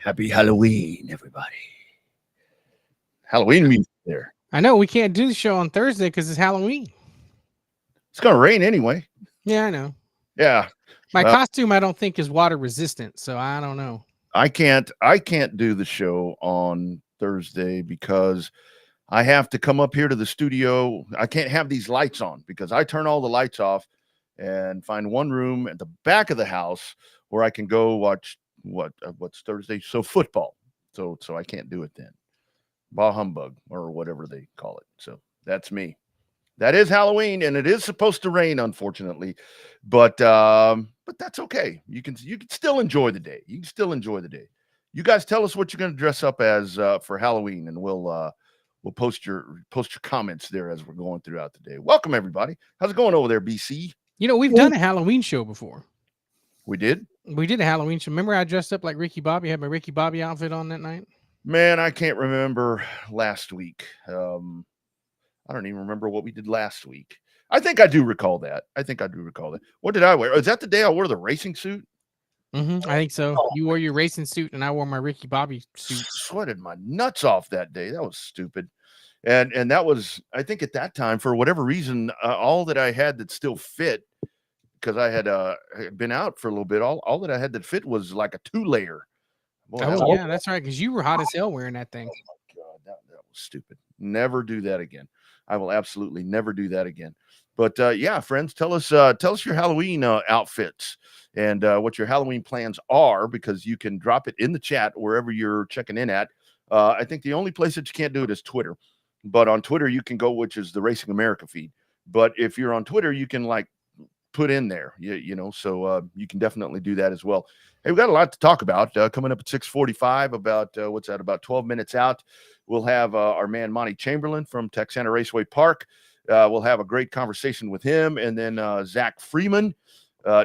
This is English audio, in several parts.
Happy Halloween, everybody. Halloween music there. I know we can't do the show on Thursday because it's Halloween. It's going to rain anyway. Yeah, I know. Yeah. My costume, I don't think, is water resistant, so I don't know. I can't do the show on Thursday because I have to come up here to the studio. I can't have these lights on because I turn all the lights off and find one room at the back of the house where I can go watch what's Thursday? So football. So I can't do it then. Bah humbug or whatever they call it. So that's me. That is Halloween, and it is supposed to rain, unfortunately, but that's okay. You can still enjoy the day. You can still enjoy the day. You guys tell us what you're going to dress up as for Halloween, and we'll post your comments there as we're going throughout the day. Welcome everybody. How's it going over there, BC? You know, we've done a Halloween show before. We did. We did a Halloween show. Remember, I dressed up like Ricky Bobby. I had my Ricky Bobby outfit on that night. Man, I can't remember last week. I don't even remember what we did last week. I think I do recall that. What did I wear? Is that the day I wore the racing suit? I think so. You wore your racing suit, and I wore my Ricky Bobby suit. Sweated my nuts off that day. That was stupid. And that was, I think at that time, for whatever reason, all that I had that still fit, because I had been out for a little bit, all that I had that fit was like a 2-layer. Boy, yeah, that's right, because you were hot as hell wearing that thing. Oh my God, that was stupid. Never do that again. I will absolutely never do that again. But yeah, friends, tell us your Halloween outfits and what your Halloween plans are, because you can drop it in the chat wherever you're checking in at. I think the only place that you can't do it is Twitter. But on Twitter, you can go, which is the Racing America feed. But if you're on Twitter, you can like put in there, you know, so you can definitely do that as well. Hey, we've got a lot to talk about coming up at 6:45, about what's that, about 12 minutes out. We'll have our man Monty Chamberlain from Texana Raceway Park. We'll have a great conversation with him. And then Zach Freeman,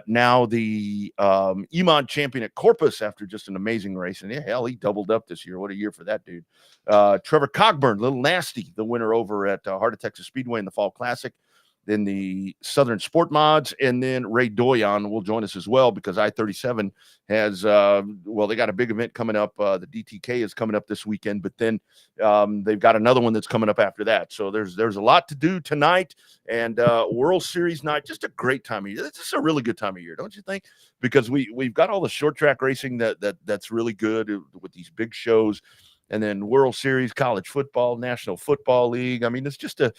now the Emon champion at Corpus after just an amazing race. And yeah, hell, he doubled up this year. What a year for that dude. Trevor Cogburn, Little Nasty, the winner over at Heart of Texas Speedway in the Fall Classic. Then the Southern Sport Mods, and then Ray Doyon will join us as well, because I-37 has, they got a big event coming up. The DTK is coming up this weekend, but then they've got another one that's coming up after that. So there's a lot to do tonight, and World Series night, just a great time of year. It's just a really good time of year, don't you think? Because we've got all the short track racing that's really good with these big shows. And then World Series, college football, National Football League. I mean, it's just a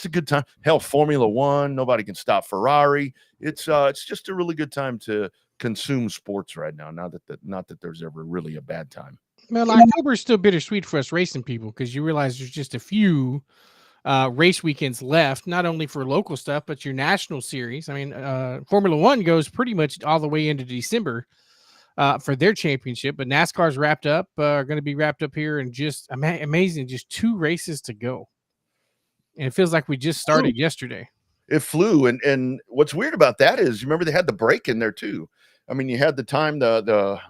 good time. Hell, Formula One, nobody can stop Ferrari. It's just a really good time to consume sports right now. Not that there's ever really a bad time. Well, October is still bittersweet for us racing people, because you realize there's just a few race weekends left, not only for local stuff, but your national series. I mean, Formula One goes pretty much all the way into December. For their championship, but NASCAR's wrapped up, are going to be wrapped up here, and just amazing, just 2 races to go. And it feels like we just started yesterday. It flew. And what's weird about that is, you remember they had the break in there too. I mean, you had the time, the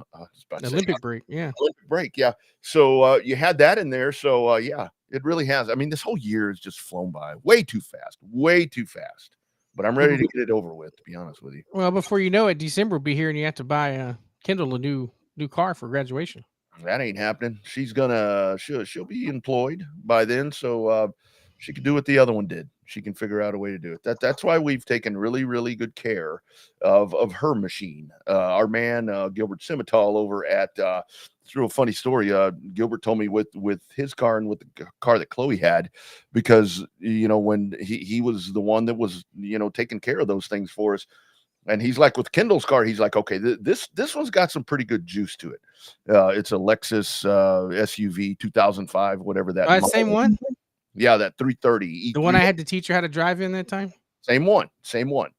Olympic break. Yeah. Olympic break. Yeah. So you had that in there. So yeah, it really has. I mean, this whole year has just flown by way too fast, but I'm ready to get it over with, to be honest with you. Well, before you know it, December will be here, and you have to buy Kendall a new car for graduation. That ain't happening. She'll be employed by then, so she can do what the other one did. She can figure out a way to do it. That's why we've taken really, really good care of her machine. Our man Gilbert Simmental over at it's a real funny story. Gilbert told me with his car and with the car that Chloe had, because when he was the one that was taking care of those things for us. And he's like, with Kendall's car, he's like, okay, this one's got some pretty good juice to it. It's a Lexus SUV 2005, whatever that. Same one? Yeah, that 330. The one I had to teach her how to drive in that time? Same one. Simmental's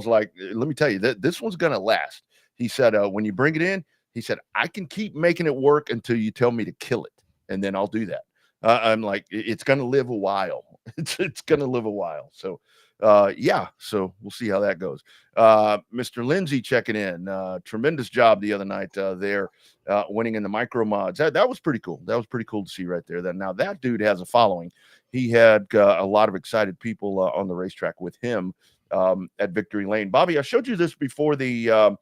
like, let me tell you, this one's going to last. He said, when you bring it in, he said, I can keep making it work until you tell me to kill it, and then I'll do that. I'm like, it's going to live a while. It's going to live a while. So, yeah, so we'll see how that goes. Mr. Lindsay checking in. Tremendous job the other night there, winning in the micro mods. That was pretty cool. That was pretty cool to see right there. Now that dude has a following. He had a lot of excited people on the racetrack with him at Victory Lane. Bobby, I showed you this before the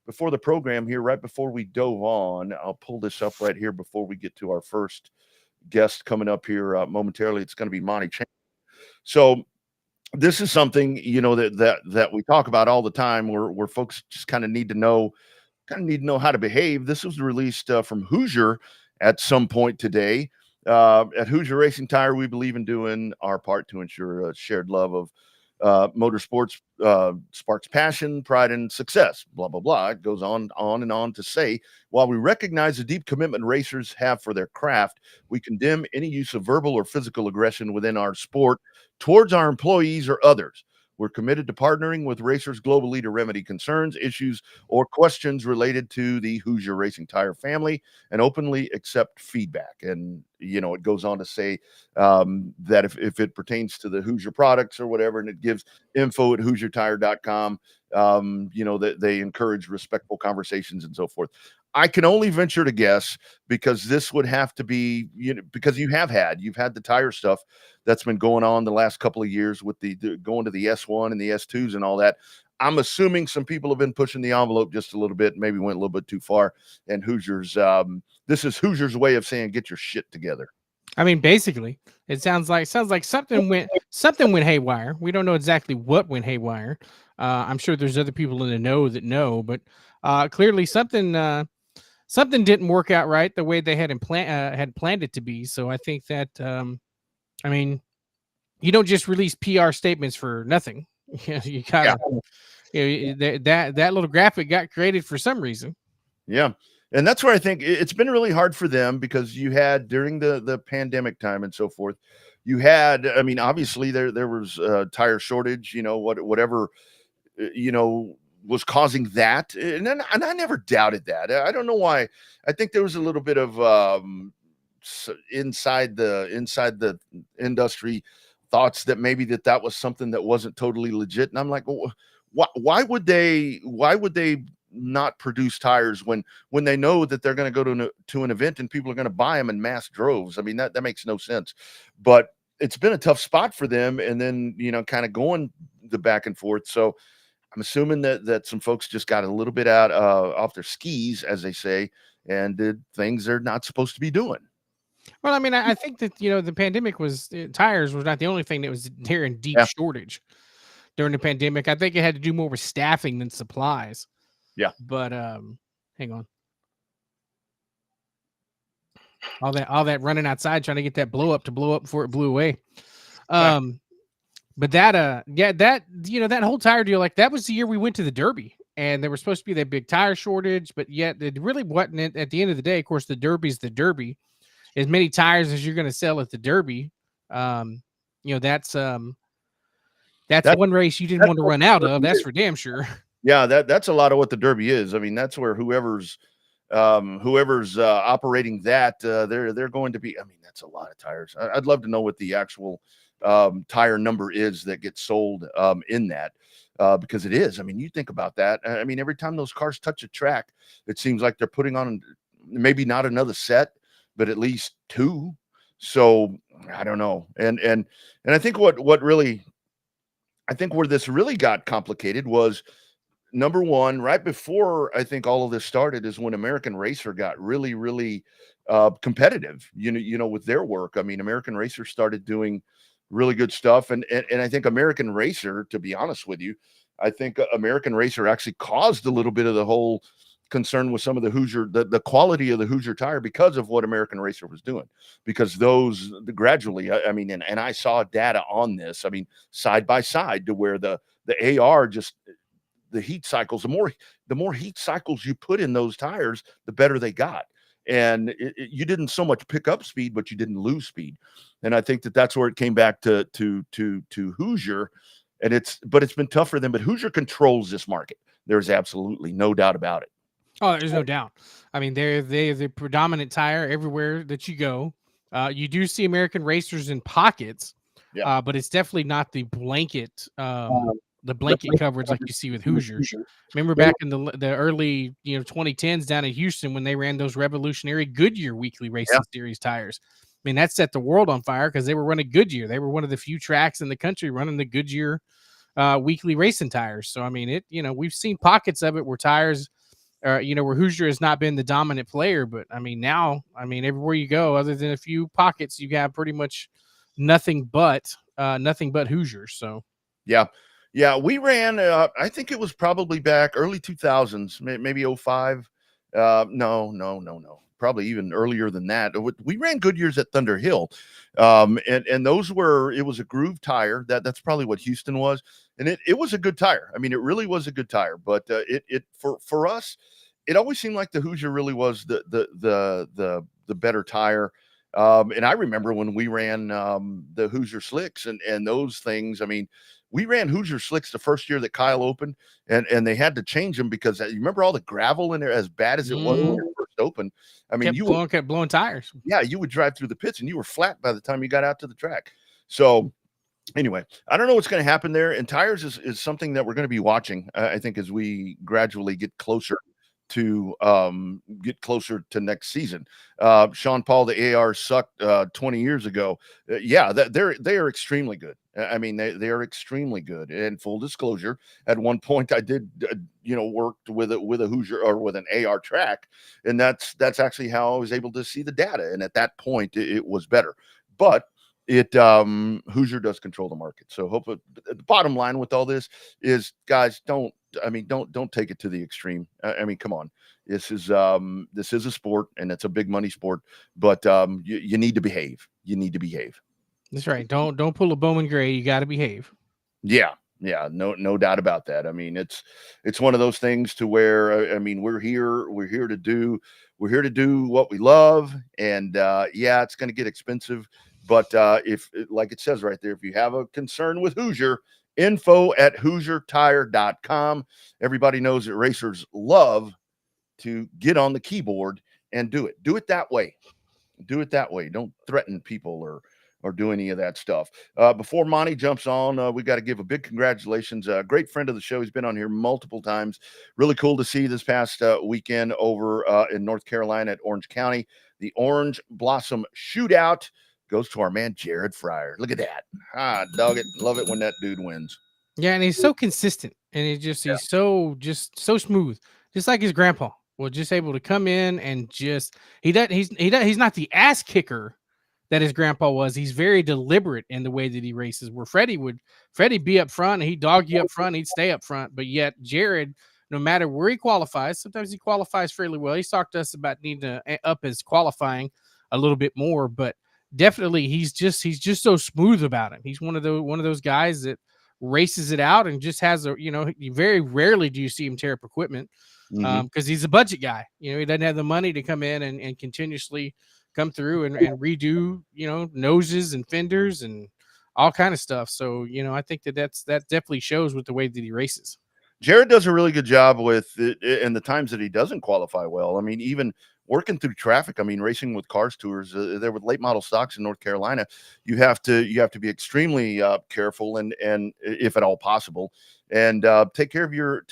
before the program here, right before we dove on, I'll pull this up right here before we get to our first guest coming up here momentarily. It's going to be Monty. So this is something, that we talk about all the time, where folks just kind of need to know how to behave. This was released from Hoosier at some point today. At Hoosier Racing Tire, we believe in doing our part to ensure a shared love of motorsports sparks passion, pride, and success. Blah, blah, blah. It goes on and on to say, while we recognize the deep commitment racers have for their craft, we condemn any use of verbal or physical aggression within our sport towards our employees or others. We're committed to partnering with racers globally to remedy concerns, issues, or questions related to the Hoosier Racing Tire family and openly accept feedback. And, it goes on to say that if it pertains to the Hoosier products or whatever, and it gives info at HoosierTire.com, that they encourage respectful conversations and so forth. I can only venture to guess, because this would have to be, because you've had the tire stuff that's been going on the last couple of years with the going to the S1 and the S2s and all that. I'm assuming some people have been pushing the envelope just a little bit, maybe went a little bit too far. And Hoosiers, this is Hoosiers' way of saying, get your shit together. I mean, basically, it sounds like something went haywire. We don't know exactly what went haywire. I'm sure there's other people in the know that know, but clearly something didn't work out right the way they had planned it to be. So I think that I mean, you don't just release PR statements for nothing. You gotta, that little graphic got created for some reason. Yeah. And that's where I think it's been really hard for them, because you had, during the pandemic time and so forth, you had, I mean, obviously there was a tire shortage, whatever, was causing that. And I never doubted that. I don't know why. I think there was a little bit of inside the industry thoughts that maybe that was something that wasn't totally legit. And I'm like, well, why would they not produce tires when they know that they're going to go to an event and people are going to buy them in mass droves? I mean, that makes no sense. But it's been a tough spot for them, and then kind of going the back and forth. So I'm assuming that some folks just got a little bit out off their skis, as they say, and did things they're not supposed to be doing. Well, I mean, I think that the pandemic tires was not the only thing that was there in deep shortage during the pandemic. I think it had to do more with staffing than supplies. Yeah. But hang on. All that running outside trying to get that blow up before it blew away. But that that whole tire deal, like, that was the year we went to the Derby, and there was supposed to be that big tire shortage, but yet it really wasn't. At the end of the day, of course, the Derby's the Derby. As many tires as you're going to sell at the Derby, that's one race you didn't want to run out of. That's for damn sure. Yeah, that's a lot of what the Derby is. I mean, that's where whoever's operating that, they're going to be. I mean, that's a lot of tires. I'd love to know what the actual tire number is that gets sold in that, because it is. I mean, you think about that. I mean, every time those cars touch a track, it seems like they're putting on maybe not another set, but at least two. So I don't know. And I think what really, I think where this really got complicated was, number one, right before I think all of this started, is when American Racer got really, really competitive, with their work. I mean, American Racer started doing really good stuff. And I think American Racer, to be honest with you, I think American Racer actually caused a little bit of the whole concern with some of the Hoosier, the quality of the Hoosier tire, because of what American Racer was doing. Because those gradually, I mean, and I saw data on this, I mean, side by side, to where the AR just, the heat cycles, the more heat cycles you put in those tires, the better they got. And you didn't so much pick up speed, but you didn't lose speed. And I think that's where it came back to Hoosier. And it's been tough for them, but Hoosier controls this market. There's absolutely no doubt about it. Oh, there's no doubt. I mean, they're the predominant tire everywhere that you go. You do see American Racers in pockets, but it's definitely not the blanket coverage like you see with Hoosiers. Remember back in the early 2010s down in Houston, when they ran those revolutionary Goodyear weekly racing series tires. I mean, that set the world on fire, because they were running Goodyear. They were one of the few tracks in the country running the Goodyear weekly racing tires. So I mean, we've seen pockets of it where tires where Hoosier has not been the dominant player. But I mean, now, I mean, everywhere you go, other than a few pockets, you have pretty much nothing but Hoosiers. So yeah, we ran. I think it was probably back early 2000s, maybe 05. No. Probably even earlier than that. We ran good years at Thunder Hill, and those were, it was a groove tire. That's probably what Houston was, and it was a good tire. I mean, it really was a good tire. But it for us, it always seemed like the Hoosier really was the better tire. And I remember when we ran the Hoosier slicks and those things. I mean, we ran Hoosier slicks the first year that Kyle opened, and they had to change them because you remember all the gravel in there, as bad as it was when it first opened. I mean, kept blowing tires. Yeah, you would drive through the pits and you were flat by the time you got out to the track. So anyway, I don't know what's going to happen there. And tires is something that we're going to be watching, I think, as we gradually get closer to next season. Sean Paul, the AR sucked 20 years ago. Yeah, they are extremely good. I mean, they are extremely good. And full disclosure, at one point I did worked with a Hoosier or with an AR track, and that's actually how I was able to see the data. And at that point it was better. But Hoosier does control the market. So hopefully the bottom line with all this is, guys, don't take it to the extreme. I mean, come on. This is a sport, and it's a big money sport, but you need to behave. You need to behave. That's right. Don't pull a Bowman Gray. You got to behave. Yeah. No doubt about that. I mean, it's one of those things to where, I mean, we're here to do what we love. And yeah, it's going to get expensive, but if, like it says right there, if you have a concern with Hoosier, info@HoosierTire.com. Everybody knows that racers love to get on the keyboard and do it. Do it that way. Don't threaten people or do any of that stuff. Before Monty jumps on, we got to give a big congratulations. A great friend of the show. He's been on here multiple times. Really cool to see this past weekend over in North Carolina at Orange County. The Orange Blossom Shootout goes to our man Jared Fryer. Look at that. Dog it. Love it when that dude wins. Yeah, and he's so consistent, and he's so smooth, just like his grandpa. Well, just able to come in and he's not the ass kicker that his grandpa was. He's very deliberate in the way that he races. Where Freddie be up front and he'd dog you up front, he'd stay up front. But yet Jared, no matter where he qualifies, sometimes he qualifies fairly well. He's talked to us about needing to up his qualifying a little bit more, but definitely he's just so smooth about it. He's one of those guys that races it out and just has very rarely do you see him tear up equipment because he's a budget guy. He doesn't have the money to come in and continuously come through and redo noses and fenders and all kind of stuff. So I think that definitely shows with the way that he races. Jared does a really good job with it, and the times that he doesn't qualify well. I mean, even working through traffic. I mean, racing with cars tours, there with late model stocks in North Carolina, you have to be extremely careful and if at all possible, and take care of your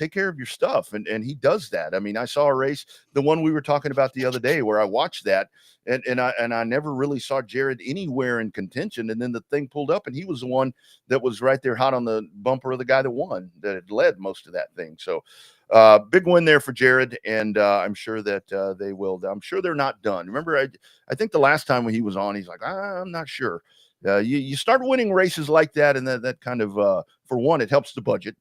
stuff. And he does that. I mean, I saw a race, the one we were talking about the other day, where I watched that, and I never really saw Jared anywhere in contention. And then the thing pulled up, and he was the one that was right there hot on the bumper of the guy that won, that had led most of that thing. So big win there for Jared, and I'm sure that they will. I'm sure they're not done. Remember, I think the last time when he was on, he's like, I'm not sure. You start winning races like that, and that kind of, for one, it helps the budget,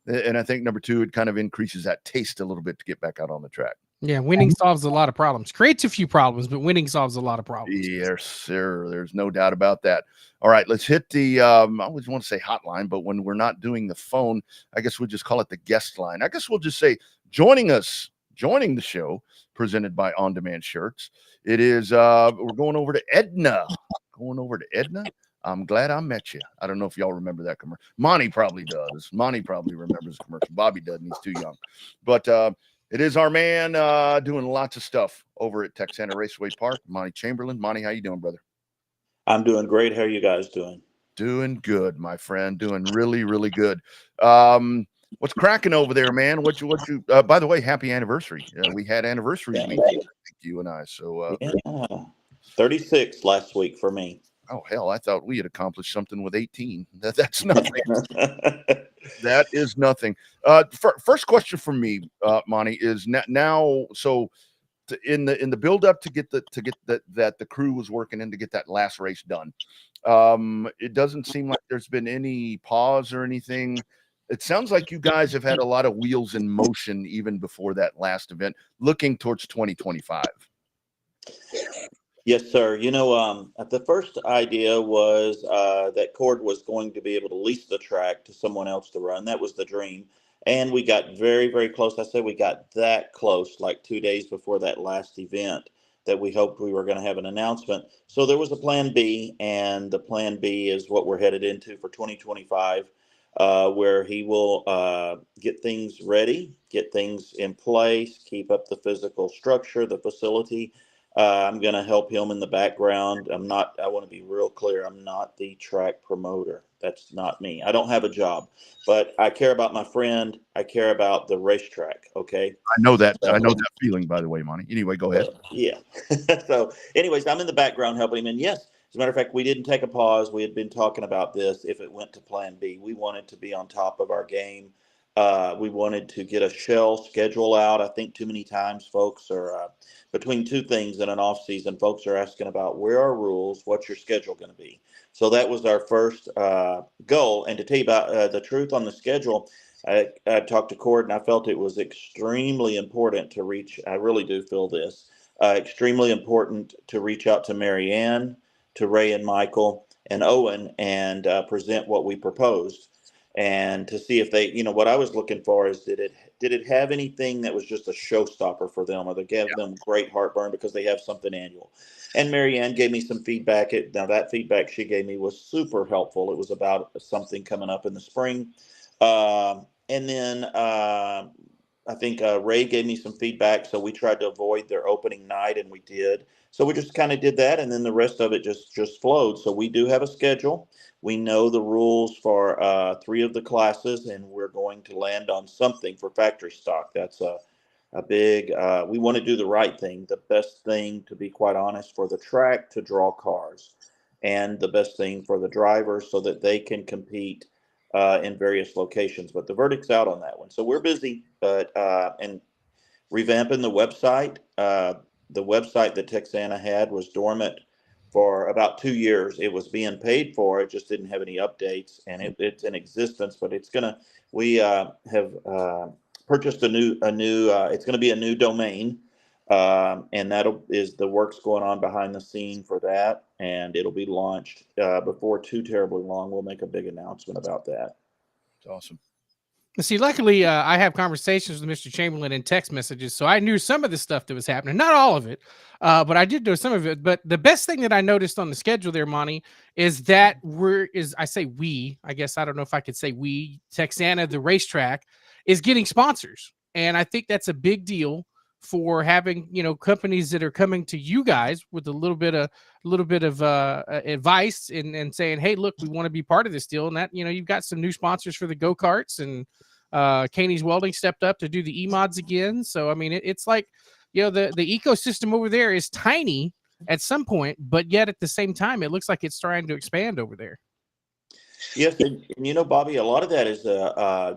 and I think number two, it kind of increases that taste a little bit to get back out on the track. Yeah, winning solves a lot of problems. Creates a few problems, but winning solves a lot of problems. Yes, sir. There's no doubt about that. All right, let's hit the, I always want to say hotline, but when we're not doing the phone, I guess we'll just call it the guest line. I guess we'll just say joining the show, presented by On Demand Shirts. It is, we're going over to Edna. I'm glad I met you. I don't know if y'all remember that commercial. Monty probably does. Monty probably remembers the commercial. Bobby doesn't. He's too young. But it is our man doing lots of stuff over at Texana Raceway Park, Monty Chamberlain. Monty, how you doing, brother? I'm doing great. How are you guys doing? Doing good, my friend. Doing really, really good. What's cracking over there, man? What you by the way, happy anniversary. We had anniversary week, you and I. So 36 last week for me. Oh hell, I thought we had accomplished something with 18. That's nothing. That is nothing. First question for me, Monty, is now. So in the build up to get that the crew was working in to get that last race done. It doesn't seem like there's been any pause or anything. It sounds like you guys have had a lot of wheels in motion even before that last event, looking towards 2025. Yes, sir. The first idea was that Cord was going to be able to lease the track to someone else to run. That was the dream. And we got very, very close. I said we got that close, like 2 days before that last event, that we hoped we were going to have an announcement. So there was a plan B, and the plan B is what we're headed into for 2025, where he will get things ready, get things in place, keep up the physical structure, the facility. I'm going to help him in the background. I want to be real clear. I'm not the track promoter. That's not me. I don't have a job, but I care about my friend. I care about the racetrack. Okay. I know that. I know that feeling, by the way, Monty. Anyway, go ahead. Yeah. So anyways, I'm in the background helping him. And yes, as a matter of fact, we didn't take a pause. We had been talking about this. If it went to plan B, we wanted to be on top of our game. We wanted to get a shell schedule out. I think too many times folks are between two things in an off season, folks are asking about where are rules, what's your schedule going to be? So that was our first goal. And to tell you about the truth on the schedule, I talked to Cord, and I felt it was extremely important to reach. I really do feel this extremely important to reach out to Marianne, to Ray and Michael and Owen, and present what we proposed, and to see if they, what I was looking for is did it have anything that was just a showstopper for them, or that gave them great heartburn because they have something annual. And Marianne gave me some feedback. Now that feedback she gave me was super helpful. It was about something coming up in the spring. And then I think Ray gave me some feedback, so we tried to avoid their opening night, and we did. So we just kind of did that, and then the rest of it just flowed. So we do have a schedule. We know the rules for 3 of the classes, and we're going to land on something for factory stock. That's a big. We want to do the right thing, the best thing, to be quite honest, for the track to draw cars, and the best thing for the drivers so that they can compete in various locations. But the verdict's out on that one. So we're busy, but and revamping the website. The website that Texana had was dormant for about 2 years. It was being paid for. It just didn't have any updates, and it's in existence. But it's gonna. We have purchased a new. It's going to be a new domain, and is the work's going on behind the scene for that, and it'll be launched before too terribly long. We'll make a big announcement about that. It's awesome. See, luckily, I have conversations with Mr. Chamberlain in text messages, so I knew some of the stuff that was happening. Not all of it, but I did know some of it. But the best thing that I noticed on the schedule there, Monty, is that I guess I don't know if I could say we, Texana, the racetrack, is getting sponsors. And I think that's a big deal for having, companies that are coming to you guys with a little bit of advice and saying, hey, look, we want to be part of this deal. And that, you've got some new sponsors for the go-karts, and Caney's Welding stepped up to do the E-mods again. So, I mean, it's like, the ecosystem over there is tiny at some point, but yet at the same time, it looks like it's trying to expand over there. Yes, and Bobby, a lot of that is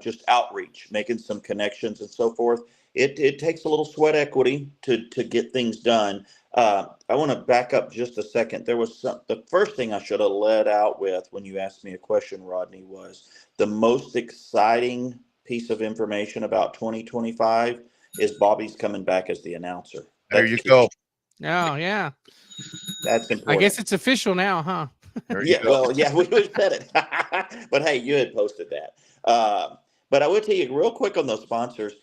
just outreach, making some connections and so forth. It takes a little sweat equity to get things done. I want to back up just a second. The first thing I should have led out with when you asked me a question, Rodney, was the most exciting piece of information about 2025 is Bobby's coming back as the announcer. There you go. Oh, yeah. That's important. I guess it's official now, huh? Yeah, well, yeah, we said it. But hey, you had posted that. But I will tell you real quick on those sponsors.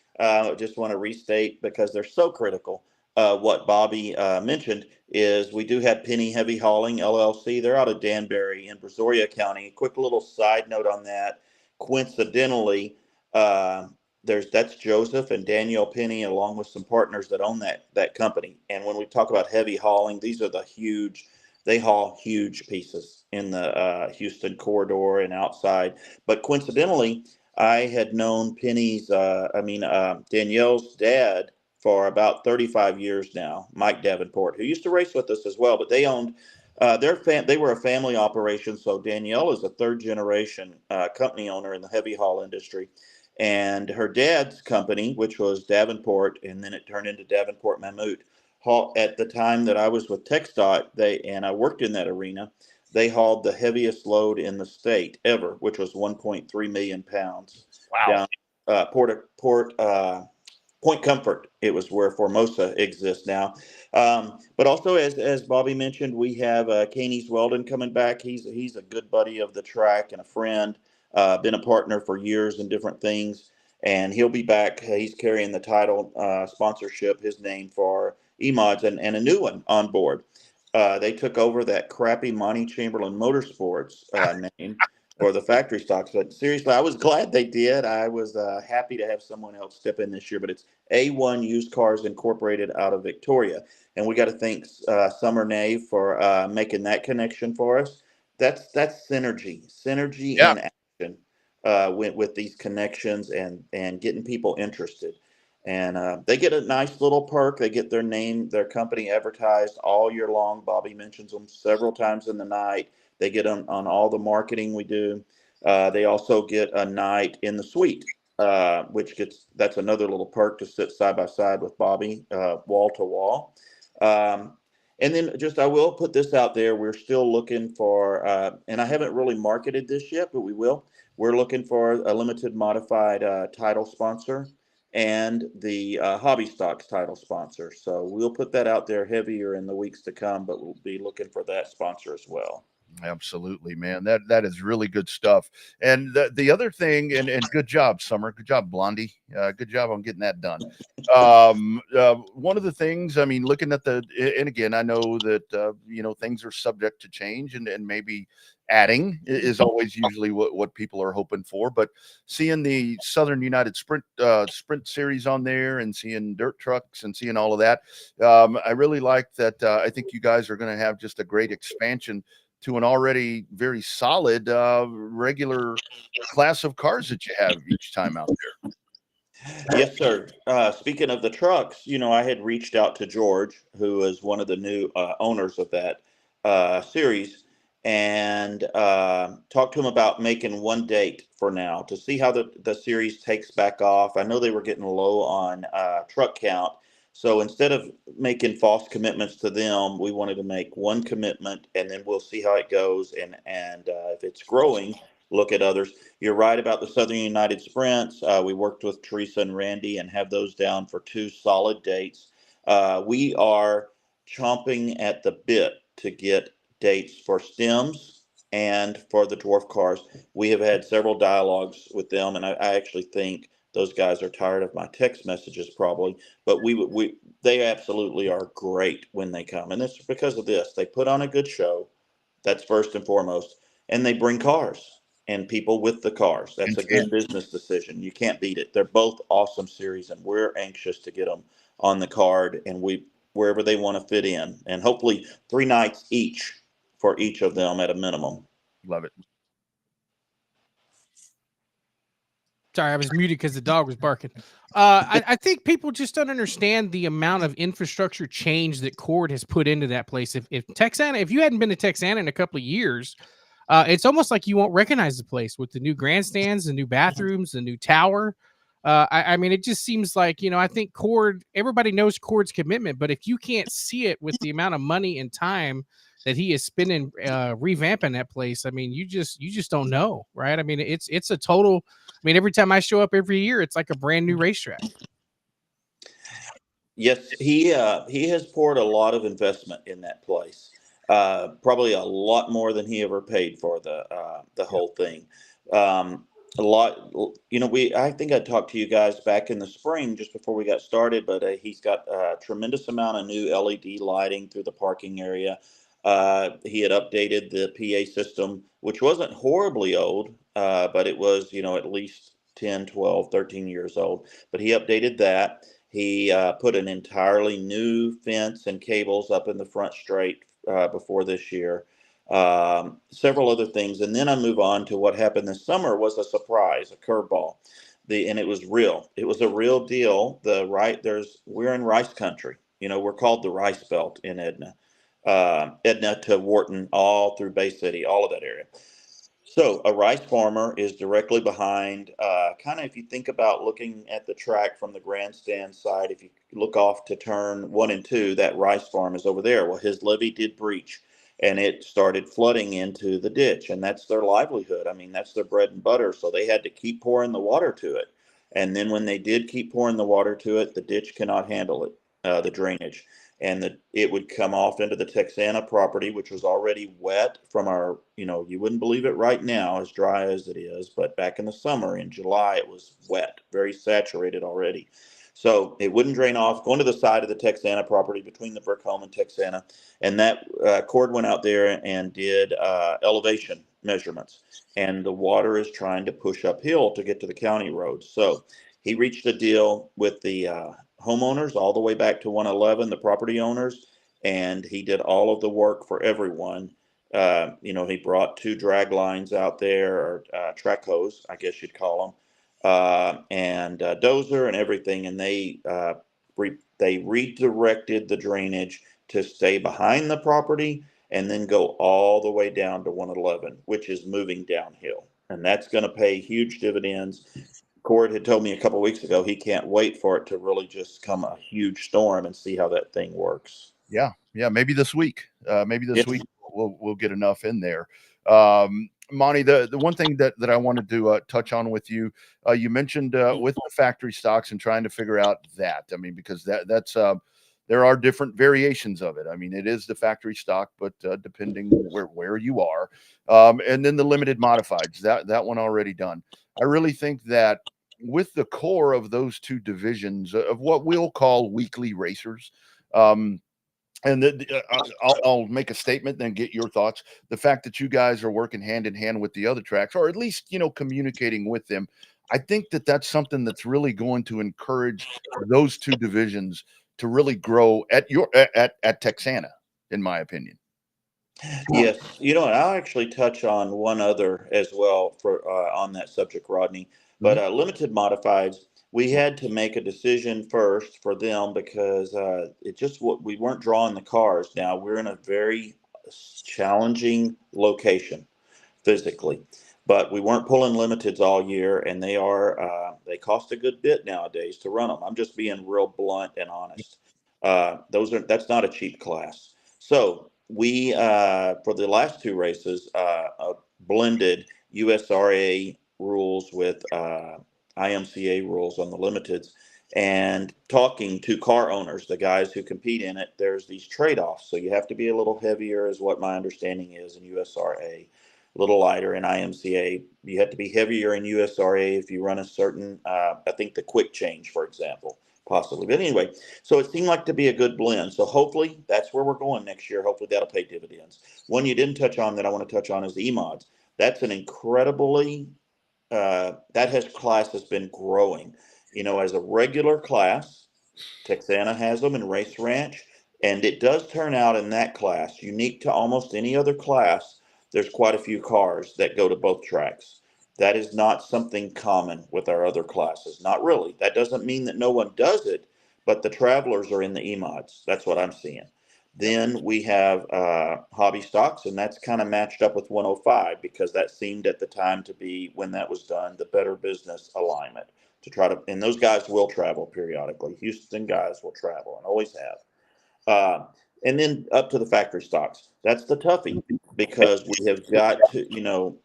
Just want to restate, because they're so critical. What Bobby mentioned is we do have Penny Heavy Hauling LLC. They're out of Danbury in Brazoria County. Quick little side note on that. Coincidentally, that's Joseph and Danielle Penny, along with some partners that own that company. And when we talk about heavy hauling, these are they haul huge pieces in the Houston corridor and outside. But coincidentally, I had known Danielle's dad for about 35 years now, Mike Davenport, who used to race with us as well. But they owned They were a family operation. So Danielle is a third generation company owner in the heavy haul industry, and her dad's company, which was Davenport, and then it turned into Davenport Mammut. At the time that I was with TxDOT, and I worked in that arena, they hauled the heaviest load in the state ever, which was 1.3 million pounds Wow. down Point Comfort. It was where Formosa exists now. But also, as Bobby mentioned, we have Caney's Weldon coming back. He's a good buddy of the track and a friend. Been a partner for years in different things, and he'll be back. He's carrying the title sponsorship, his name for E-Mods, and a new one on board. They took over that crappy Monty Chamberlain Motorsports name for the factory stocks. But seriously, I was glad they did. I was happy to have someone else step in this year. But it's A1 Used Cars Incorporated out of Victoria. And we got to thank Summer Nave for making that connection for us. That's synergy Yeah. in action with these connections and getting people interested. And they get a nice little perk. They get their company advertised all year long. Bobby mentions them several times in the night. They get on all the marketing we do. They also get a night in the suite, that's another little perk to sit side by side with Bobby, wall to wall. And then I will put this out there. We're still looking for, and I haven't really marketed this yet, but we will. We're looking for a limited modified title sponsor and the Hobby Stocks title sponsor. So we'll put that out there heavier in the weeks to come, but we'll be looking for that sponsor as well. Absolutely, man. That is really good stuff. And the other thing, and good job, Summer. Good job, Blondie. Good job on getting that done. One of the things, I mean, looking at and again, I know that things are subject to change, and maybe adding is always usually what people are hoping for. But seeing the Southern United Sprint series on there, and seeing dirt trucks, and seeing all of that, I really like that. I think you guys are going to have just a great expansion to an already very solid regular class of cars that you have each time out there. Yes, sir. Speaking of the trucks, I had reached out to George, who is one of the new owners of that series, and talked to him about making one date for now to see how the series takes back off. I know they were getting low on truck count. So instead of making false commitments to them, we wanted to make one commitment, and then we'll see how it goes. And if it's growing, look at others. You're right about the Southern United Sprints. We worked with Teresa and Randy and have those down for 2 solid dates. We are chomping at the bit to get dates for stems and for the dwarf cars. We have had several dialogues with them, and I actually think those guys are tired of my text messages probably, but they absolutely are great when they come. And it's because of this. They put on a good show. That's first and foremost. And they bring cars and people with the cars. That's a good business decision. You can't beat it. They're both awesome series, and we're anxious to get them on the card, and wherever they want to fit in, and hopefully 3 nights each for each of them at a minimum. Love it. Sorry, I was muted because the dog was barking. I think people just don't understand the amount of infrastructure change that Cord has put into that place. If Texana, if you hadn't been to Texana in a couple of years, it's almost like you won't recognize the place with the new grandstands, the new bathrooms, the new tower. I mean, it just seems like, I think Cord, everybody knows Cord's commitment, but if you can't see it with the amount of money and time that he is spending revamping that place, I mean, you just don't know, right? I mean, it's a total. I mean, every time I show up every year, it's like a brand new racetrack. Yes, he has poured a lot of investment in that place. Probably a lot more than he ever paid for the whole thing. A lot, I think I talked to you guys back in the spring just before we got started, but he's got a tremendous amount of new LED lighting through the parking area. He had updated the PA system, which wasn't horribly old, but it was, at least 10, 12, 13 years old. But he updated that. He put an entirely new fence and cables up in the front straight before this year. Several other things. And then I move on to what happened this summer was a surprise, a curveball. And it was real. It was a real deal. We're in rice country. We're called the Rice Belt in Edna. Edna to Wharton, all through Bay City, all of that area. So a rice farmer is directly behind, kind of if you think about looking at the track from the grandstand side, if you look off to turn 1 and 2, that rice farm is over there. Well, his levee did breach and it started flooding into the ditch, and that's their livelihood. I mean, that's their bread and butter. So they had to keep pouring the water to it. And then when they did keep pouring the water to it, the ditch cannot handle it, the drainage. And it would come off into the Texana property, which was already wet from our, you wouldn't believe it right now, as dry as it is, but back in the summer, in July, it was wet, very saturated already. So it wouldn't drain off, going to the side of the Texana property between the brick home and Texana. And that cord went out there and did elevation measurements. And the water is trying to push uphill to get to the county roads. So he reached a deal with the homeowners all the way back to 111, the property owners, and he did all of the work for everyone. He brought 2 drag lines out there, or track hose, I guess you'd call them, and dozer and everything, and they redirected the drainage to stay behind the property and then go all the way down to 111, which is moving downhill, and that's going to pay huge dividends. Cord had told me a couple of weeks ago he can't wait for it to really just come a huge storm and see how that thing works. Yeah, maybe this week. Yes. Week we'll get enough in there. Monty, the one thing that I wanted to touch on with you, you mentioned with the factory stocks and trying to figure out that. I mean, because that's there are different variations of it. I mean, it is the factory stock, but depending where you are, and then the limited modifieds, that one already done. I really think that with the core of those 2 divisions of what we'll call weekly racers, and I'll make a statement, then get your thoughts. The fact that you guys are working hand in hand with the other tracks, or at least, communicating with them, I think that that's something that's really going to encourage those 2 divisions to really grow at Texana, in my opinion. Yes, I'll actually touch on one other as well for on that subject, Rodney. But limited modifieds, we had to make a decision first for them because we weren't drawing the cars. Now we're in a very challenging location physically, but we weren't pulling limiteds all year, and they cost a good bit nowadays to run them. I'm just being real blunt and honest. That's not a cheap class. So we for the last 2 races blended USRA rules with IMCA rules on the limiteds, and talking to car owners, the guys who compete in it, there's these trade-offs. So you have to be a little heavier, is what my understanding is, in USRA, a little lighter in IMCA. You have to be heavier in USRA if you run a certain, I think the quick change, for example, possibly. But anyway, so it seemed like to be a good blend. So hopefully that's where we're going next year. Hopefully that'll pay dividends. One you didn't touch on that I want to touch on is the E-mods. That's an incredibly, class has been growing. As a regular class, Texana has them in Race Ranch, and it does turn out in that class, unique to almost any other class, there's quite a few cars that go to both tracks. That is not something common with our other classes. Not really. That doesn't mean that no one does it, but the travelers are in the E-mods. That's what I'm seeing. Then we have hobby stocks, and that's kind of matched up with 105 because that seemed at the time to be, when that was done, the better business alignment to try to, and those guys will travel periodically. Houston guys will travel and always have. And then up to the factory stocks. That's the toughie because we have got to,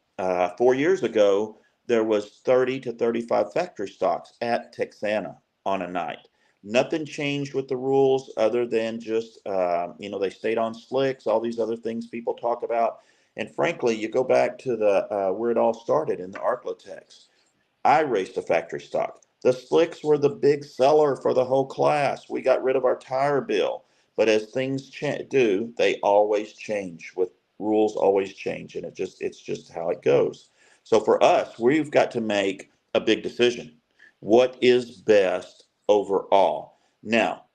4 years ago, there was 30 to 35 factory stocks at Texana on a night. Nothing changed with the rules other than just, they stayed on slicks, all these other things people talk about. And frankly, you go back to the where it all started in the Arklatex. I raced a factory stock. The slicks were the big seller for the whole class. We got rid of our tire bill. But as things do, they always change. With rules always change, and it's just how it goes. So for us, we've got to make a big decision. What is best overall? Now,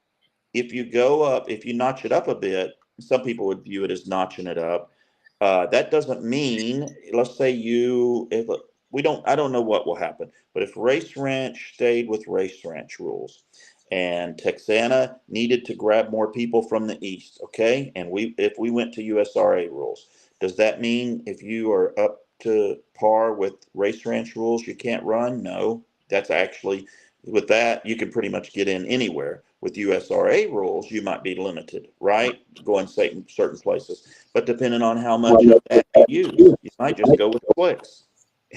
if you notch it up a bit, some people would view it as notching it up. That doesn't mean, let's say I don't know what will happen, but if Race Ranch stayed with Race Ranch rules and Texana needed to grab more people from the east. Okay, and if we went to USRA rules, does that mean if you are up to par with race ranch rules, you can't run? No, that's actually, with that, you can pretty much get in anywhere. With USRA rules, you might be limited, right? Going certain places, but depending on how much of that you use, you might just go with slicks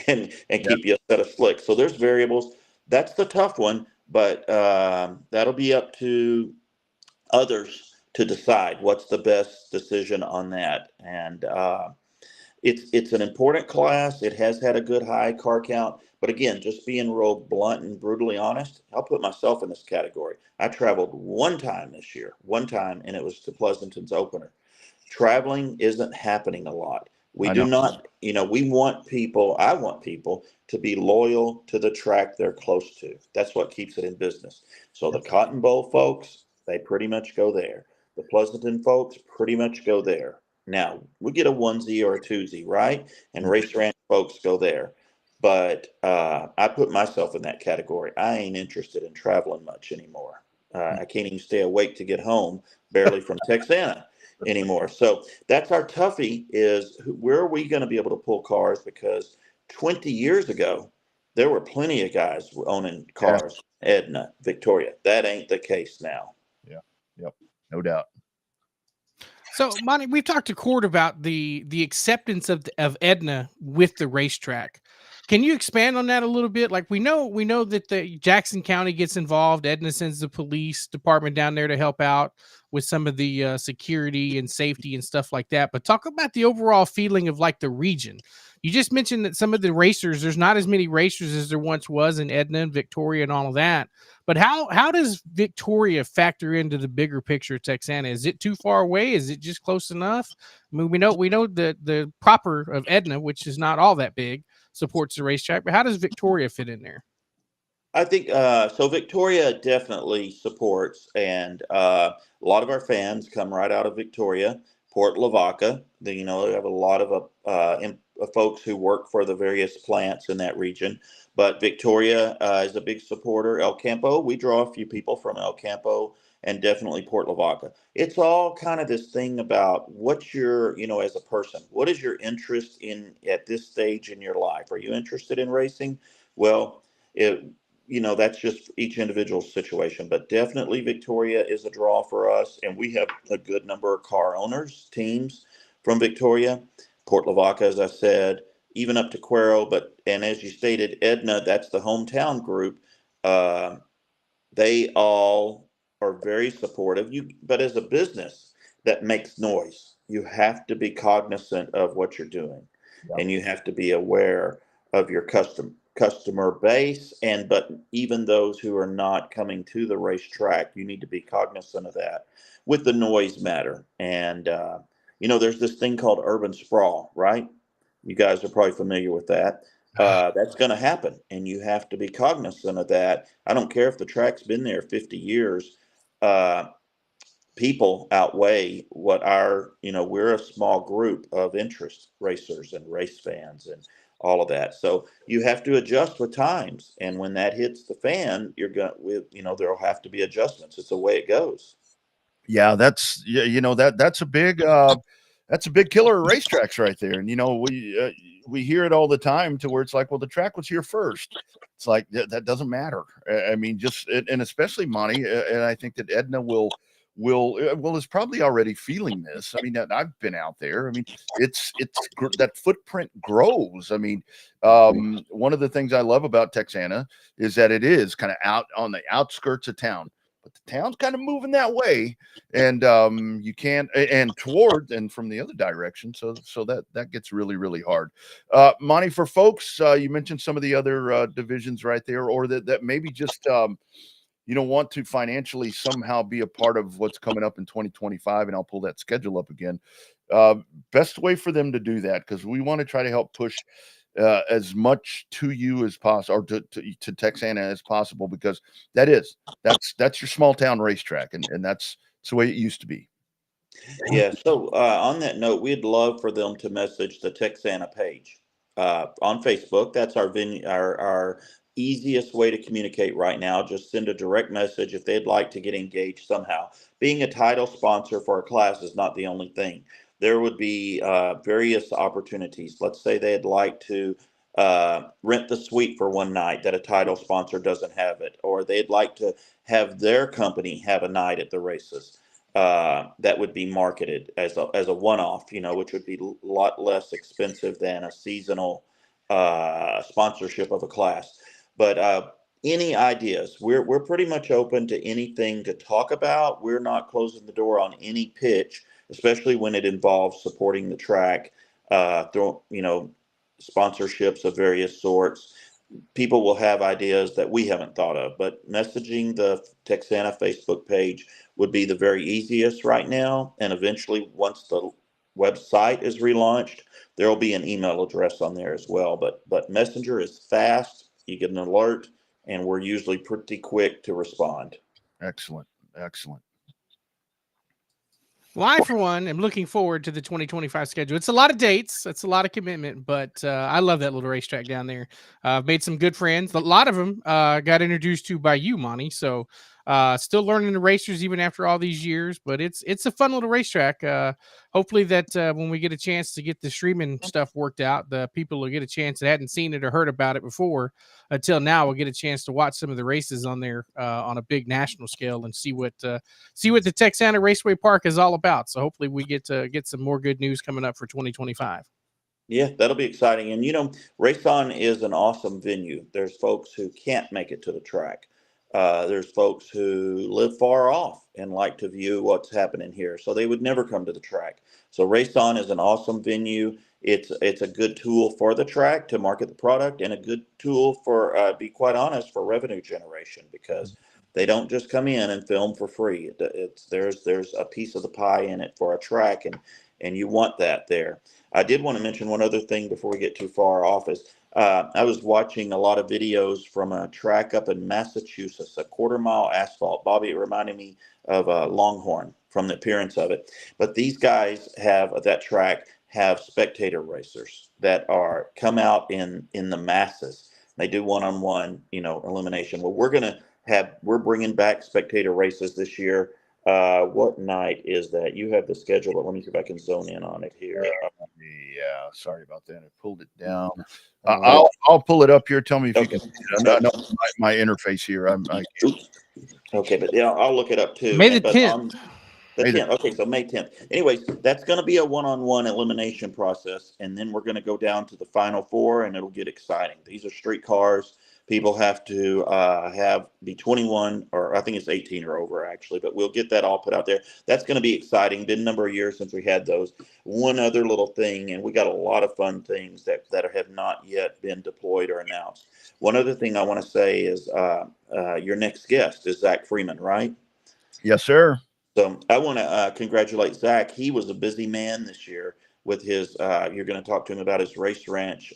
and keep you a set of slicks. So there's variables. That's the tough one, but that'll be up to others to decide what's the best decision on that. And it's an important class. It has had a good high car count. But again, just being real blunt and brutally honest, I'll put myself in this category. I traveled one time this year, and it was to Pleasanton's opener. Traveling isn't happening a lot. We I do know. not, I want people to be loyal to the track they're close to. That's what keeps it in business. So the Cotton Bowl folks, they pretty much go there. The Pleasanton folks pretty much go there. Now, we get a onesie or a twosie, right? And Race Ranch folks go there. But I put myself in that category. I ain't interested in traveling much anymore. I can't even stay awake to get home, barely from Texana anymore. So that's our toughie, is where are we going to be able to pull cars? Because 20 years ago, there were plenty of guys owning cars, Edna, Victoria. That ain't the case now. Yeah. Yep. No doubt. So, Monty, we've talked to Cord about the acceptance of Edna with the racetrack. Can you expand on that a little bit? Like, we know that the Jackson County gets involved. Edna sends the police department down there to help out with some of the security and safety and stuff like that. But talk about the overall feeling of like the region. You just mentioned that some of the racers, there's not as many racers as there once was in Edna and Victoria and all of that. But how does Victoria factor into the bigger picture of Texana? Is it too far away? Is it just close enough? I mean, we know that the proper of Edna, which is not all that big, supports the racetrack, but how does Victoria fit in there? I think so. Victoria definitely supports, and a lot of our fans come right out of Victoria, Port Lavaca. They have a lot of folks who work for the various plants in that region. But Victoria is a big supporter. El Campo, we draw a few people from El Campo, and definitely Port Lavaca. It's all kind of this thing about what's your, as a person, what is your interest in at this stage in your life? Are you interested in racing? Well, that's just each individual situation, but definitely Victoria is a draw for us. And we have a good number of car owners, teams from Victoria, Port Lavaca, as I said, even up to Cuero. And as you stated, Edna, that's the hometown group. They all are very supportive. But as a business that makes noise, you have to be cognizant of what you're doing, and you have to be aware of your customer base, but even those who are not coming to the racetrack, you need to be cognizant of that with the noise matter. And there's this thing called urban sprawl, right? You guys are probably familiar with that. That's going to happen, and you have to be cognizant of that. I don't care if the track's been there 50 years. People outweigh what we're a small group of interest racers and race fans and all of that. So you have to adjust with times. And when that hits the fan, there'll have to be adjustments. It's the way it goes. Yeah, that's that's a big killer of racetracks right there. And we hear it all the time to where it's like, well, the track was here first. It's like that doesn't matter. I mean, and especially Monty, and I think that Edna is probably already feeling this. I mean, I've been out there. I mean, it's that footprint grows. I mean, one of the things I love about Texana is that it is kind of out on the outskirts of town. But the town's kind of moving that way, and you can't, and toward and from the other direction. So that gets really, really hard. Monty, for folks, you mentioned some of the other divisions right there, or that maybe just want to financially somehow be a part of what's coming up in 2025, and I'll pull that schedule up again. Best way for them to do that, because we want to try to help push as much to you as possible, or to Texana as possible, because that's your small town racetrack, and that's the way it used to be. Yeah. So on that note, we'd love for them to message the Texana page on Facebook. That's our venue, our easiest way to communicate right now. Just send a direct message if they'd like to get engaged somehow. Being a title sponsor for a class is not the only thing. There would be various opportunities. Let's say they'd like to rent the suite for one night that a title sponsor doesn't have it, or they'd like to have their company have a night at the races. That would be marketed as a one-off, which would be a lot less expensive than a seasonal sponsorship of a class. But any ideas? We're pretty much open to anything to talk about. We're not closing the door on any pitch, especially when it involves supporting the track, sponsorships of various sorts. People will have ideas that we haven't thought of, but messaging the Texana Facebook page would be the very easiest right now. And eventually, once the website is relaunched, there will be an email address on there as well. But Messenger is fast. You get an alert, and we're usually pretty quick to respond. Excellent. Excellent. Well, I, for one, am looking forward to the 2025 schedule. It's a lot of dates. It's a lot of commitment, but I love that little racetrack down there. I've made some good friends. A lot of them got introduced to by you, Monty. So still learning the racers even after all these years, but it's a fun little racetrack. Hopefully that when we get a chance to get the streaming stuff worked out, the people will get a chance that hadn't seen it or heard about it before until now will get a chance to watch some of the races on there on a big national scale and see what the Texana Raceway Park is all about. So hopefully we get some more good news coming up for 2025. Yeah, that'll be exciting. And Race On is an awesome venue. There's folks who can't make it to the track. There's folks who live far off and like to view what's happening here, so they would never come to the track. So Race On is an awesome venue. It's a good tool for the track to market the product, and a good tool for, be quite honest, for revenue generation, because they don't just come in and film for free. There's a piece of the pie in it for a track, and you want that there. I did want to mention one other thing before we get too far off is I was watching a lot of videos from a track up in Massachusetts, a quarter-mile asphalt. Bobby, it reminded me of Longhorn from the appearance of it. But these guys that track have spectator racers that come out in the masses. They do one-on-one, elimination. Well, we're bringing back spectator races this year. What night is that? You have the schedule, but let me see if I can zone in on it here. Yeah, sorry about that. I pulled it down. I'll pull it up here. Tell me if you can. I know my interface here. Okay, but yeah, I'll look it up too. May the 10th. The 10th. Okay, so May 10th. Anyways, that's going to be a one-on-one elimination process, and then we're going to go down to the final four, and it'll get exciting. These are street cars. People have to be 21, or I think it's 18 or over, actually, but we'll get that all put out there. That's going to be exciting. Been a number of years since we had those. One other little thing, and we got a lot of fun things that have not yet been deployed or announced. One other thing I want to say is your next guest is Zach Freeman, right? Yes, sir. So I want to congratulate Zach. He was a busy man this year with his, you're going to talk to him about his race ranch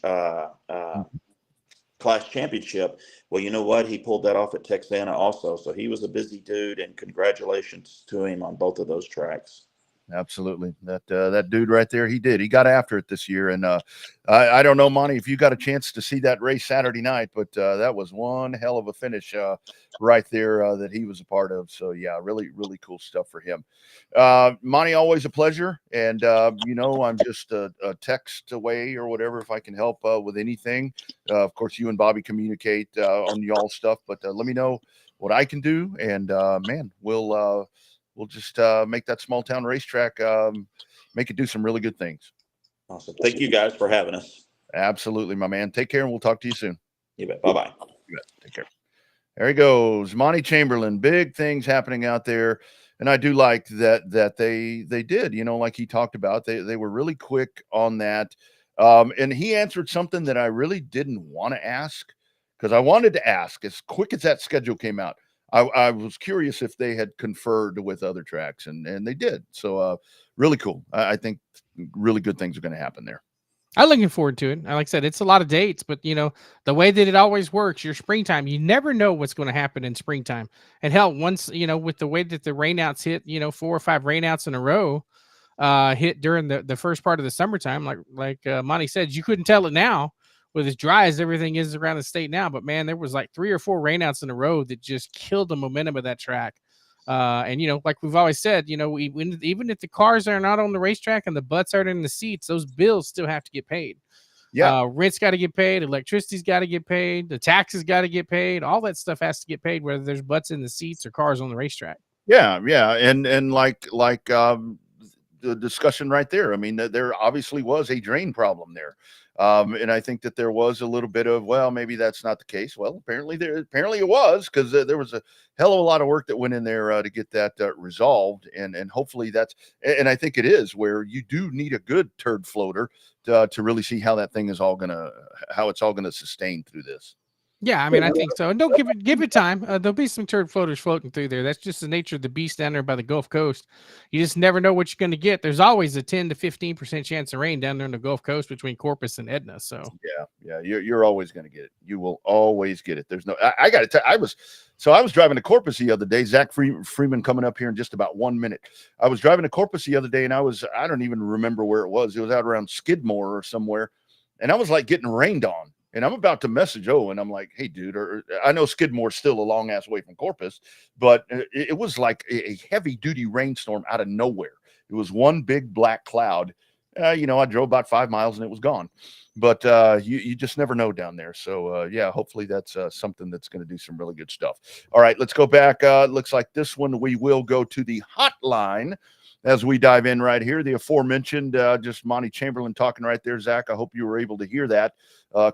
class championship. Well, you know what? He pulled that off at Texana also. So he was a busy dude, and congratulations to him on both of those tracks. Absolutely. That dude right there, he got after it this year. And I don't know, Monty, if you got a chance to see that race Saturday night, but that was one hell of a finish right there that he was a part of. So yeah, really, really cool stuff for him. Monty, always a pleasure. And I'm just a text away or whatever if I can help with anything. Of course, you and Bobby communicate on y'all stuff, but let me know what I can do. And man, we'll just make that small town racetrack, make it do some really good things. Awesome. Thank you guys for having us. Absolutely, my man. Take care, and we'll talk to you soon. You bet. Bye-bye. You bet. Take care. There he goes. Monty Chamberlain. Big things happening out there. And I do like that they did, like he talked about. They were really quick on that. And he answered something that I really didn't want to ask, because I wanted to ask as quick as that schedule came out. I was curious if they had conferred with other tracks, and they did. So really cool. I think really good things are going to happen there. I'm looking forward to it. Like I said, it's a lot of dates, but the way that it always works, your springtime, you never know what's going to happen in springtime. And hell, once, with the way that the rainouts hit, 4 or 5 rainouts in a row hit during the first part of the summertime, like Monty said, you couldn't tell it now with as dry as everything is around the state now. But man, there was like 3 or 4 rainouts in a row that just killed the momentum of that track. And like we've always said, even if the cars are not on the racetrack and the butts aren't in the seats, those bills still have to get paid. Yeah. Rent's got to get paid, electricity's got to get paid, the taxes got to get paid, all that stuff has to get paid, whether there's butts in the seats or cars on the racetrack. Yeah, and like the discussion right there. I mean, there obviously was a drain problem there, and I think that there was a little bit of, well, maybe that's not the case. Well, apparently it was, because there was a hell of a lot of work that went in there to get that resolved, and hopefully that's, and I think it is, where you do need a good turd floater to really see how that thing is all how it's all gonna sustain through this. Yeah, I mean, I think so. And don't give it time. There'll be some turd floaters floating through there. That's just the nature of the beast down there by the Gulf Coast. You just never know what you're going to get. There's always a 10 to 15% chance of rain down there in the Gulf Coast between Corpus and Edna. So yeah, you're always going to get it. You will always get it. There's no. I got to tell. I was driving to Corpus the other day. Zach Freeman coming up here in just about 1 minute. I was driving to Corpus the other day, and I don't even remember where it was. It was out around Skidmore or somewhere, and I was like getting rained on. And I'm about to message and I'm like, hey, dude, or I know Skidmore's still a long ass way from Corpus, but it was like a heavy duty rainstorm out of nowhere. It was one big black cloud. I drove about 5 miles and it was gone. But you just never know down there. So, yeah, hopefully that's something that's going to do some really good stuff. All right, let's go back. Looks like this one we will go to the hotline as we dive in right here. The aforementioned, just Monty Chamberlain talking right there. Zach, I hope you were able to hear that.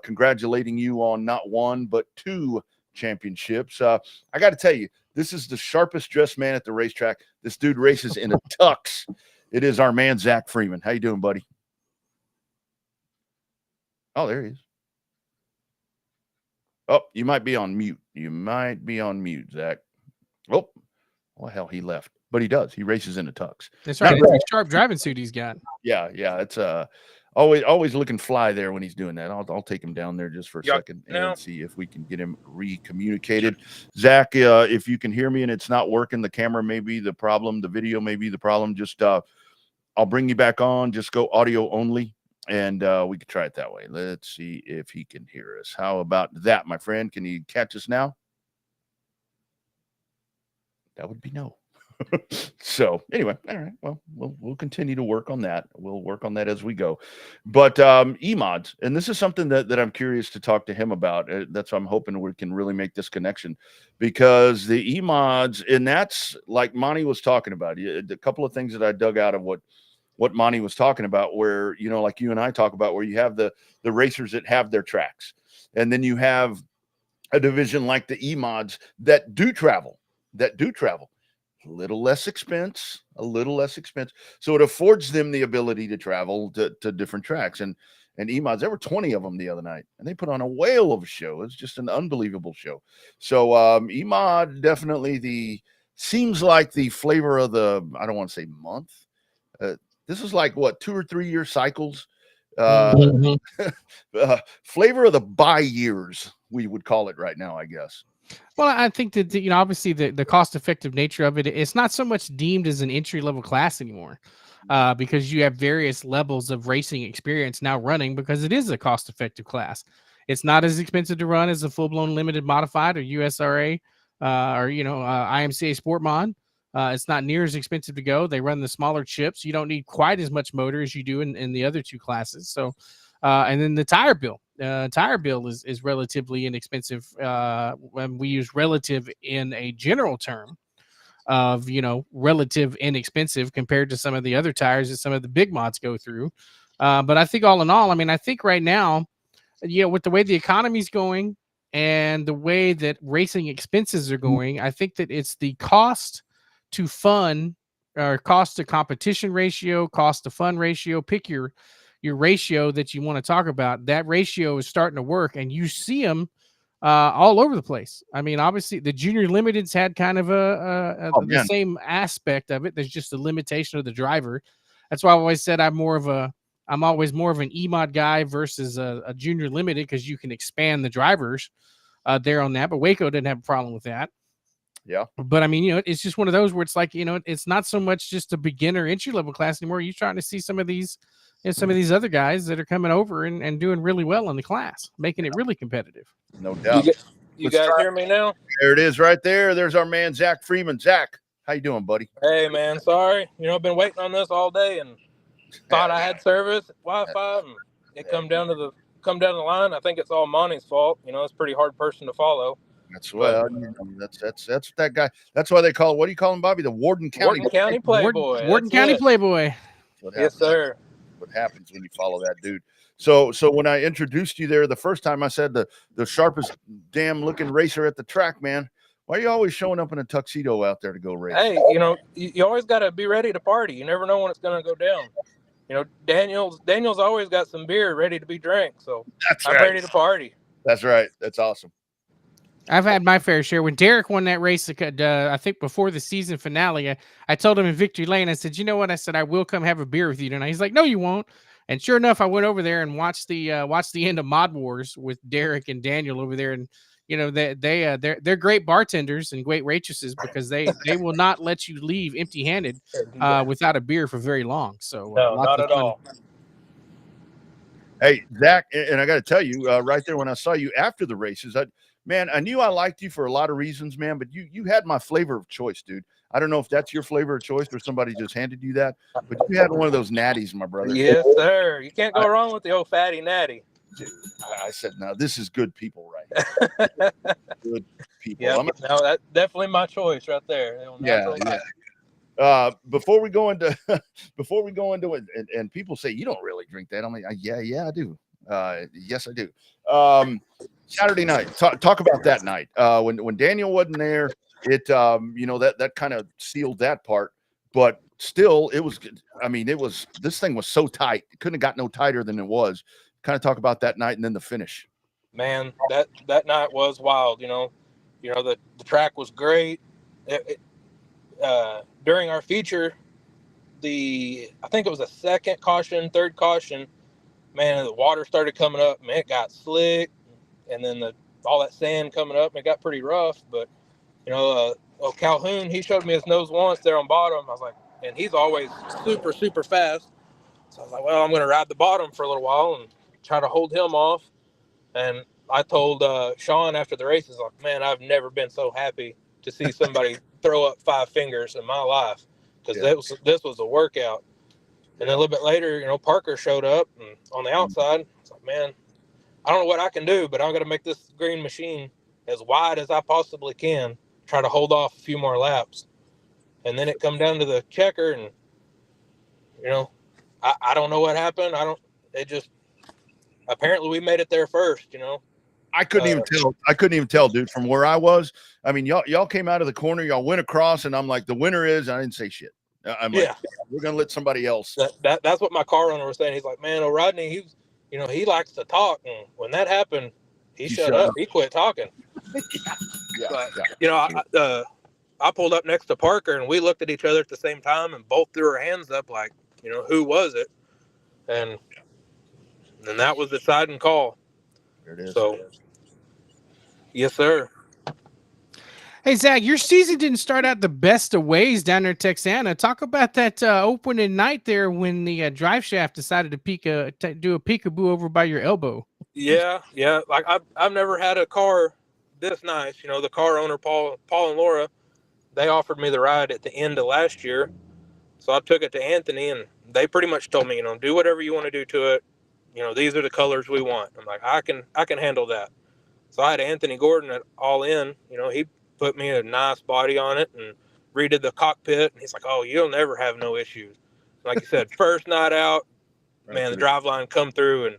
Congratulating you on not 1, but 2 championships. I got to tell you, this is the sharpest dressed man at the racetrack. This dude races in a tux. It is our man, Zach Freeman. How you doing, buddy? Oh, there he is. Oh, you might be on mute. Zach. Oh, well, hell, he left. But he does. He races in a tux. That's right. It's a sharp driving suit he's got. Yeah. It's always looking fly there when he's doing that. I'll take him down there just for a second and see if we can get him recommunicated. Zach, if you can hear me and it's not working, the camera may be the problem, the video may be the problem. Just I'll bring you back on. Just go audio only, and we can try it that way. Let's see if he can hear us. How about that, my friend? Can you catch us now? That would be no. So anyway, all right. Well, we'll continue to work on that. We'll work on that as we go. But E-mods, and this is something that I'm curious to talk to him about. That's why I'm hoping we can really make this connection, because the E-mods, and that's like Monty was talking about. A couple of things that I dug out of what Monty was talking about, where like you and I talk about, where you have the racers that have their tracks, and then you have a division like the E-mods that do travel. A little less expense. So it affords them the ability to travel to different tracks. And E-mods, there were 20 of them the other night, and they put on a whale of a show. It's just an unbelievable show. So E-mod definitely seems like the flavor of the, I don't want to say month. This is like what, 2 or 3 year cycles. Flavor of the bi-years, we would call it right now, I guess. Well, I think that, obviously the cost-effective nature of it, it's not so much deemed as an entry-level class anymore, because you have various levels of racing experience now running, because it is a cost-effective class. It's not as expensive to run as a full-blown limited modified or USRA or IMCA Sport Mod. It's not near as expensive to go. They run the smaller chips. You don't need quite as much motor as you do in the other 2 classes. So, and then the tire bill. Tire bill is relatively inexpensive when we use relative in a general term of, relative inexpensive compared to some of the other tires that some of the big mods go through. But I think all in all, I think right now, with the way the economy's going and the way that racing expenses are going, I think that it's the cost to fun or cost to competition ratio, cost to fun ratio, pick your ratio that you want to talk about. That ratio is starting to work, and you see them all over the place. Obviously the junior limiteds had kind of the same aspect of it. There's just a limitation of the driver. That's why I always said I'm always more of an E-mod guy versus a junior limited, because you can expand the drivers there on that. But Waco didn't have a problem with that. Yeah. But I mean, it's just one of those where it's like, it's not so much just a beginner entry level class anymore. You're trying to see some of these other guys that are coming over and doing really well in the class, making it really competitive. No doubt. You guys hear me now? There it is right there. There's our man, Zach Freeman. Zach, how you doing, buddy? Hey, man, sorry. I've been waiting on this all day and thought I had service, Wi-Fi, and it come down to the line. I think it's all Monty's fault. It's a pretty hard person to follow. That's that's that guy. That's why they call, what do you call him, Bobby? The Warden County Playboy. Warden County Playboy. Yes, sir. What happens when you follow that dude? So when I introduced you there the first time, I said the sharpest damn looking racer at the track, man. Why are you always showing up in a tuxedo out there to go race? Hey, you always got to be ready to party. You never know when it's going to go down. Daniel's always got some beer ready to be drank, so I'm ready to party. That's right. That's awesome. I've had my fair share. When Derek won that race, I think before the season finale, I told him in Victory Lane, I said, you know what? I said, I will come have a beer with you tonight. He's like, no, you won't. And sure enough, I went over there and watched the end of Mod Wars with Derek and Daniel over there. And, they're great bartenders and great waitresses because they will not let you leave empty handed without a beer for very long. So no, not at all. Hey, Zach, and I got to tell you right there when I saw you after the races, I knew I liked you for a lot of reasons, man, but you had my flavor of choice, dude. I don't know if that's your flavor of choice or somebody just handed you that, but you had one of those natties, my brother. Yes, sir. You can't go wrong with the old fatty natty. Dude, I said, now this is good people right here. Good people. Yeah, no, that's definitely my choice right there. Yeah. Before we go into it, and people say you don't really drink that. I'm like, yeah, I do. Yes, I do. Saturday night. Talk about that night. When Daniel wasn't there, it that kind of sealed that part. But still, it was. I mean, this thing was so tight. It couldn't have got no tighter than it was. Kind of talk about that night and then the finish. Man, that night was wild. The track was great. During our feature, I think it was a second caution, third caution. Man, the water started coming up. Man, it got slick, and then all that sand coming up, and it got pretty rough. But Calhoun, he showed me his nose once there on bottom. I was like, and he's always super, super fast. So I was like, well, I'm going to ride the bottom for a little while and try to hold him off. And I told Sean after the race, like, man, I've never been so happy to see somebody throw up 5 fingers in my life, because this was a workout. And then a little bit later, Parker showed up and on the outside. I was like, man, I don't know what I can do, but I'm going to make this green machine as wide as I possibly can, try to hold off a few more laps. And then it come down to the checker, and, I don't know what happened. Apparently we made it there first, I couldn't even tell. I couldn't even tell, dude, from where I was. I mean, y'all came out of the corner, y'all went across, and I'm like, the winner is, and I didn't say shit. I'm like, we're going to let somebody else. That's what my car owner was saying. He's like, man, Rodney, he likes to talk. And when that happened, he shut up. He quit talking. I pulled up next to Parker, and we looked at each other at the same time and both threw our hands up like, who was it? And that was the deciding call. There it is. So, yes, sir. Hey, Zach, your season didn't start out the best of ways down there in Texana. Talk about that opening night there when the drive shaft decided to do a peekaboo over by your elbow. Yeah. Like I've never had a car this nice. The car owner, Paul and Laura, they offered me the ride at the end of last year. So I took it to Anthony, and they pretty much told me, do whatever you want to do to it. These are the colors we want. I'm like, I can handle that. So I had Anthony Gordon at All In. He put me a nice body on it and redid the cockpit. And he's like, oh, you'll never have no issues. Like you said, first night out, man, the drive line come through. And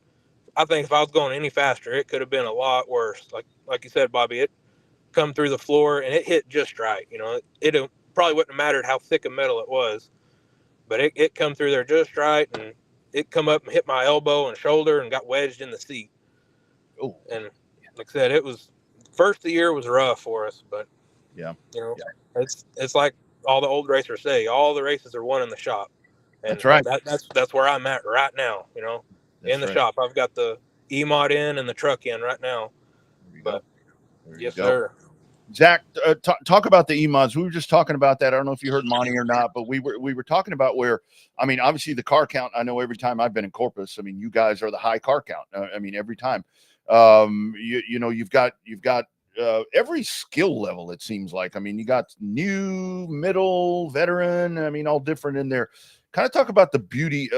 I think if I was going any faster, it could have been a lot worse. Like you said, Bobby, it come through the floor and it hit just right. It probably wouldn't have mattered how thick of metal it was, but it come through there just right. And it come up and hit my elbow and shoulder and got wedged in the seat. Oh, and like I said, it was first of the year was rough for us, but it's like all the old racers say, all the races are won in the shop. And that's right. That's where I'm at right now. In the shop, I've got the E-mod in and the truck in right now. But yes, sir. Zach, talk about the E-mods. We were just talking about that. I don't know if you heard Monty or not, but we were talking about where, I mean, obviously the car count, I know every time I've been in Corpus, I mean, you guys are the high car count. I mean, every time, you know, you've got every skill level, it seems like. I mean, you got new, middle, veteran, I mean, all different in there. Kind of talk about the beauty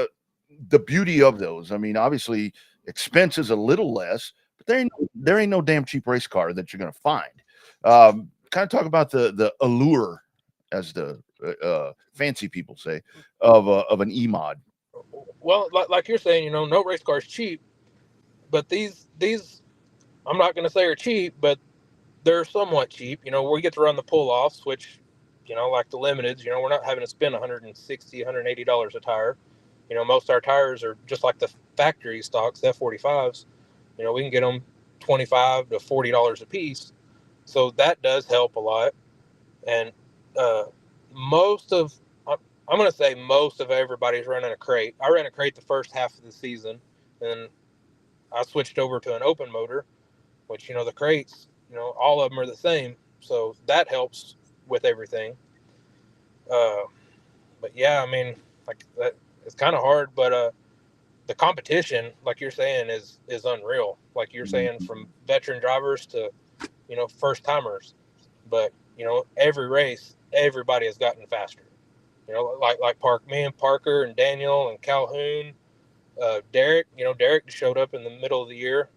of those. I mean, obviously expense is a little less, but there ain't no damn cheap race car that you're going to find. Kind of talk about the allure, as the fancy people say, of an E-mod. Well, like you're saying, you know, no race car is cheap, but these I'm not going to say are cheap, but they're somewhat cheap. You know, we get to run the pull-offs, which, you know, like the limiteds, you know, we're not having to spend $160, $180 a tire. You know, most of our tires are just like the factory stocks, F45s. You know, we can get them $25 to $40 a piece. So that does help a lot. And most of everybody's running a crate. I ran a crate the first half of the season, and I switched over to an open motor, which, you know, the crates, you know, all of them are the same. So that helps with everything. But yeah, I mean, like that, it's kind of hard, but the competition, like you're saying, is unreal. Like you're saying, from veteran drivers to, you know, first timers. But, you know, every race, everybody has gotten faster. You know, like me and Parker and Daniel and Calhoun, Derek. You know, Derek showed up in the middle of the year,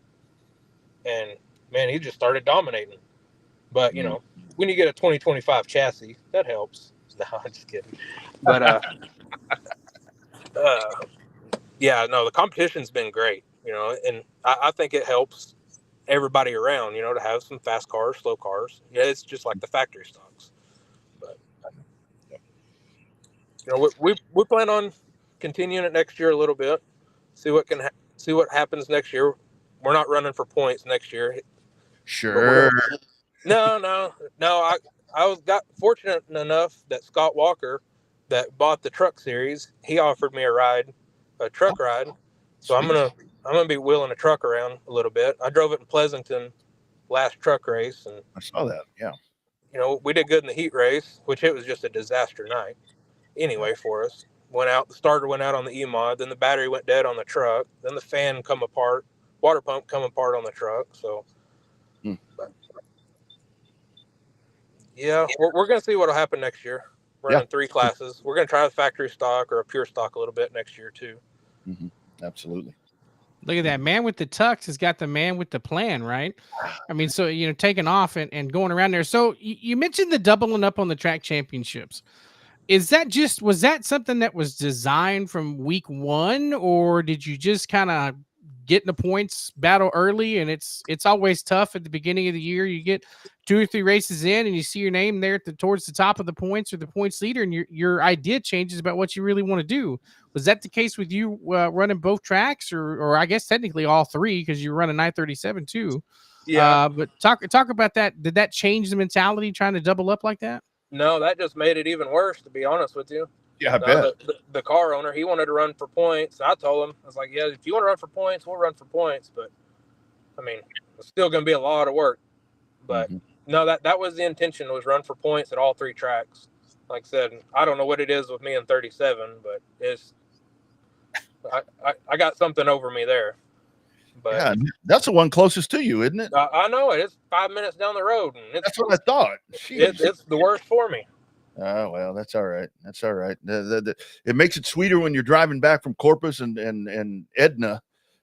and man, he just started dominating. But, you know, when you get a 2025 chassis, that helps. No, I'm just kidding. But yeah, no, the competition's been great. You know, and I think it helps everybody around. You know, to have some fast cars, slow cars. Yeah, it's just like the factory stocks. But you know, we plan on continuing it next year a little bit. See what happens next year. We're not running for points next year. Sure. No. I got fortunate enough that Scott Walker, that bought the truck series, he offered me a truck ride. So I'm gonna be wheeling a truck around a little bit. I drove it in Pleasanton last truck race, and I saw that. Yeah. you know, we did good in the heat race, which it was just a disaster night anyway for us. The starter went out on the E-mod, then the battery went dead on the truck, then the fan come apart, water pump come apart on the truck. So but, yeah, we're gonna see what'll happen next year. We're running 3 classes. We're gonna try the factory stock or a pure stock a little bit next year too. Absolutely. Look at that. Man with the tux has got the man with the plan, right? I mean, so, you know, taking off and going around there. So you mentioned the doubling up on the track championships. Was that something that was designed from week one, or did you just kind of get in the points battle early? And it's always tough at the beginning of the year. You get 2 or 3 races in and you see your name there towards the top of the points or the points leader, and your idea changes about what you really want to do. Was that the case with you running both tracks, or I guess technically all 3, because you run a 937 too? Yeah. But talk about that. Did that change the mentality trying to double up like that? No, that just made it even worse, to be honest with you. Yeah, I bet. The car owner, he wanted to run for points. I told him, I was like, yeah, if you want to run for points, we'll run for points. But, I mean, it's still going to be a lot of work. But, no, that was the intention, was run for points at all 3 tracks. Like I said, I don't know what it is with me in 37, but I got something over me there. But yeah, that's the one closest to you, isn't it? I know it. It's 5 minutes down the road. And that's what I thought. It's the worst for me. Oh, well, that's all right. That's all right. It makes it sweeter when you're driving back from Corpus and Edna.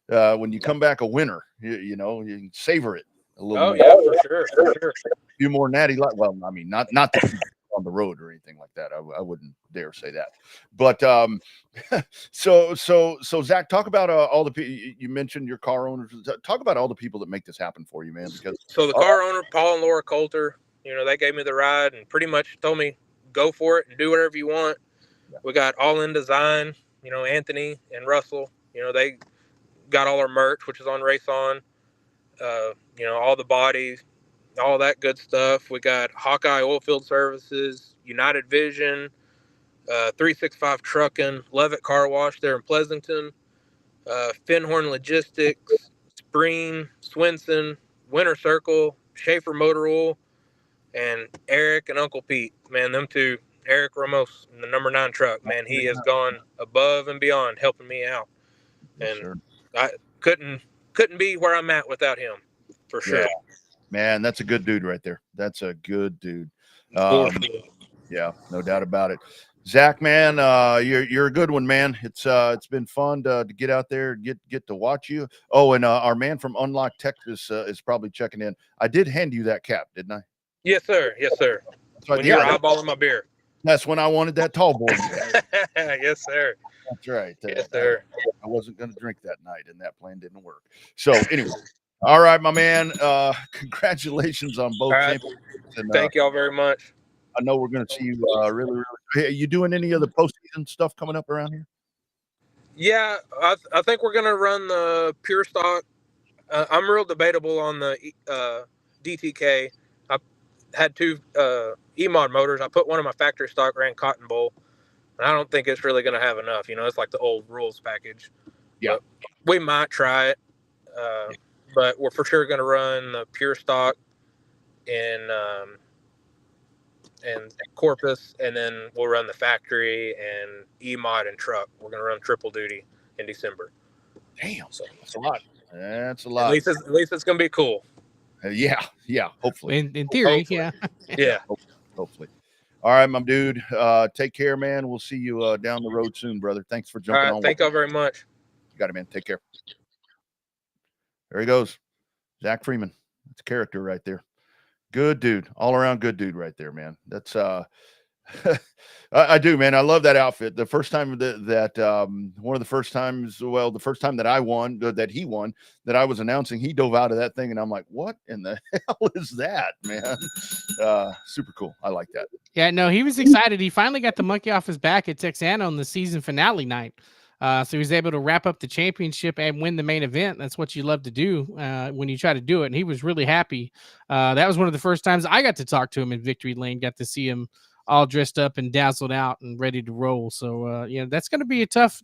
When you come back a winner, you know, you can savor it a little more. Yeah, for sure. A few more natty light. Well, I mean, not that on the road or anything like that. I wouldn't dare say that. But so Zach, talk about all the people you mentioned, your car owners. Talk about all the people that make this happen for you, man. Because so the car owner, Paul and Laura Coulter, you know, they gave me the ride and pretty much told me, go for it and do whatever you want. Yeah. We got All In Design, you know, Anthony and Russell, you know, they got all our merch, which is on Race On, you know, all the bodies, all that good stuff. We got Hawkeye Oilfield Services, United Vision, 365 Trucking, Levitt Car Wash there in Pleasanton, Finhorn Logistics, Spreen, Swinson, Winter Circle, Schaefer Motor Oil, And Eric and Uncle Pete, man, them two, Eric Ramos in the number 9 truck, man, he has gone above and beyond helping me out. Yes, And sir. I couldn't be where I'm at without him, for sure. Yeah. Man, that's a good dude right there. That's a good dude. Yeah, no doubt about it. Zach, man, you're a good one, man. It's been fun to get out there and get to watch you. Oh, and our man from Unlock Texas is probably checking in. I did hand you that cap, didn't I? Yes, sir. Yes, sir. So, When you were eyeballing my beer. That's when I wanted that tall boy. Yes, sir. That's right. Yes, sir. I wasn't going to drink that night, and that plan didn't work. So anyway, all right, my man. Congratulations on both championships. And, thank y'all very much. I know we're going to see you really. Hey, are you doing any of the postseason stuff coming up around here? Yeah, I think we're going to run the pure stock. I'm real debatable on the DTK. I had 2 E-mod motors. I put one in my factory stock, ran Cotton Bowl. And I don't think it's really going to have enough. It's like the old rules package. Yeah. But we might try it. But we're for sure going to run the pure stock in Corpus, and then we'll run the factory and E-mod and truck. We're going to run triple duty in December. Damn, so that's a lot. That's a lot. At least it's going to be cool. Yeah, hopefully. In theory, hopefully. Yeah. Hopefully. All right, my dude. Take care, man. We'll see you down the road soon, brother. Thanks for jumping on. Thank y'all very much. You got it, man. Take care. There he goes. Zach Freeman. That's a character right there. Good dude. All around good dude right there, man. That's I do, man. I love that outfit. The first time that one of the first times, well, the first time that I won, that he won, that I was announcing, he dove out of that thing, and I'm like, what in the hell is that, man? Super cool. I like that. Yeah, no, he was excited. He finally got the monkey off his back at Texana on the season finale night. So he was able to wrap up the championship and win the main event. That's what you love to do when you try to do it. And he was really happy. That was one of the first times I got to talk to him in Victory Lane, got to see him all dressed up and dazzled out and ready to roll. So, that's going to be a tough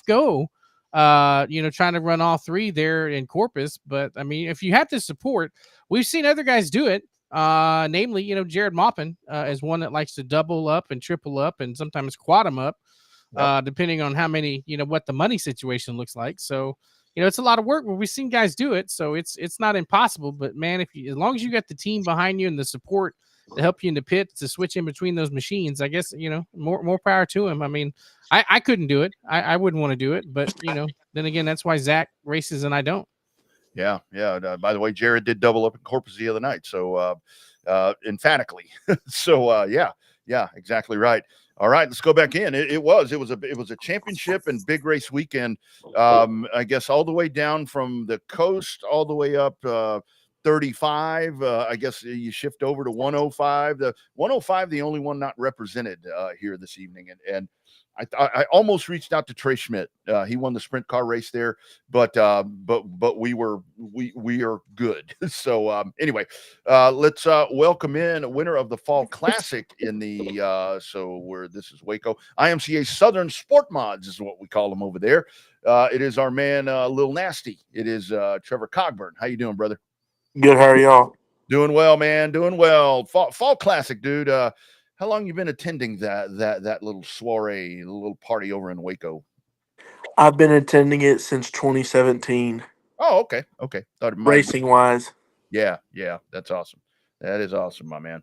go, trying to run all 3 there in Corpus. But I mean, if you have the support, we've seen other guys do it. Namely, Jared Maupin is one that likes to double up and triple up and sometimes quad them up. Depending on how many, what the money situation looks like. So, it's a lot of work, but we've seen guys do it. So it's not impossible, but man, as long as you got the team behind you and the support to help you in the pit to switch in between those machines, I guess, more power to him. I mean, I couldn't do it. I wouldn't want to do it, but then again, that's why Zach races and I don't. Yeah. By the way, Jared did double up in Corpus the other night. So, emphatically. So, yeah, exactly right. All right, let's go back in. It was a championship and big race weekend. I guess all the way down from the coast, all the way up 35. I guess you shift over to 105. The 105, the only one not represented here this evening, and I almost reached out to Trey Schmidt. He won the sprint car race there, but we are good. So anyway, let's welcome in a winner of the Fall Classic in the this is Waco IMCA Southern Sport Mods is what we call them over there. It is our man Lil Nasty. It is Trevor Cogburn. How you doing, brother? Good. How are y'all? Doing well, man. Doing well. Fall Classic, dude. How long you been attending that little soiree, little party over in Waco? I've been attending it since 2017. Oh, okay. Racing wise. Yeah. That's awesome. That is awesome, my man.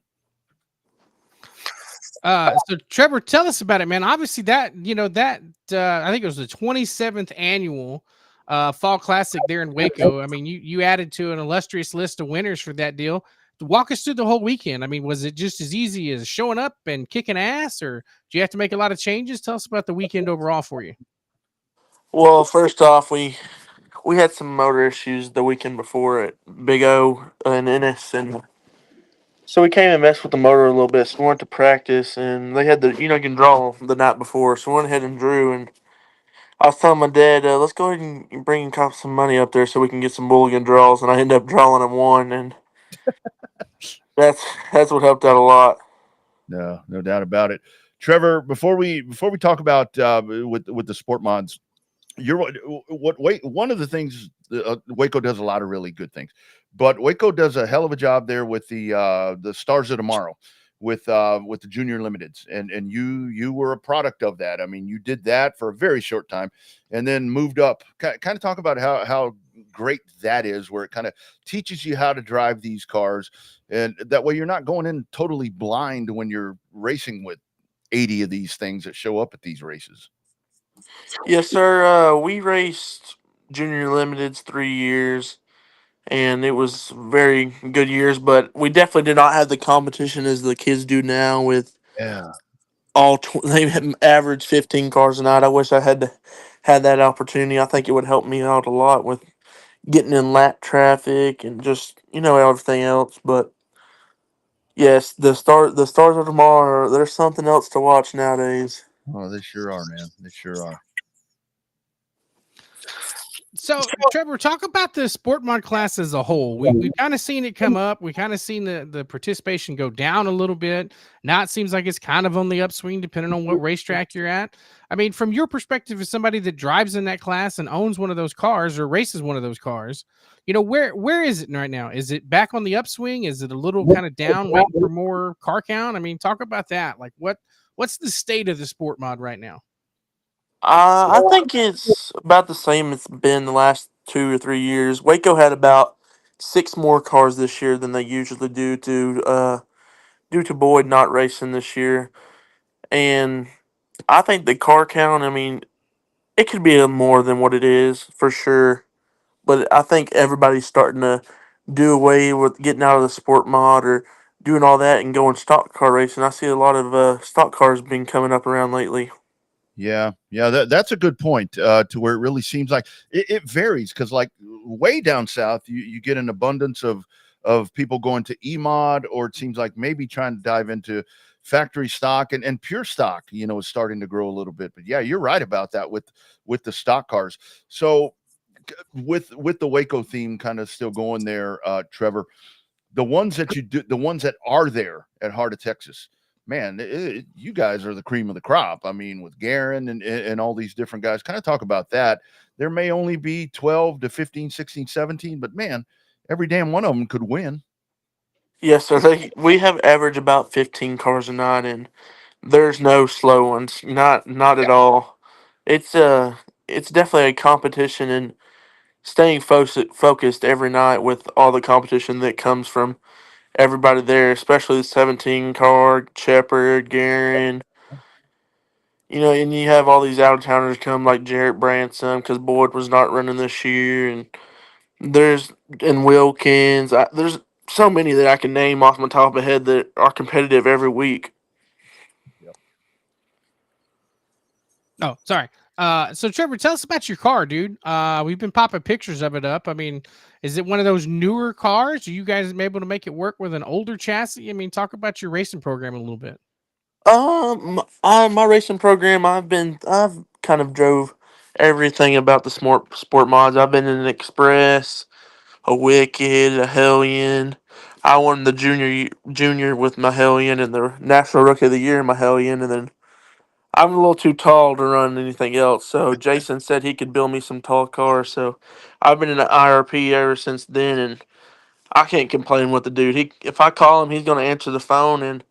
So Trevor, tell us about it, man. Obviously that, I think it was the 27th annual Fall Classic there in Waco. I mean, you added to an illustrious list of winners for that deal. Walk us through the whole weekend. I mean, was it just as easy as showing up and kicking ass, or do you have to make a lot of changes? Tell us about the weekend overall for you. Well, first off, we had some motor issues the weekend before at Big O and Ennis, and so we came and messed with the motor a little bit. So we went to practice, and they had you can draw the night before, so we went ahead and drew. And I was telling my dad, let's go ahead and bring some money up there so we can get some mulligan draws, and I ended up drawing them one, and that's what helped out a lot. No doubt about it. Trevor, before we talk about with the sport mods, one of the things Waco does a lot of really good things, but Waco does a hell of a job there with the Stars of Tomorrow with the junior limiteds, and you were a product of that. I mean, you did that for a very short time and then moved up. Kind of talk about how great that is, where it kind of teaches you how to drive these cars, and that way you're not going in totally blind when you're racing with 80 of these things that show up at these races. Yes, sir. We raced junior limiteds 3 years, and it was very good years. But we definitely did not have the competition as the kids do now. With Yeah. they average 15 cars a night. I wish I had that opportunity. I think it would help me out a lot with getting in lap traffic and just everything else. But yes, the stars of tomorrow. There's something else to watch nowadays. Oh, they sure are, man. They sure are. So, Trevor, talk about the sport mod class as a whole. We've kind of seen it come up. We kind of seen the participation go down a little bit. Now it seems like it's kind of on the upswing, depending on what racetrack you're at. I mean, from your perspective, as somebody that drives in that class and owns one of those cars or races one of those cars, where is it right now? Is it back on the upswing? Is it a little kind of down, waiting for more car count? I mean, talk about that. Like, what's the state of the sport mod right now? I think it's about the same it's been the last 2 or 3 years. Waco had about 6 more cars this year than they usually do due to Boyd not racing this year. And I think the car count, I mean, it could be more than what it is for sure. But I think everybody's starting to do away with getting out of the sport mod or doing all that and going stock car racing. I see a lot of stock cars being coming up around lately. Yeah, that's a good point. To where it really seems like it varies, because like way down south, you get an abundance of people going to E-mod, or it seems like maybe trying to dive into factory stock, and pure stock, is starting to grow a little bit. But yeah, you're right about that with the stock cars. So with the Waco theme kind of still going there, Trevor, the ones that are there at Heart of Texas, man, you guys are the cream of the crop. I mean, with Garin and all these different guys, kind of talk about that. There may only be 12 to 15, 16, 17, but man, every damn one of them could win. Yes, sir. We have average about 15 cars a night, and there's no slow ones. Not at all. It's it's definitely a competition, and staying focused every night with all the competition that comes from everybody there, especially the 17 car, Shepard, Garin. And you have all these out of towners come like Jarrett Branson because Boyd was not running this year, and there's and Wilkins. There's so many that I can name off my top of my head that are competitive every week. Oh, sorry. So Trevor, tell us about your car, dude. We've been popping pictures of it up. I mean, is it one of those newer cars? Are you guys able to make it work with an older chassis? I mean, talk about your racing program a little bit. My racing program, I've kind of drove everything about the sport mods. I've been in an Express, a Wicked, a Hellion. I won the junior with my Hellion and the National Rookie of the Year in my Hellion, and then I'm a little too tall to run anything else. So Jason said he could build me some tall cars. So I've been in an IRP ever since then, and I can't complain with the dude. If I call him, he's going to answer the phone, and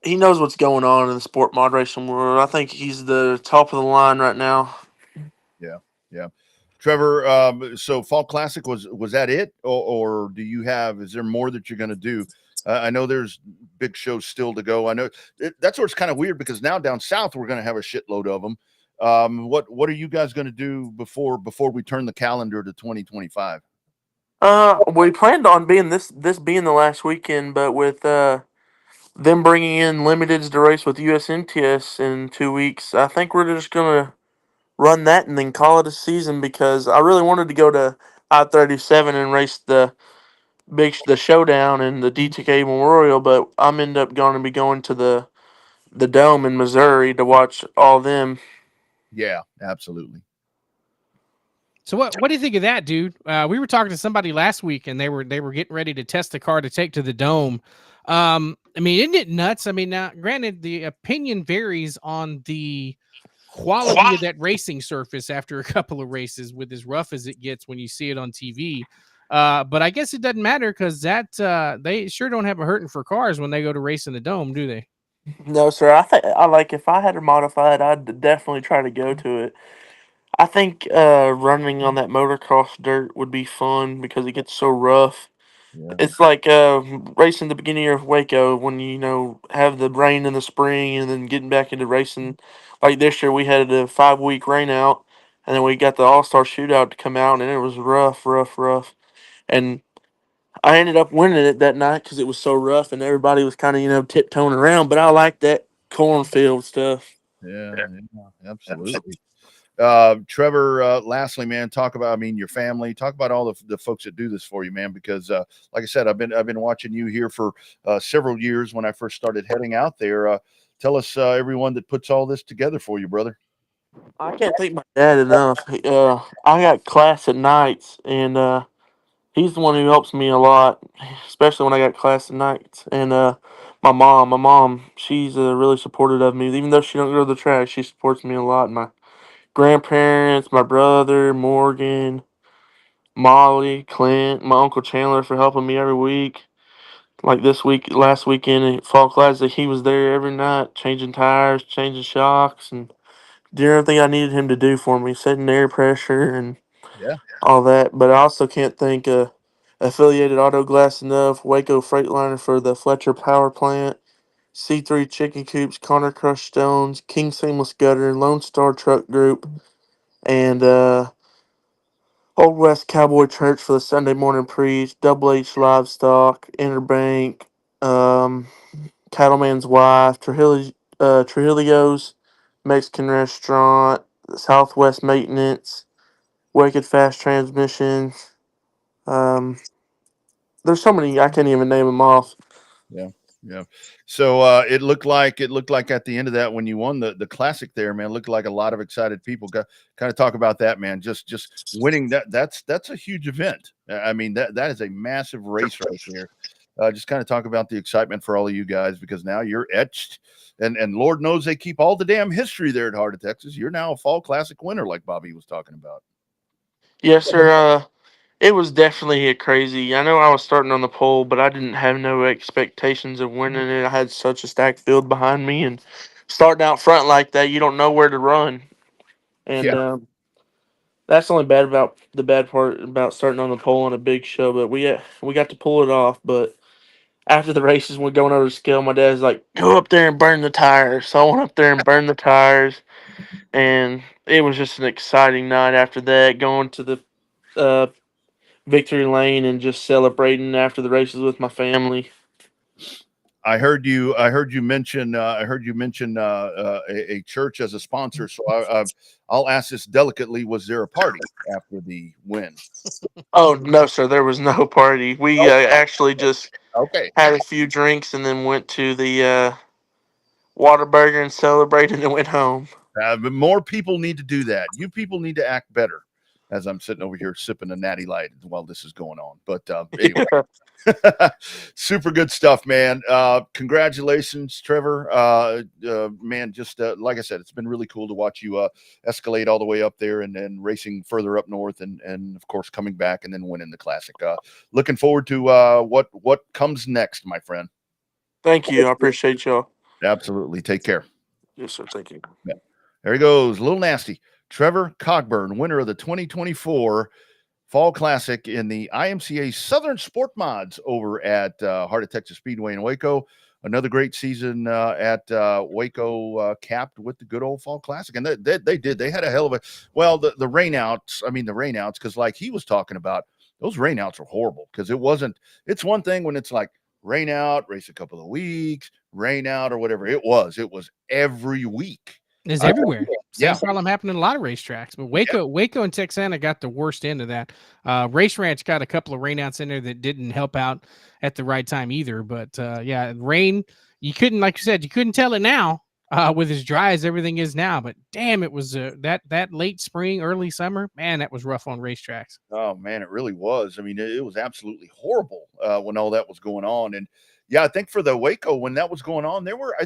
he knows what's going on in the sport moderation world. I think he's the top of the line right now. Yeah. Trevor, so Fall Classic was that it, or is there more that you're going to do? I know there's big shows still to go. I know that's where it's kind of weird, because now down south we're going to have a shitload of them. What are you guys going to do before we turn the calendar to 2025? We planned on being this being the last weekend, but with them bringing in limiteds to race with USNTS in 2 weeks, I think we're just gonna run that and then call it a season, because I really wanted to go to I-37 and race the showdown and the DTK Memorial, but I'm end up going to be going to the Dome in Missouri to watch all them. Yeah, absolutely. So what do you think of that, dude? We were talking to somebody last week, and they were getting ready to test the car to take to the Dome. I mean, isn't it nuts? I mean, now granted, the opinion varies on the quality of that racing surface after a couple of races, with as rough as it gets when you see it on TV. But I guess it doesn't matter because they sure don't have a hurting for cars when they go to race in the dome, do they? No, sir. I think I like if I had to modify it, I'd definitely try to go to it. I think running on that motocross dirt would be fun because it gets so rough. Yeah. It's like racing the beginning of Waco when you have the rain in the spring and then getting back into racing. Like this year, we had a 5-week rain out, and then we got the All Star Shootout to come out, and it was rough, rough, rough. And I ended up winning it that night because it was so rough, and everybody was kind of tiptoeing around. But I like that cornfield stuff. Yeah, absolutely. Trevor, lastly, man, talk about, I mean, your family, talk about all the folks that do this for you, man, because, like I said, I've been watching you here for, several years when I first started heading out there. Tell us, everyone that puts all this together for you, brother. I can't thank my dad enough. I got class at nights, and he's the one who helps me a lot, especially when I got class at nights. And my mom, she's really supportive of me. Even though she don't go to the track, she supports me a lot. My grandparents, my brother, Morgan, Molly, Clint, my uncle Chandler for helping me every week. Like last weekend at Fall Classic, he was there every night, changing tires, changing shocks, and doing everything I needed him to do for me, setting air pressure and Yeah. all that. But I also can't thank Affiliated Auto Glass enough, Waco Freightliner for the Fletcher Power Plant, C3 Chicken Coops, Connor Crush Stones, King Seamless Gutter, Lone Star Truck Group, and Old West Cowboy Church for the Sunday morning preach, Double H Livestock, Interbank, um, Cattleman's Wife, Trujillo's Mexican Restaurant, Southwest Maintenance, Wicked Fast Transmissions. There's so many I can't even name them off. Yeah. So it looked like at the end of that when you won the classic there, man, looked like a lot of excited people. Got kind of talk about that, man. Just winning that's a huge event. I mean that is a massive race right there. Just kind of talk about the excitement for all of you guys because now you're etched, and Lord knows they keep all the damn history there at Heart of Texas. You're now a Fall Classic winner, like Bobby was talking about. Yes, sir. It was definitely a crazy. I know I was starting on the pole, but I didn't have no expectations of winning it. I had such a stacked field behind me, and starting out front like that, you don't know where to run. And Yeah. that's the only the bad part about starting on the pole on a big show. But we got to pull it off. But after the races, we're going over the scale. My dad's like, "Go up there and burn the tires." So I went up there and burned the tires, and it was just an exciting night. After that, going to the uh, victory lane and just celebrating after the races with my family. I heard you mention a church as a sponsor. So I'll ask this delicately: was there a party after the win? Oh no, sir, there was no party. We Oh, actually just okay. had a few drinks and then went to the Whataburger and celebrated and went home. But more people need to do that. You people need to act better. As I'm sitting over here sipping a natty light while this is going on. But anyway. Super good stuff, man. Congratulations, Trevor. Man, just like I said, it's been really cool to watch you escalate all the way up there and then racing further up north and of course coming back and then winning the classic. Looking forward to what comes next, my friend. Thank you. I appreciate y'all. Absolutely. Take care. Yes, sir. Thank you. Yeah. There he goes. A little nasty. Trevor Cogburn, winner of the 2024 Fall Classic in the IMCA Southern Sport Mods over at Heart of Texas Speedway in Waco. Another great season at Waco, capped with the good old Fall Classic. And they did. They had a hell of a – well, the rainouts, because like he was talking about, those rainouts were horrible because it wasn't – it's one thing when it's like rain out, race a couple of weeks, rain out or whatever. It was every week. It's everywhere. Same Yeah. problem happened in a lot of racetracks, but Waco and Texana got the worst end of that. Race Ranch got a couple of rainouts in there that didn't help out at the right time either. But yeah, rain, you couldn't, like you said, you couldn't tell it now with as dry as everything is now. But damn, it was that late spring, early summer, man, that was rough on racetracks. Oh man, it really was. I mean, it was absolutely horrible when all that was going on. And yeah, I think for the Waco when that was going on, there were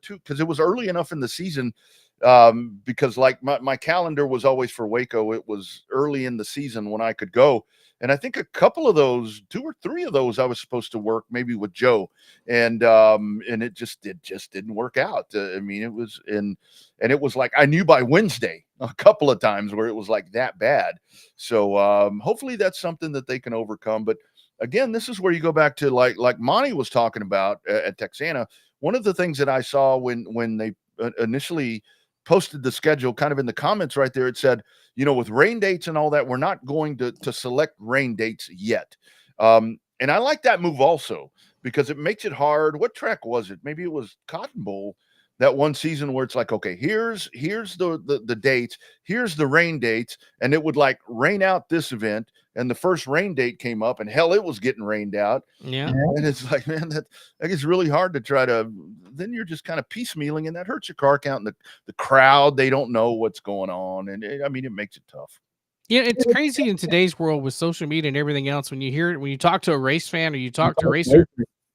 two because it was early enough in the season. because like my calendar was always for Waco. It was early in the season when I could go. And I think a couple of those, 2 or 3 of those, I was supposed to work maybe with Joe, and it just didn't work out. I mean, it was and it was like I knew by Wednesday a couple of times where it was like that bad. So hopefully that's something that they can overcome. But again, this is where you go back to like Monty was talking about at Texana. One of the things that I saw when they initially posted the schedule, kind of in the comments right there, it said, with rain dates and all that, we're not going to select rain dates yet. And I like that move also because it makes it hard. What track was it? Maybe it was Cotton Bowl that one season where it's like, okay, here's the dates, here's the rain dates, and it would like rain out this event, and the first rain date came up, and hell, it was getting rained out. Yeah. And it's like, man, that gets really hard to try to. Then you're just kind of piecemealing, and that hurts your car count. And the crowd, they don't know what's going on, and it makes it tough. Yeah, it's crazy in today's world with social media and everything else. When you talk to a race fan or you talk to a racer,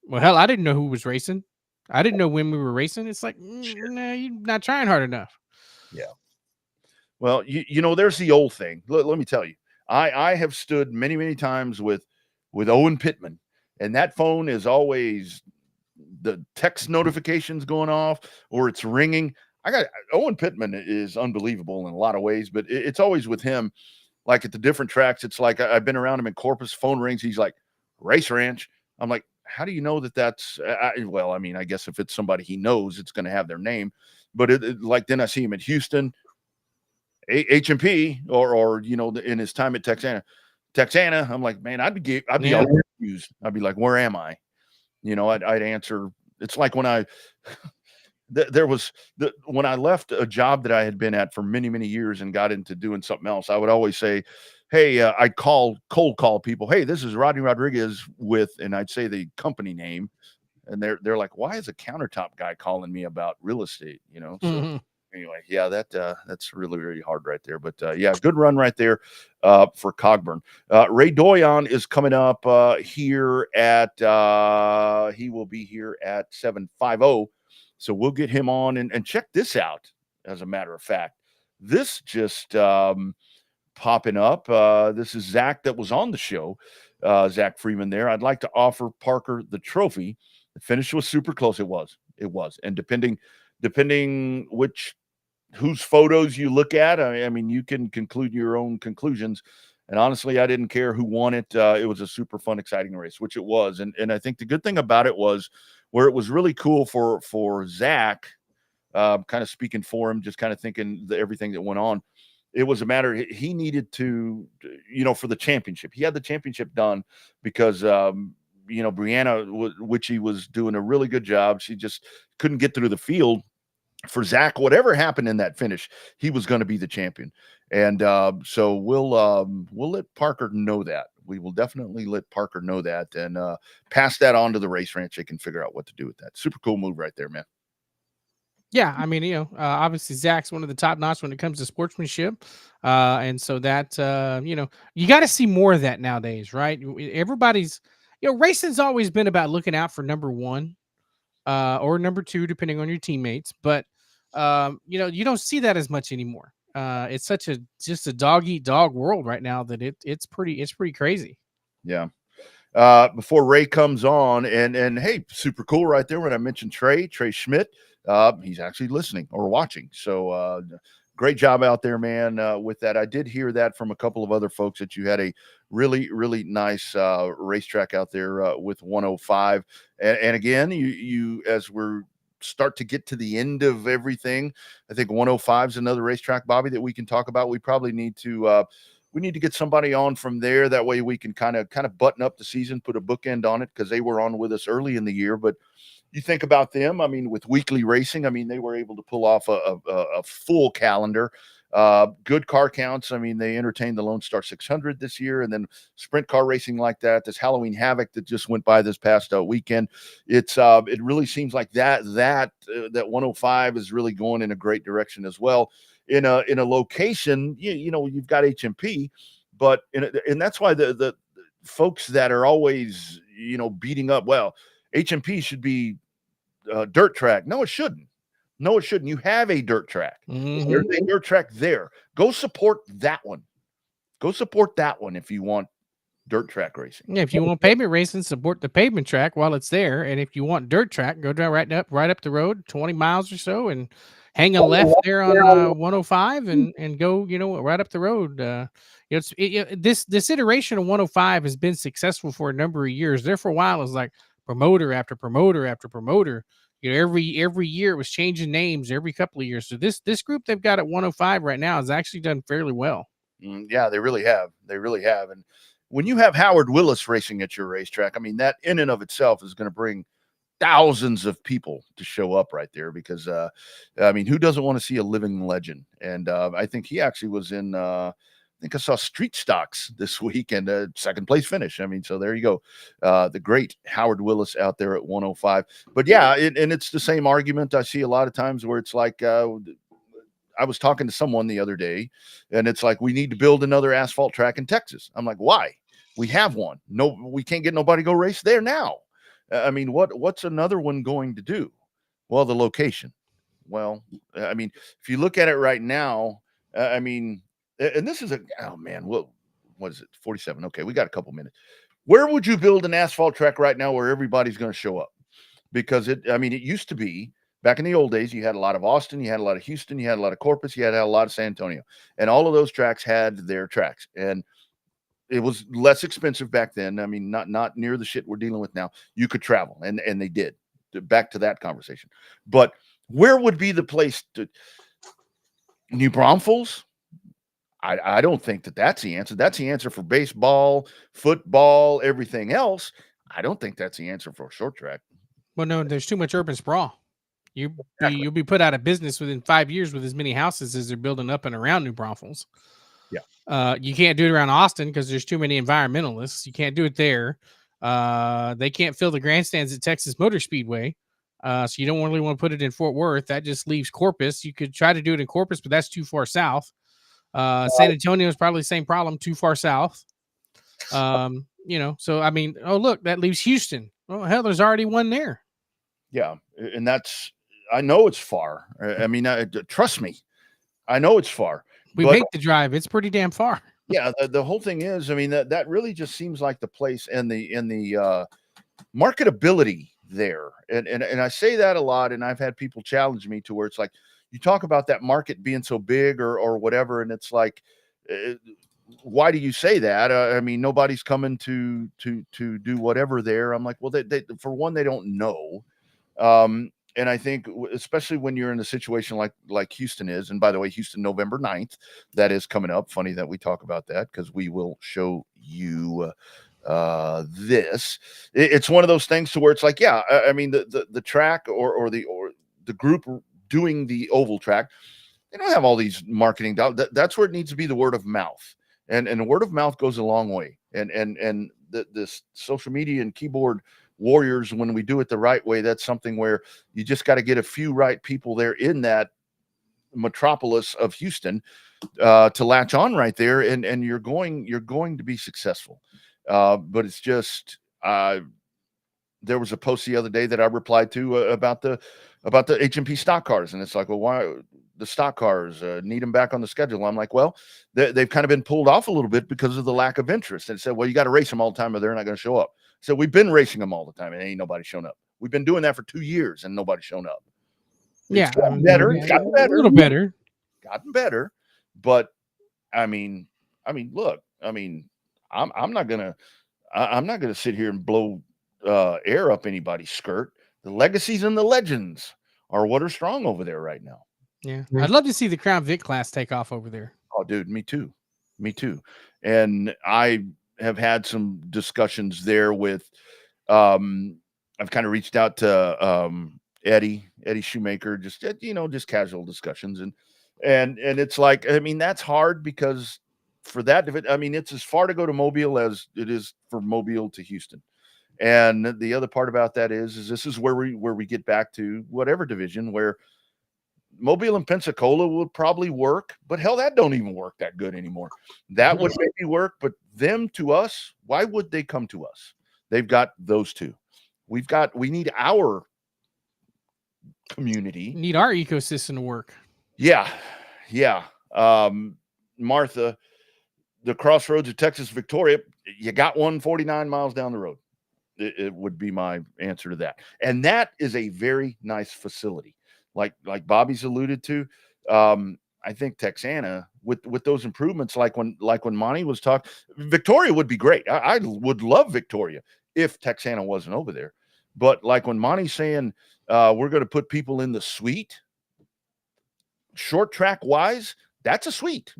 well, hell, I didn't know who was racing. I didn't know when we were racing. It's like, nah, you're not trying hard enough. Yeah. Well, there's the old thing. Let me tell you, I have stood many, many times with Owen Pittman, and that phone is always the text notifications going off or it's ringing. Owen Pittman is unbelievable in a lot of ways, but it's always with him. Like at the different tracks, it's like I've been around him in Corpus, phone rings. He's like, Race Ranch. I'm like, how do you know that that's, well, I mean, I guess if it's somebody he knows, it's going to have their name. But like then I see him at Houston, HMP, or in his time at Texana. I'm like, man, I'd be all confused. I'd be like, where am I? I'd answer. It's like when when I left a job that I had been at for many, many years and got into doing something else, I would always say, hey, I'd cold call people. Hey, this is Rodney Rodriguez and I'd say the company name. And they're like, why is a countertop guy calling me about real estate? So anyway, yeah, that's really, really hard right there. But yeah, good run right there for Cogburn. Ray Doyon is coming up here at he will be here at 7:50. So we'll get him on and check this out. As a matter of fact, this just popping up. This is Zach that was on the show, Zach Freeman there. I'd like to offer Parker the trophy. The finish was super close. It was. And depending whose photos you look at, I mean, you can conclude your own conclusions. And honestly, I didn't care who won it. It was a super fun, exciting race, which it was. And I think the good thing about it was where it was really cool for Zach, kind of speaking for him, just kind of thinking everything that went on. It was a matter, he needed to, for the championship. He had the championship done because, Brianna, which he was doing a really good job. She just couldn't get through the field. For Zach, whatever happened in that finish, he was going to be the champion. And so we'll let Parker know that. We will definitely let Parker know that and pass that on to the Race Ranch. They can figure out what to do with that. Super cool move right there, man. Yeah, I mean, obviously Zach's one of the top notch when it comes to sportsmanship, and so that you got to see more of that nowadays, right? Everybody's, racing's always been about looking out for number one, or number two, depending on your teammates. But you don't see that as much anymore. It's just a dog eat dog world right now that it's pretty crazy. Yeah. Before Ray comes on, and hey, super cool right there when I mentioned Trey Schmidt. He's actually listening or watching. So great job out there, man, with that. I did hear that from a couple of other folks that you had a really, really nice racetrack out there with 105. And again, you as we're start to get to the end of everything, I think 105 is another racetrack, Bobby, that we can talk about. We probably need to get somebody on from there. That way we can kind of button up the season, put a bookend on it, because they were on with us early in the year. But you think about them, I mean, with weekly racing, I mean, they were able to pull off a full calendar. Good car counts. I mean, they entertained the Lone Star 600 this year, and then sprint car racing like that. This Halloween Havoc that just went by this past weekend. It really seems like that 105 is really going in a great direction as well. In a location, you've got HMP, but and that's why the folks that are always beating up, well, HMP should be dirt track. No, it shouldn't. No, it shouldn't. You have a dirt track. Mhm. There's a dirt track there. Go support that one. Go support that one if you want dirt track racing. Yeah, if you want pavement racing, support the pavement track while it's there. And if you want dirt track, go down right up the road, 20 miles or so, and hang a left there on 105 and go, right up the road. This iteration of 105 has been successful for a number of years. There for a while, it was like promoter after promoter after promoter. Every year it was changing names every couple of years. So this group they've got at 105 right now has actually done fairly well. Yeah, they really have. They really have. And when you have Howard Willis racing at your racetrack, I mean, that in and of itself is going to bring thousands of people to show up right there because, I mean, who doesn't want to see a living legend? And I think he actually was in, I think I saw Street Stocks this week and second place finish. I mean, so there you go. The great Howard Willis out there at 105. But yeah, and it's the same argument I see a lot of times where it's like, I was talking to someone the other day and it's like, we need to build another asphalt track in Texas. I'm like, why? We have one. No, we can't get nobody to go race there now. I mean, what's another one going to do? Well, the location. Well, I mean, if you look at it right now, I mean, and this is oh man, what is it? 47. Okay. We got a couple minutes. Where would you build an asphalt track right now where everybody's going to show up? Because it used to be, back in the old days, you had a lot of Austin, you had a lot of Houston, you had a lot of Corpus, you had a lot of San Antonio, and all of those tracks had their tracks, and it was less expensive back then. I mean, not near the shit we're dealing with now. You could travel, and they did. Back to that conversation. But where would be the place to New Braunfels? I don't think that's the answer. That's the answer for baseball, football, everything else. I don't think that's the answer for a short track. Well, no, there's too much urban sprawl. You'll be put out of business within 5 years with as many houses as they're building up and around New Braunfels. Yeah. You can't do it around Austin because there's too many environmentalists. You can't do it there. They can't fill the grandstands at Texas Motor Speedway. So you don't really want to put it in Fort Worth. That just leaves Corpus. You could try to do it in Corpus, but that's too far south. San Antonio is probably the same problem, too far south. So I mean, oh look, that leaves Houston. Oh hell, there's already one there. Yeah, and I know it's far. I mean, trust me, I know it's far. We make the drive. It's pretty damn far. Yeah, the whole thing is, I mean, that really just seems like the place and the marketability there. And I say that a lot, and I've had people challenge me to where it's like, you talk about that market being so big or whatever, and it's like, why do you say that? I mean, nobody's coming to do whatever there. I'm like, well, they for one, they don't know. And I think especially when you're in a situation like Houston is, and by the way, Houston, November 9th, that is coming up. Funny that we talk about that because we will show you this. It's one of those things to where it's like, yeah, I mean, the track or the group doing the oval track, they don't have all these marketing. That's where it needs to be, the word of mouth. And the word of mouth goes a long way. And this social media and keyboard warriors, when we do it the right way, that's something where you just got to get a few right people there in that metropolis of Houston to latch on right there, and you're going to be successful. But it's just there was a post the other day that I replied to about the HMP stock cars, and it's like, well, why the stock cars need them back on the schedule? I'm like, well, they've kind of been pulled off a little bit because of the lack of interest. And it said, well, you got to race them all the time or they're not going to show up. So we've been racing them all the time and ain't nobody shown up. We've been doing that for 2 years and nobody's shown up. Yeah, it's gotten better. It's gotten better. A little better. Gotten better. But I mean, look, I mean, I'm not gonna sit here and blow air up anybody's skirt. The legacies and the legends are what are strong over there right now. Yeah, I'd love to see the Crown Vic class take off over there. Oh, dude, me too. And I have had some discussions there with. I've kind of reached out to Eddie Shoemaker, just casual discussions, and it's like, I mean, that's hard because for that, I mean, it's as far to go to Mobile as it is for Mobile to Houston. And the other part about that is this is where we get back to whatever division where Mobile and Pensacola would probably work, but hell, that don't even work that good anymore. That would maybe work, but them to us, why would they come to us? They've got those two. We need our community. Need our ecosystem to work. Yeah. Martha, the crossroads of Texas Victoria, you got 149 miles down the road. It would be my answer to that. And that is a very nice facility. Like Bobby's alluded to. I think Texana with those improvements, like when Monty was talking, Victoria would be great. I would love Victoria if Texana wasn't over there. But like when Monty's saying we're going to put people in the suite, short track wise, that's a suite.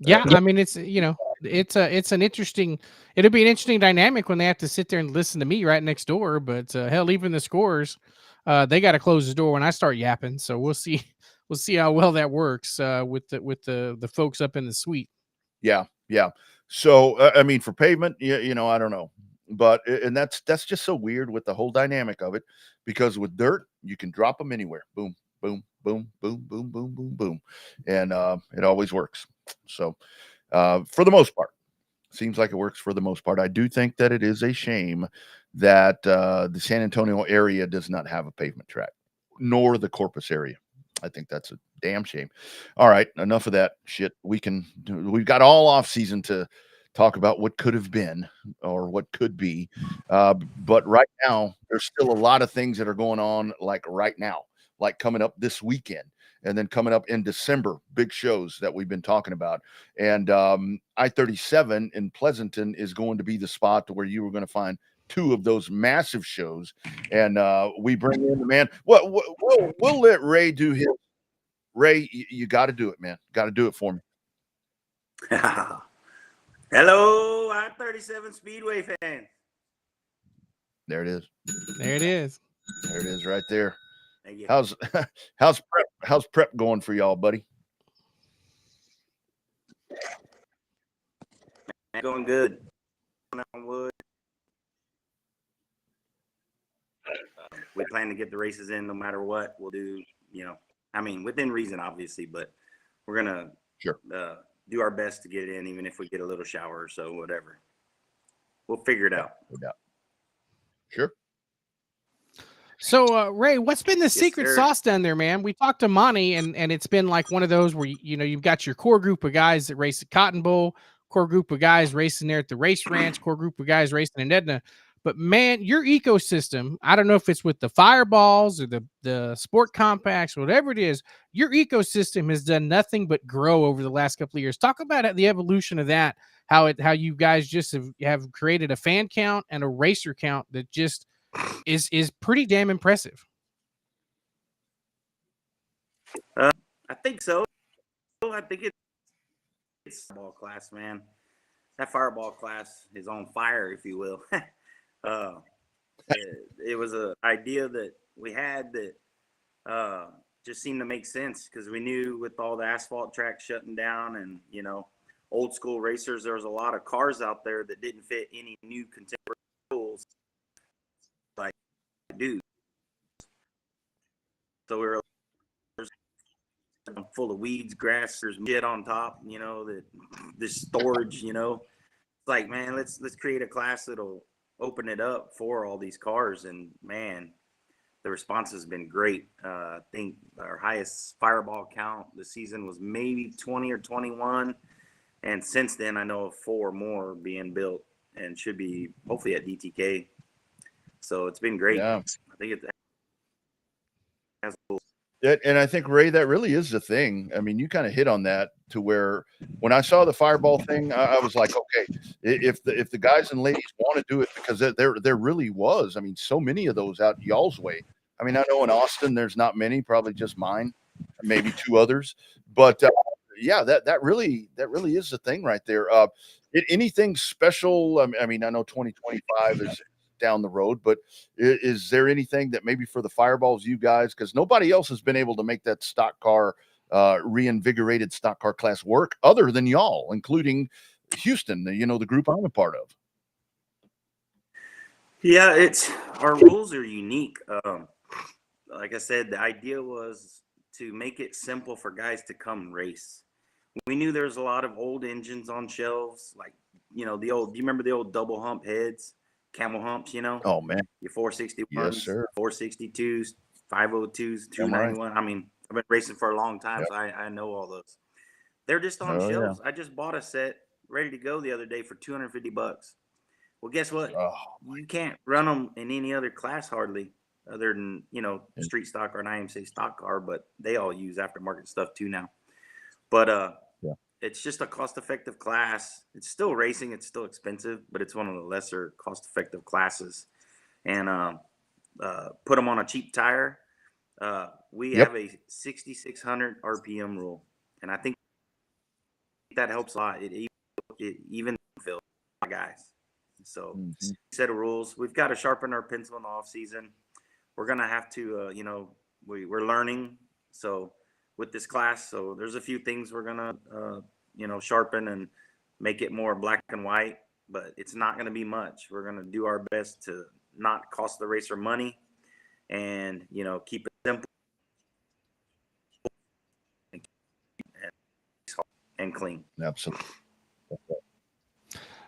Yeah, I mean, it's an interesting. It'll be an interesting dynamic when they have to sit there and listen to me right next door. But hell, even the scores, they got to close the door when I start yapping. So we'll see. We'll see how well that works with the folks up in the suite. Yeah. So I mean, for pavement, I don't know, but and that's just so weird with the whole dynamic of it, because with dirt you can drop them anywhere. Boom, boom, boom, boom, boom, boom, boom, boom, and it always works. So for the most part, seems like it works for the most part. I do think that it is a shame that the San Antonio area does not have a pavement track, nor the Corpus area. I think that's a damn shame. All right, enough of that shit. We've got all off season to talk about what could have been or what could be. But right now, there's still a lot of things that are going on, like right now, like coming up this weekend. And then coming up in December, big shows that we've been talking about. And I-37 in Pleasanton is going to be the spot to where you were going to find two of those massive shows. And we bring in the man. We'll let Ray do his. Ray, you got to do it, man. Got to do it for me. Hello, I-37 Speedway fans. There it is. There it is. There it is right there. Thank you. How's prep going for y'all, buddy? Going good. We plan to get the races in no matter what. We'll do, within reason, obviously, but we're going to do our best to get it in, even if we get a little shower or so, whatever. We'll figure it out. Sure. So, Ray, what's been the secret sauce down there, man? We talked to Monty, and it's been like one of those where, you've got your core group of guys that race at Cotton Bowl, core group of guys racing there at the race ranch, core group of guys racing in Edna. But, man, your ecosystem, I don't know if it's with the Fireballs or the Sport Compacts, whatever it is, your ecosystem has done nothing but grow over the last couple of years. Talk about the evolution of that, how you guys just have created a fan count and a racer count that just is pretty damn impressive. I think so. I think it's Fireball class, man. That Fireball class is on fire, if you will. It was an idea that we had that just seemed to make sense, because we knew with all the asphalt tracks shutting down and, old school racers, there was a lot of cars out there that didn't fit any new contemporary rules like dudes. So we were full of weeds, grass, there's shit on top, this storage, It's like, man, let's create a class that'll open it up for all these cars. And man, the response has been great. I think our highest Fireball count this season was maybe 20 or 21. And since then, I know of 4 more being built and should be hopefully at DTK. So it's been great. Yeah. I think it's cool. And I think, Ray, that really is the thing. I mean, you kind of hit on that, to where when I saw the Fireball thing, I was like, okay, if the guys and ladies want to do it, because there really was, I mean, so many of those out y'all's way. I mean, I know in Austin there's not many, probably just mine, maybe 2 others, but yeah, that really is the thing right there. Anything special? I mean, I know 2025 is down the road, but is there anything that maybe for the Fireballs, you guys, because nobody else has been able to make that stock car reinvigorated stock car class work other than y'all, including Houston, the group I'm a part of? Yeah, our rules are unique. Like I said, the idea was to make it simple for guys to come race. We knew there's a lot of old engines on shelves, like, do you remember the old double hump heads? camel humps, you know, Oh man. your 461s, Yes, sir. 462s, 502s, Damn right. 291. I mean, I've been racing for a long time, Yep. so I know all those. They're just on Oh yeah. shelves. I just bought a set ready to go the other day for $250. Well, guess what? Oh, You can't run them in any other class hardly, other than, you know, and- street stock or an IMCA stock car, but they all use aftermarket stuff too now. But Yeah. it's just a cost-effective class. It's still racing. It's still expensive, but it's one of the lesser cost-effective classes. And put them on a cheap tire. We Yep. have a 6,600 RPM rule, and I think that helps a lot. It even feels guys. So Mhm. set of rules. We've got to sharpen our pencil in the off season. We're gonna have to, you know, we're learning. So with this class, so there's a few things we're gonna, you know, sharpen and make it more black and white. But it's not gonna be much. We're gonna do our best to not cost the racer money, and you know, keep it simple and clean. Absolutely.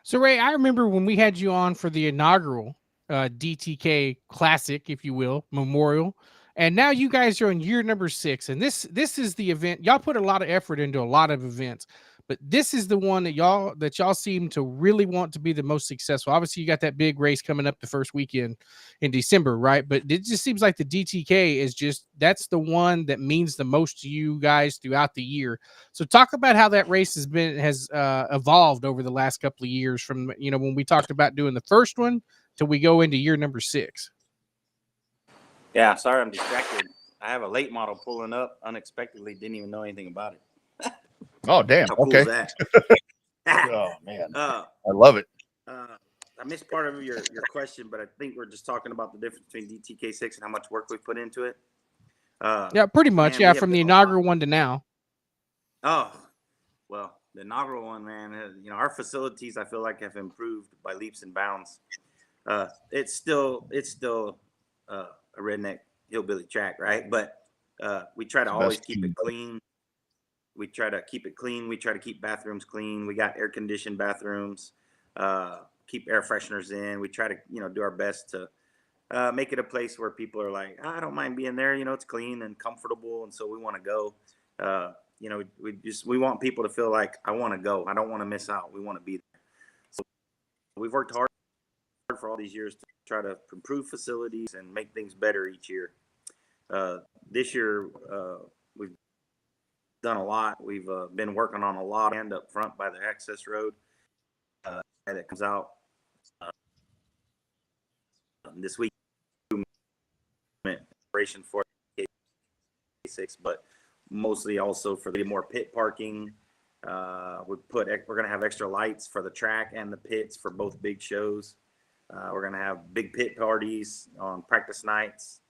So Ray, I remember when we had you on for the inaugural DTK Classic, if you will, Memorial, and now you guys are on year number 6, and this is the event. Y'all put a lot of effort into a lot of events, but this is the one that y'all seem to really want to be the most successful. Obviously, you got that big race coming up the first weekend in December, right? But it just seems like the DTK is that's the one that means the most to you guys throughout the year. So talk about how that race has evolved over the last couple of years from, you know, when we talked about doing the first one till we go into year number 6. Yeah, sorry I'm distracted. I have a late model pulling up unexpectedly. Didn't even know anything about it. Oh damn. How cool Okay. is that? Oh man. uh, I love it. I missed part of your question, but I think we're just talking about the difference between DTK 6 and how much work we put into it. Yeah, pretty much. Man, Yeah, we have from the done a lot. inaugural one to now. Oh, well, the inaugural one, man, you know, our facilities, I feel like, have improved by leaps and bounds. It's still a redneck hillbilly track, right? But we try to It's the always best keep team. it clean. We try to keep it clean. We try to keep bathrooms clean. We got air conditioned bathrooms. Keep air fresheners in. We try to, you know, do our best to make it a place where people are like, I don't mind being there. You know, it's clean and comfortable, and so we want to go. You know, we want people to feel like, I want to go. I don't want to miss out. We want to be there. So we've worked hard for all these years to try to improve facilities and make things better each year. This year, we've done a lot. We've been working on a lot and up front by the access road that comes out this week. Operation for K6, but mostly also for the more pit parking. We're going to have extra lights for the track and the pits for both big shows. We're going to have big pit parties on practice nights.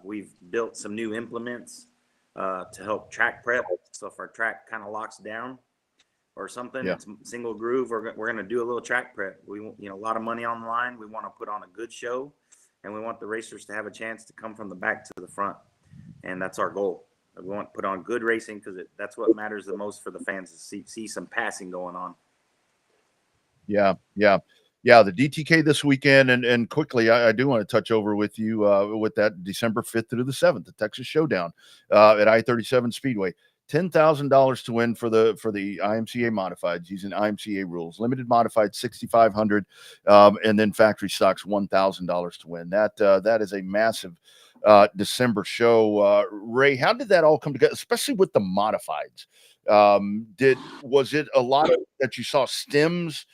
We've built some new implements to help track prep. So if our track kind of locks down or something, Yeah. it's single groove, we're going to do a little track prep. We, you know, a lot of money on the line. We want to put on a good show, and we want the racers to have a chance to come from the back to the front. And that's our goal. We want to put on good racing because that's what matters the most for the fans, to see some passing going on. Yeah. The DTK this weekend, and quickly, I do want to touch over with you with that December 5th through the 7th, the Texas Showdown at I-37 Speedway. $10,000 to win for the IMCA modifieds using IMCA rules. Limited modified 6,500, and then factory stocks $1,000 to win. That is a massive December show. Ray, how did that all come together, especially with the modifieds? Was it a lot of that you saw stems?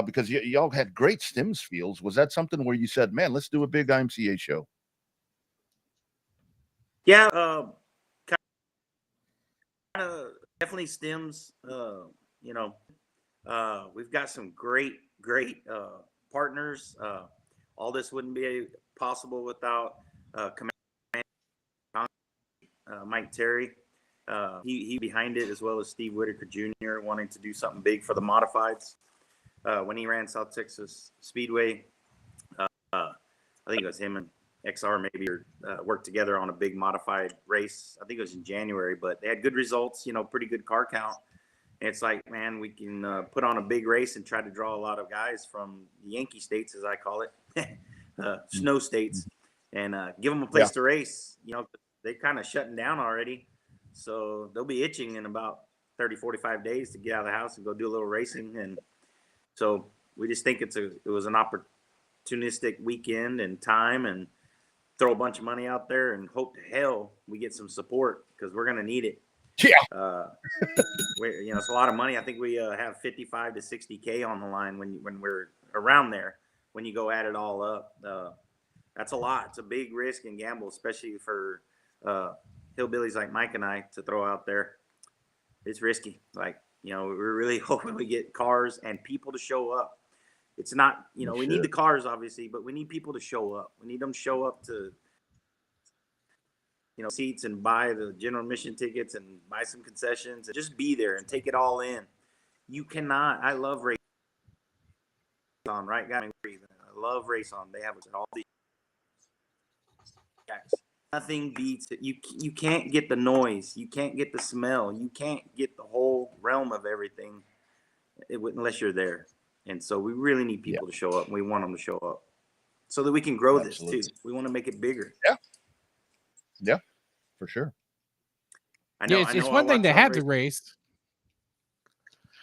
Because y'all had great stems fields. Was that something where you said, man, let's do a big IMCA show? Yeah, definitely stems. You know, we've got some great partners. All this wouldn't be possible without Mike Terry. He behind it, as well as Steve Whitaker Jr. wanting to do something big for the modifieds. When he ran South Texas Speedway, I think it was him and XR maybe worked together on a big modified race. I think it was in January, but they had good results, you know, pretty good car count. It's like, man, we can put on a big race and try to draw a lot of guys from the Yankee states, as I call it, snow states, and give them a place to race. You know, they're kind of shutting down already, so they'll be itching in about 30, 45 days to get out of the house and go do a little racing. And so we just think it was an opportunistic weekend and time, and throw a bunch of money out there and hope to hell we get some support, because we're going to need it. Yeah. You know, it's a lot of money. I think we have 55 to 60K on the line when we're around there. When you go add it all up, that's a lot. It's a big risk and gamble, especially for hillbillies like Mike and I to throw out there. It's risky. Like, you know, we're really hoping we get cars and people to show up. It's not, you know, we need the cars obviously, but we need people to show up. We need them to show up to, you know, seats and buy the general admission tickets and buy some concessions and just be there and take it all in. You cannot. I love Race On, right? Got me breathing. I love Race On. They have all these tracks. Nothing beats it. You can't get the noise. You can't get the smell. You can't get the whole realm of everything unless you're there. And so we really need people to show up. And we want them to show up so that we can grow this too. We want to make it bigger. Yeah, for sure. I know. It's one thing to have the race.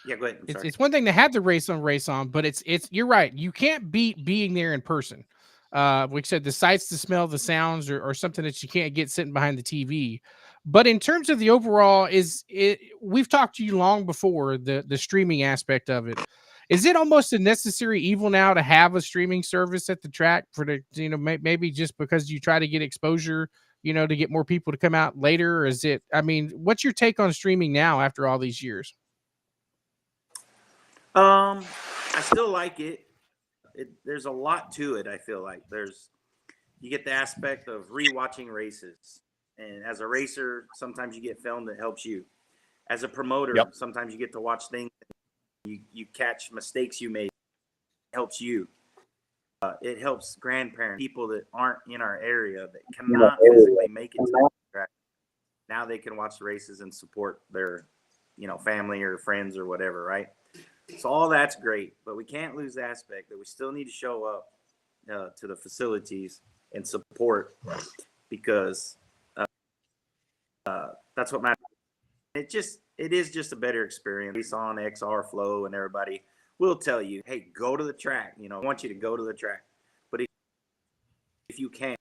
Yeah, go ahead. It's one thing to have the race on, but it's you're right. You can't beat being there in person. Like I said, the sights, the smell, the sounds are something that you can't get sitting behind the TV. But in terms of the overall, we've talked to you long before the streaming aspect of it. Is it almost a necessary evil now to have a streaming service at the track for the, you know, maybe just because you try to get exposure, you know, to get more people to come out later? Or is it, I mean, what's your take on streaming now after all these years? I still like it. There's a lot to it. I feel like you get the aspect of rewatching races. And as a racer, sometimes you get film that helps you. As a promoter, sometimes you get to watch things. You catch mistakes you made. It helps you. It helps grandparents, people that aren't in our area that cannot physically make it to the track. Now they can watch the races and support their, you know, family or friends or whatever, right? So all that's great, but we can't lose the aspect that we still need to show up to the facilities and support, because that's what matters. It is just a better experience. Race On, XR, Flow, and everybody will tell you, hey, go to the track. You know, I want you to go to the track. But if you can't,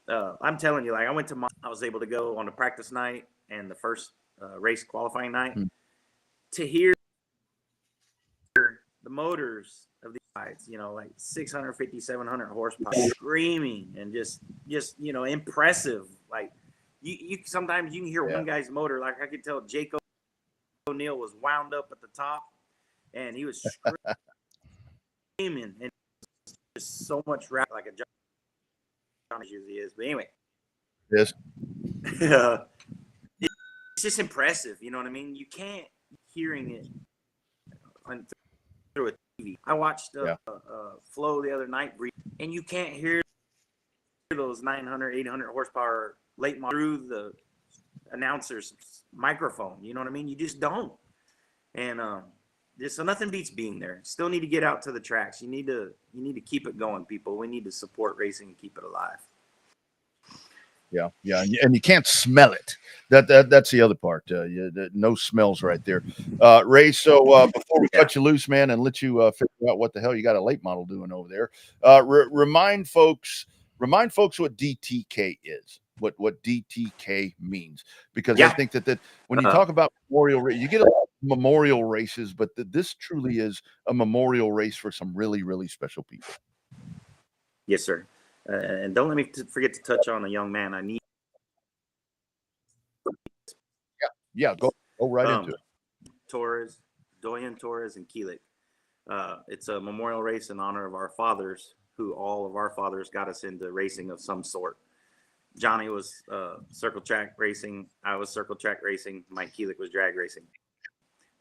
I'm telling you, like, I went to I was able to go on the practice night and the first race qualifying night to hear the motors of these rides, you know, like 650, 700 horsepower screaming and just, you know, impressive. Like, you sometimes you can hear one guy's motor. Like, I could tell Jake O'Neill was wound up at the top and he was screaming and just so much rap, like a John usually is. But anyway, yes, it's just impressive. You know what I mean? You can't hearing it through a TV. I watched Flow the other night, and you can't hear those 900, 800 horsepower late model through the announcer's microphone. You know what I mean? You just don't. And so nothing beats being there. Still need to get out to the tracks. You need to keep it going, people. We need to support racing and keep it alive. Yeah, and you can't smell it. That's the other part. No smells right there. Ray, so before we cut you loose, man, and let you figure out what the hell you got a late model doing over there, remind folks what DTK is, what DTK means, because I think that when you talk about memorial race, you get a lot of memorial races, but this truly is a memorial race for some really, really special people. Yes, sir. And don't let me forget to touch on a young man. I need. Yeah, go right into it. Doyen Torres, and Keelik. It's a memorial race in honor of our fathers, who all of our fathers got us into racing of some sort. Johnny was circle track racing. I was circle track racing. Mike Keelik was drag racing.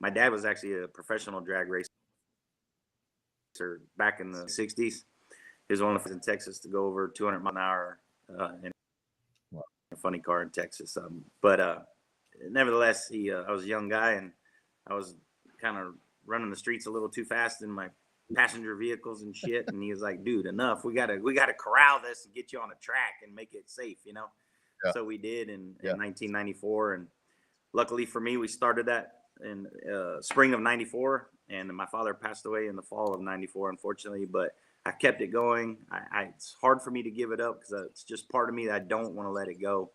My dad was actually a professional drag racer back in the 60s. He was one of the in Texas to go over 200 miles an hour in a funny car in Texas. But nevertheless, I was a young guy, and I was kind of running the streets a little too fast in my passenger vehicles and shit. And he was like, dude, enough. We gotta corral this and get you on a track and make it safe, you know? Yeah. So we did in 1994. And luckily for me, we started that in spring of 94. And my father passed away in the fall of 94, unfortunately, but I kept it going. It's hard for me to give it up because it's just part of me that I don't want to let it go.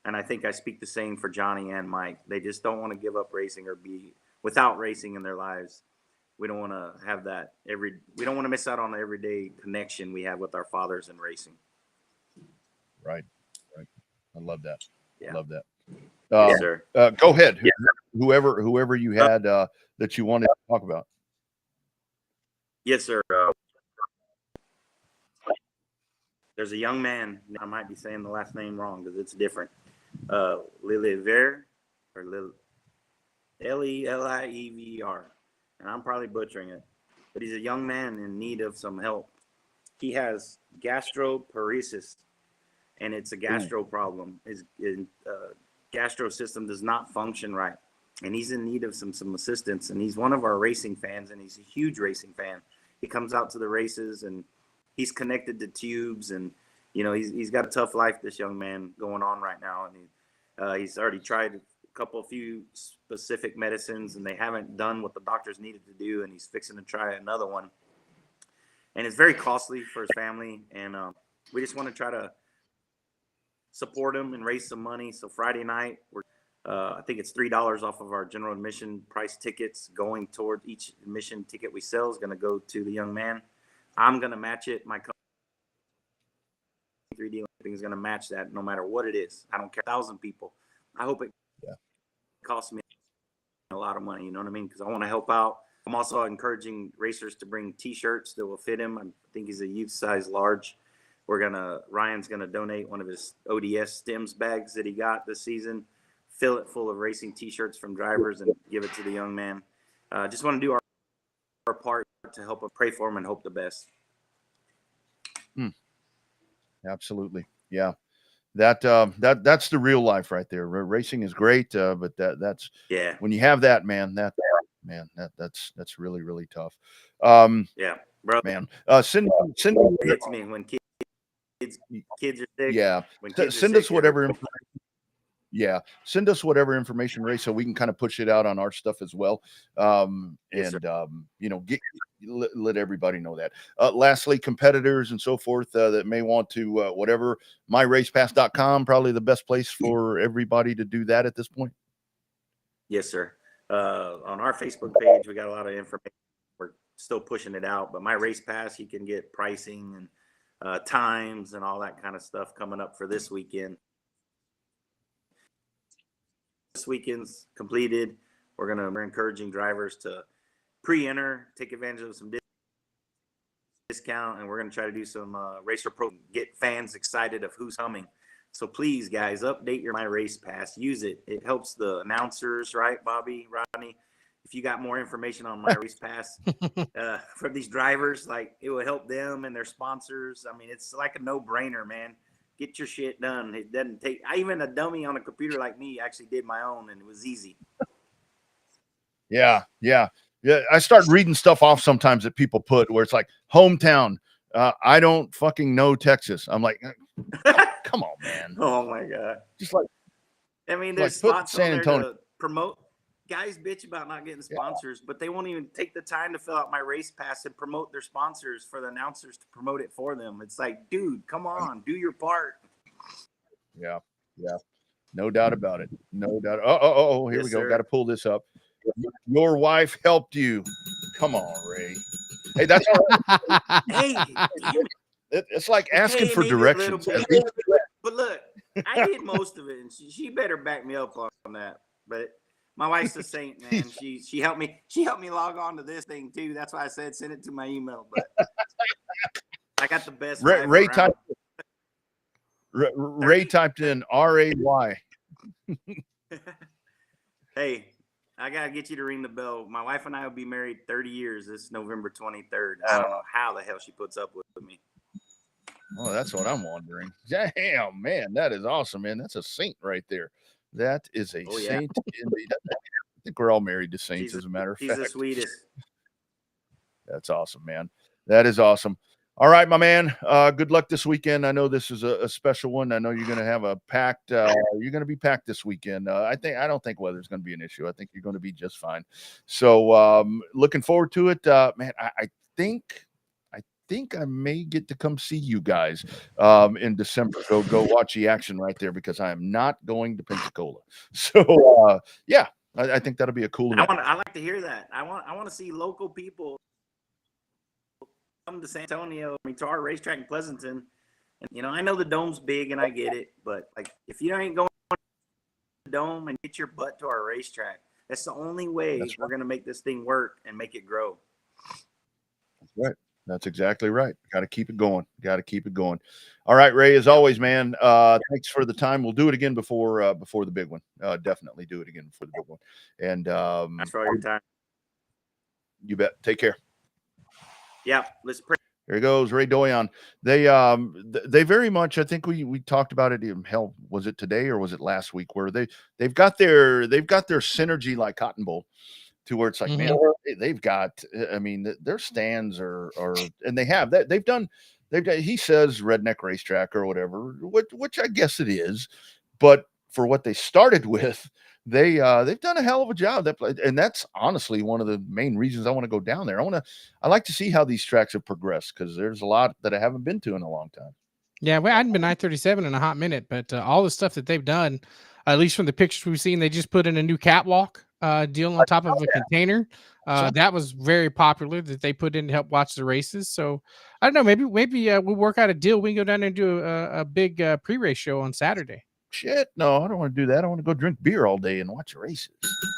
And I think I speak the same for Johnny and Mike. They just don't want to give up racing or be without racing in their lives. We don't want to have that we don't want to miss out on the everyday connection we have with our fathers in racing. Right. I love that. Yeah. Love that. Yes, sir. Go ahead. Whoever you had that you wanted to talk about. Yes, sir. There's a young man. I might be saying the last name wrong because it's different. Liliver or Leievr, and I'm probably butchering it, but he's a young man in need of some help. He has gastroparesis, and it's a gastro problem. His gastro system does not function right, and he's in need of some assistance. And he's one of our racing fans, and he's a huge racing fan. He comes out to the races, and he's connected to tubes, and you know he's got a tough life. This young man going on right now, and he's already tried a few specific medicines, and they haven't done what the doctors needed to do, and he's fixing to try another one, and it's very costly for his family. And we just want to try to support him and raise some money. So Friday night, I think it's $3 off of our general admission price tickets. Going toward each admission ticket we sell is going to go to the young man. I'm going to match it. My company 3D is going to match that no matter what it is. I don't care. 1,000 people. I hope it costs me a lot of money. You know what I mean? Because I want to help out. I'm also encouraging racers to bring T-shirts that will fit him. I think he's a youth size large. Ryan's going to donate one of his ODS stems bags that he got this season, fill it full of racing T-shirts from drivers, and give it to the young man. Just want to do our part to help him, pray for him, and hope the best. Absolutely. Yeah. That's the real life right there. Racing is great, but that's when you have that, man, that's really, really tough. Yeah, bro. Man, send it's me when kids are sick. Yeah. Send us whatever information. Yeah, send us whatever information, Ray, so we can kind of push it out on our stuff as well. Yes, you know, let everybody know that. Lastly, competitors and so forth that may want to whatever, myracepass.com, probably the best place for everybody to do that at this point. Yes, sir. On our Facebook page, we got a lot of information. We're still pushing it out, but My Race Pass, you can get pricing and times and all that kind of stuff coming up for this weekend. This weekend's completed. We're encouraging drivers to pre-enter, take advantage of some discount, and we're going to try to do some Racer Pro, get fans excited of who's coming. So please, guys, update your My Race Pass. Use it. It helps the announcers, right, Bobby, Rodney? If you got more information on My Race Pass for these drivers, like it will help them and their sponsors. I mean, it's like a no-brainer, man. Get your shit done. It doesn't take. Even a dummy on a computer like me actually did my own, and it was easy. Yeah. I start reading stuff off sometimes that people put where it's like hometown. I don't fucking know Texas. I'm like, come on, man. Oh my god. Just like, I mean, there's spots San Antonio to promote. Guys bitch about not getting sponsors, but they won't even take the time to fill out My Race Pass and promote their sponsors for the announcers to promote it for them. It's like, dude, come on, do your part. Yeah. No doubt about it. No doubt. Oh, here we go. Got to pull this up. Your wife helped you. Come on, Ray. Hey, that's all right. Hey, it's like asking for directions. But look, I did most of it, and she better back me up on that. But my wife's a saint, man. She helped me. She helped me log on to this thing too. That's why I said send it to my email. But I got the best. Ray typed in RAY. Hey, I gotta get you to ring the bell. My wife and I will be married 30 years this November 23rd. I don't know how the hell she puts up with me. Oh, that's what I'm wondering. Damn, man, that is awesome, man. That's a saint right there. That is a Oh, yeah. saint indeed. I think we're all married to saints, as a matter of He's fact. the sweetest. That's awesome, man. That is awesome. All right, my man. Good luck this weekend. I know this is a special one. I know you're going to have a packed. You're going to be packed this weekend. I don't think weather's going to be an issue. I think you're going to be just fine. So, looking forward to it, man. I think I may get to come see you guys in December. Go watch the action right there because I am not going to Pensacola. So, yeah, I think that'll be a cool event. I like to hear that. I want to see local people come to San Antonio, to our racetrack in Pleasanton. And, I know the dome's big and I get it, but like if you ain't going to the dome and get your butt to our racetrack, that's the only way we're going to make this thing work and make it grow. That's right. That's exactly right. Got to keep it going. All right, Ray, as always, man, thanks for the time. We'll do it again before the big one. Definitely do it again before the big one. And thanks for all your time. You bet. Take care. Yeah, let's pray. There he goes, Ray Doyon. They very much, I think we talked about it. Hell, was it today or was it last week? Where they've got their synergy like Cotton Bowl, to where it's like, man, they've got. I mean, their stands are, and they have that. They've done. He says redneck racetrack or whatever, which I guess it is, but for what they started with. They've done a hell of a job. And that's honestly one of the main reasons I want to go down there. I like to see how these tracks have progressed because there's a lot that I haven't been to in a long time. Yeah, well, I hadn't been I-37 in a hot minute, but all the stuff that they've done, at least from the pictures we've seen, they just put in a new catwalk deal on top of a container. That was very popular that they put in to help watch the races. So I don't know, maybe we'll work out a deal. We can go down there and do a big pre-race show on Saturday. Shit, no, I don't want to do that. I want to go drink beer all day and watch races.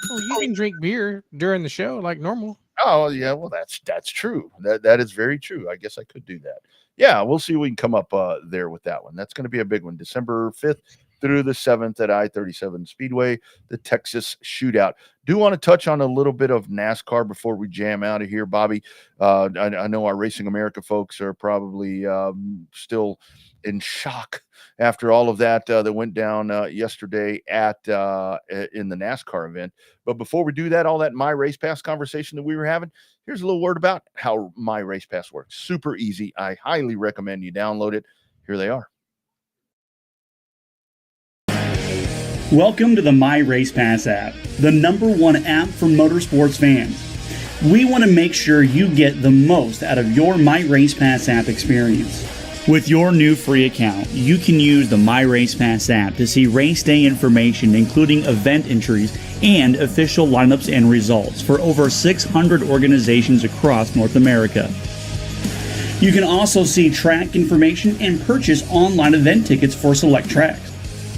Well, you can drink beer during the show like normal. Oh, yeah, well, that's true. That is very true. I guess I could do that. Yeah, we'll see if we can come up there with that one. That's going to be a big one. December 5th through the 7th at I-37 Speedway, the Texas Shootout. Do want to touch on a little bit of NASCAR before we jam out of here, Bobby. I know our Racing America folks are probably still in shock after all of that that went down yesterday in the NASCAR event. But before we do that, all that My Race Pass conversation that we were having, here's a little word about how My Race Pass works. Super easy. I highly recommend you download it. Here they are. Welcome to the My Race Pass app, the #1 app for motorsports fans. We want to make sure you get the most out of your My Race Pass app experience. With your new free account, you can use the My Race Pass app to see race day information, including event entries and official lineups and results for over 600 organizations across North America. You can also see track information and purchase online event tickets for select tracks.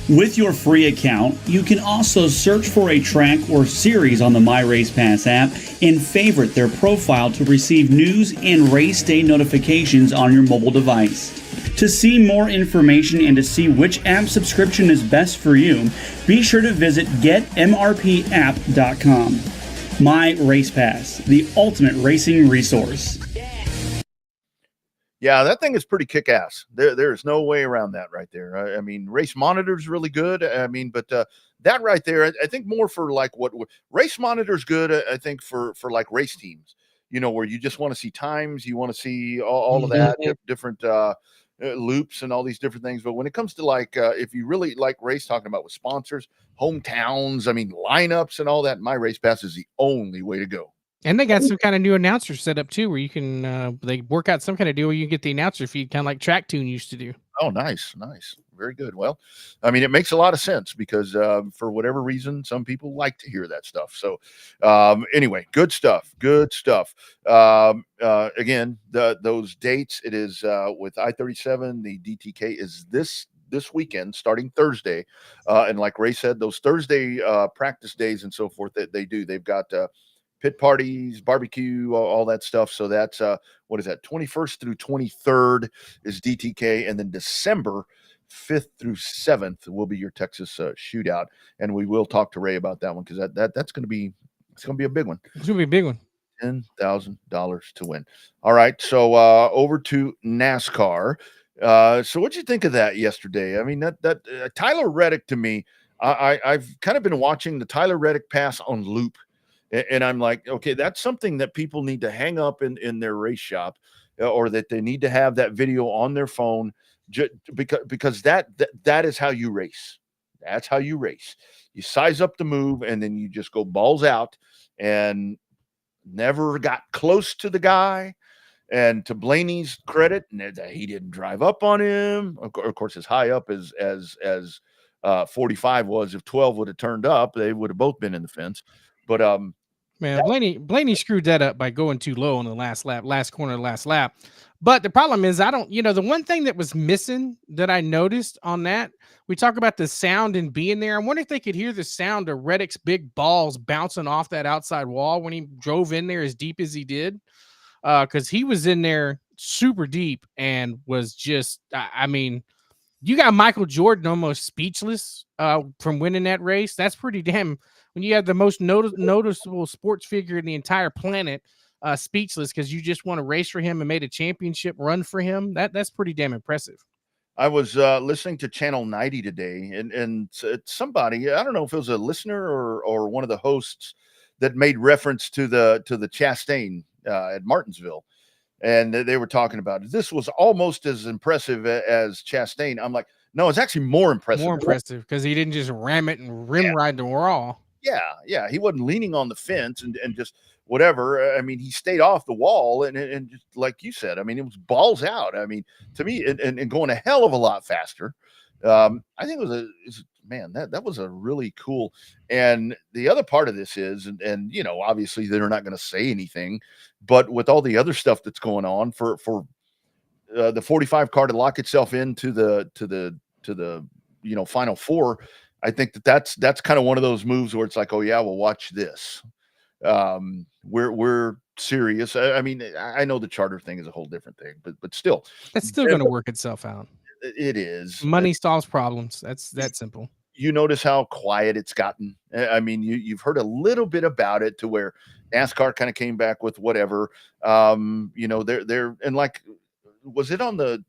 With your free account, you can also search for a track or series on the My Race Pass app and favorite their profile to receive news and race day notifications on your mobile device. To see more information and to see which app subscription is best for you, be sure to visit getmrpapp.com. My Race Pass, the ultimate racing resource. Yeah, that thing is pretty kick-ass. There's no way around that right there. I mean, Race Monitor is really good. I mean, but that right there, I think more for like what Race Monitor is good. I think for like race teams, where you just want to see times, you want to see all of that, different loops and all these different things. But when it comes to like, if you really like race, talking about with sponsors, hometowns, I mean, lineups and all that, My Race Pass is the only way to go. And they got some kind of new announcer set up too, where you can they work out some kind of deal where you can get the announcer feed, kind of like Track Tune used to do. Oh, nice. Very good. Well, I mean, it makes a lot of sense because for whatever reason, some people like to hear that stuff. So anyway, good stuff. Again, those dates, it is with I-37, the DTK is this weekend, starting Thursday. And like Ray said, those Thursday practice days and so forth that they've got pit parties, barbecue, all that stuff. So that's, 21st through 23rd is DTK. And then December 5th through 7th will be your Texas shootout. And we will talk to Ray about that one because that's going to be, it's going to be a big one. It's going to be a big one. $10,000 to win. All right. So over to NASCAR. So what'd you think of that yesterday? I mean, that Tyler Reddick, to me, I've kind of been watching the Tyler Reddick pass on loop, and I'm like, okay, that's something that people need to hang up in their race shop, or that they need to have that video on their phone, because that is how you race. That's how you race. You size up the move, and then you just go balls out, and never got close to the guy. And to Blaney's credit, he didn't drive up on him. Of course, as high up as 45 was, if 12 would have turned up, they would have both been in the fence. But man, Blaney screwed that up by going too low on the last corner of the last lap. But the problem is, the one thing that was missing that I noticed on that, we talk about the sound and being there. I wonder if they could hear the sound of Reddick's big balls bouncing off that outside wall when he drove in there as deep as he did. Because he was in there super deep and was just, you got Michael Jordan almost speechless from winning that race. That's pretty damn, when you have the most noticeable sports figure in the entire planet speechless because you just won a race for him and made a championship run for him. That's pretty damn impressive. I was listening to Channel 90 today, and somebody, I don't know if it was a listener or one of the hosts, that made reference to the Chastain at Martinsville, and they were talking about this was almost as impressive as Chastain. I'm like, no, it's actually more impressive because he didn't just ram it and ride the wall. Yeah, he wasn't leaning on the fence and just whatever. I mean, he stayed off the wall and just like you said, I mean, it was balls out. I mean, to me, and going a hell of a lot faster. I think that was a really cool. And the other part of this is, and obviously they're not going to say anything, but with all the other stuff that's going on for the 45 car to lock itself into the final four, I think that's kind of one of those moves where it's like, oh yeah, well, watch this. We're serious. I mean, I know the charter thing is a whole different thing, but still, that's still going to work itself out. It is. Money solves problems. That's that simple. You notice how quiet it's gotten. I mean, you've heard a little bit about it to where NASCAR kind of came back with whatever. They're and like, was it on the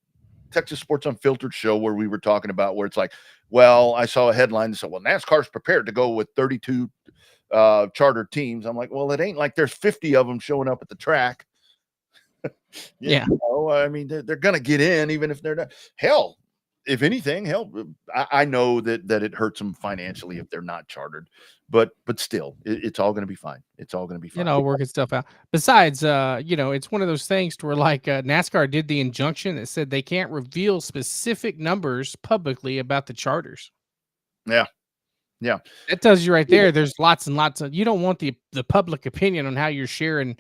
Texas Sports Unfiltered show where we were talking about where it's like, well, I saw a headline that said, well, NASCAR's prepared to go with 32 charter teams. I'm like, well, it ain't like there's 50 of them showing up at the track. Yeah. I mean, they're going to get in, even if they're not. Hell, if anything, I know that it hurts them financially if they're not chartered, but still, it's all going to be fine. It's all going to be fine. Working stuff out. Besides, it's one of those things to where like NASCAR did the injunction that said they can't reveal specific numbers publicly about the charters. Yeah. That tells you right there. There's lots and lots of, you don't want the public opinion on how you're sharing,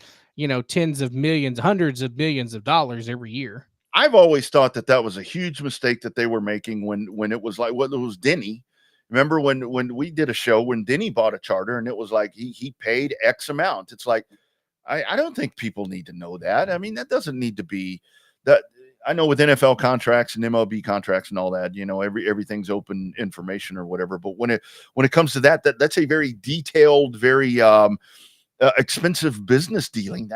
tens of millions, hundreds of millions of dollars every year. I've always thought that was a huge mistake that they were making when it was like, well, it was Denny. Remember when we did a show when Denny bought a charter and it was like he paid X amount. It's like, I don't think people need to know that. I mean, that doesn't need to be that. I know with NFL contracts and MLB contracts and all that, everything's open information or whatever. But when it comes to that's a very detailed, very expensive business dealing.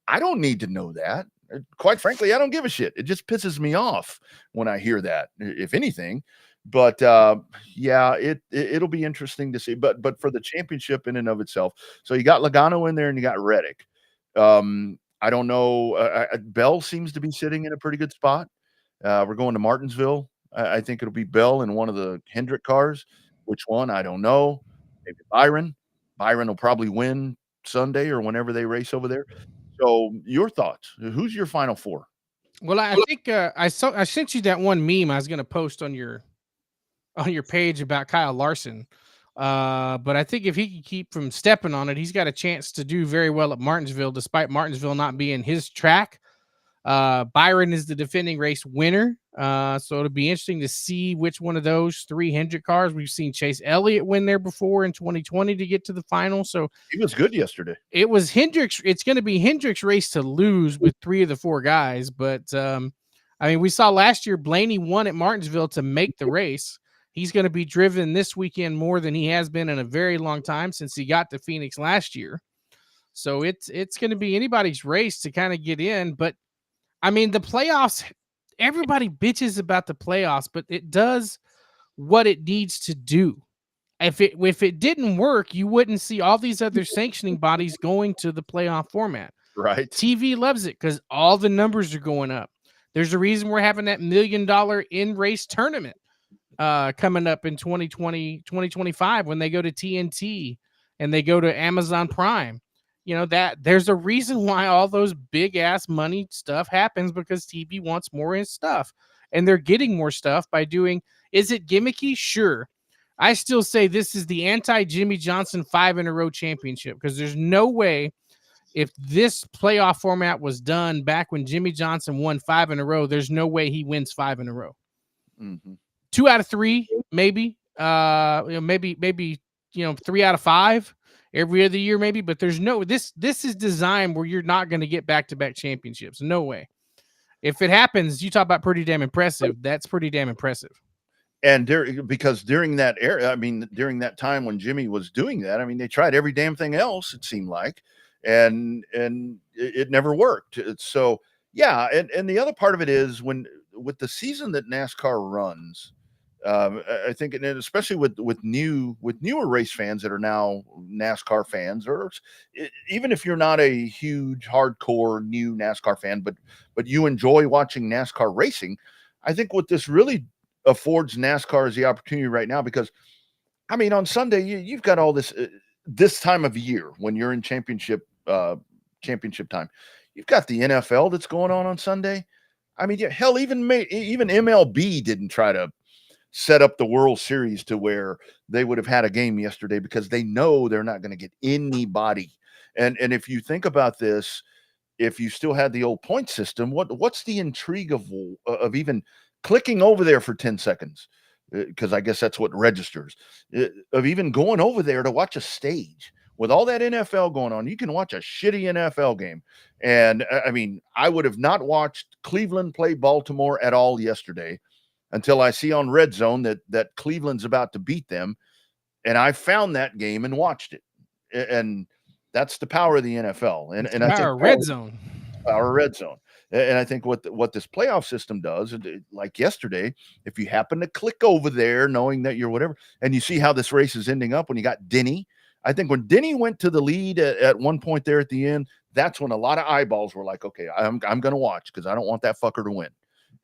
I don't need to know that. Quite frankly, I don't give a shit. It just pisses me off when I hear that, if anything. But it'll be interesting to see. But for the championship in and of itself, so you got Logano in there and you got Reddick. I don't know. Bell seems to be sitting in a pretty good spot. We're going to Martinsville. I think it'll be Bell in one of the Hendrick cars. Which one? I don't know. Maybe Byron. Byron will probably win Sunday or whenever they race over there. So your thoughts? Who's your final four? Well, I think I sent you that one meme I was going to post on your page about Kyle Larson. But I think if he can keep from stepping on it, he's got a chance to do very well at Martinsville, despite Martinsville not being his track. Byron is the defending race winner. So it'll be interesting to see which one of those three Hendrick cars. We've seen Chase Elliott win there before in 2020 to get to the final. So he was good yesterday. It was Hendrick's. It's going to be Hendrick's race to lose with three of the four guys. But we saw last year Blaney won at Martinsville to make the race. He's going to be driven this weekend more than he has been in a very long time since he got to Phoenix last year. So it's going to be anybody's race to kind of get in. But I mean, the playoffs, everybody bitches about the playoffs, but it does what it needs to do. If it didn't work, you wouldn't see all these other sanctioning bodies going to the playoff format. Right. TV loves it because all the numbers are going up. There's a reason we're having that $1 million in-race tournament coming up in 2025 when they go to TNT and they go to Amazon Prime. You know, that there's a reason why all those big ass money stuff happens, because TV wants more stuff, and they're getting more stuff by doing. Is it gimmicky? Sure. I still say this is the anti-Jimmy Johnson 5-in-a-row championship, because there's no way, if this playoff format was done back when Jimmy Johnson won 5 in a row, there's no way he wins 5 in a row. Mm-hmm. 2 out of 3, maybe. Maybe 3 out of 5 every other year, maybe. But there's no this is designed where you're not going to get back-to-back championships. No way. If it happens, you talk about pretty damn impressive. That's pretty damn impressive. And because during that era, I mean, during that time when Jimmy was doing that, I mean, they tried every damn thing else, it seemed like, and it never worked. So yeah, and the other part of it is with the season that NASCAR runs, I think, and especially with newer race fans that are now NASCAR fans, or even if you're not a huge hardcore new NASCAR fan, but you enjoy watching NASCAR racing, I think what this really affords NASCAR is the opportunity right now, because I mean, on Sunday you've got all this time of year when you're in championship time, you've got the NFL that's going on Sunday. I mean, hell, even MLB didn't try to set up the World Series to where they would have had a game yesterday, because they know they're not going to get anybody. And if you think about this, if you still had the old point system, what's the intrigue of even clicking over there for 10 seconds? Because I guess that's what registers, of even going over there to watch a stage. With all that NFL going on, you can watch a shitty NFL game. And I mean, I would have not watched Cleveland play Baltimore at all yesterday until I see on Red Zone that Cleveland's about to beat them. And I found that game and watched it. And that's the power of the NFL. And I think Red Zone. Our Red Zone. And I think what this playoff system does, like yesterday, if you happen to click over there knowing that you're whatever, and you see how this race is ending up when you got Denny. I think when Denny went to the lead at one point there at the end, that's when a lot of eyeballs were like, okay, I'm going to watch, because I don't want that fucker to win.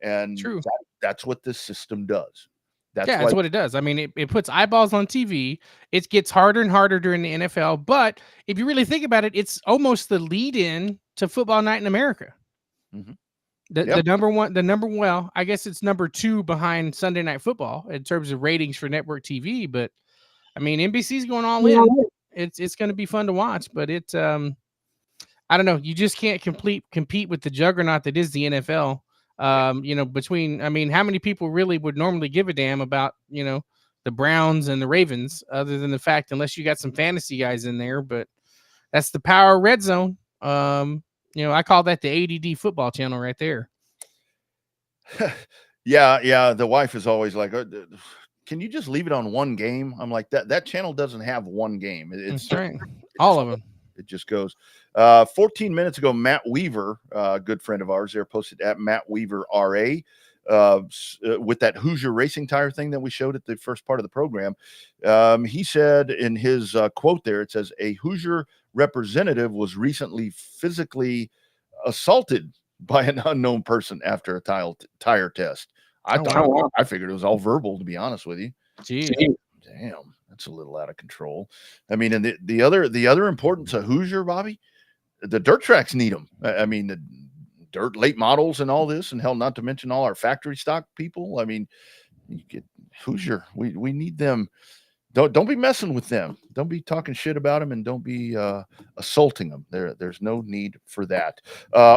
And true. That's what this system does. That's what it does. I mean, it puts eyeballs on TV. It gets harder and harder during the NFL. But if you really think about it, it's almost the lead in to Football Night in America. Mm-hmm. The number one, well, I guess it's number 2 behind Sunday Night Football in terms of ratings for network TV. But I mean, NBC's going all in. It's going to be fun to watch, but I don't know. You just can't compete with the juggernaut that is the NFL. Between, I mean, how many people really would normally give a damn about, the Browns and the Ravens, other than the fact, unless you got some fantasy guys in there, but that's the power of Red Zone. I call that the ADD football channel right there. Yeah. The wife is always like, can you just leave it on one game? I'm like, that channel doesn't have one game. It's right. All of them. It just goes. 14 minutes ago, Matt Weaver, a good friend of ours there, posted at Matt Weaver RA with that Hoosier racing tire thing that we showed at the first part of the program. He said in his quote there, it says, a Hoosier representative was recently physically assaulted by an unknown person after a tire test. I figured it was all verbal, to be honest with you. Gee. Damn, that's a little out of control. I mean, and the other importance of Hoosier, Bobby, the dirt tracks need them. I mean, the dirt late models and all this, and hell, not to mention all our factory stock people. I mean, you get Hoosier. We need them. Don't be messing with them. Don't be talking shit about them, and don't be assaulting them. There's no need for that.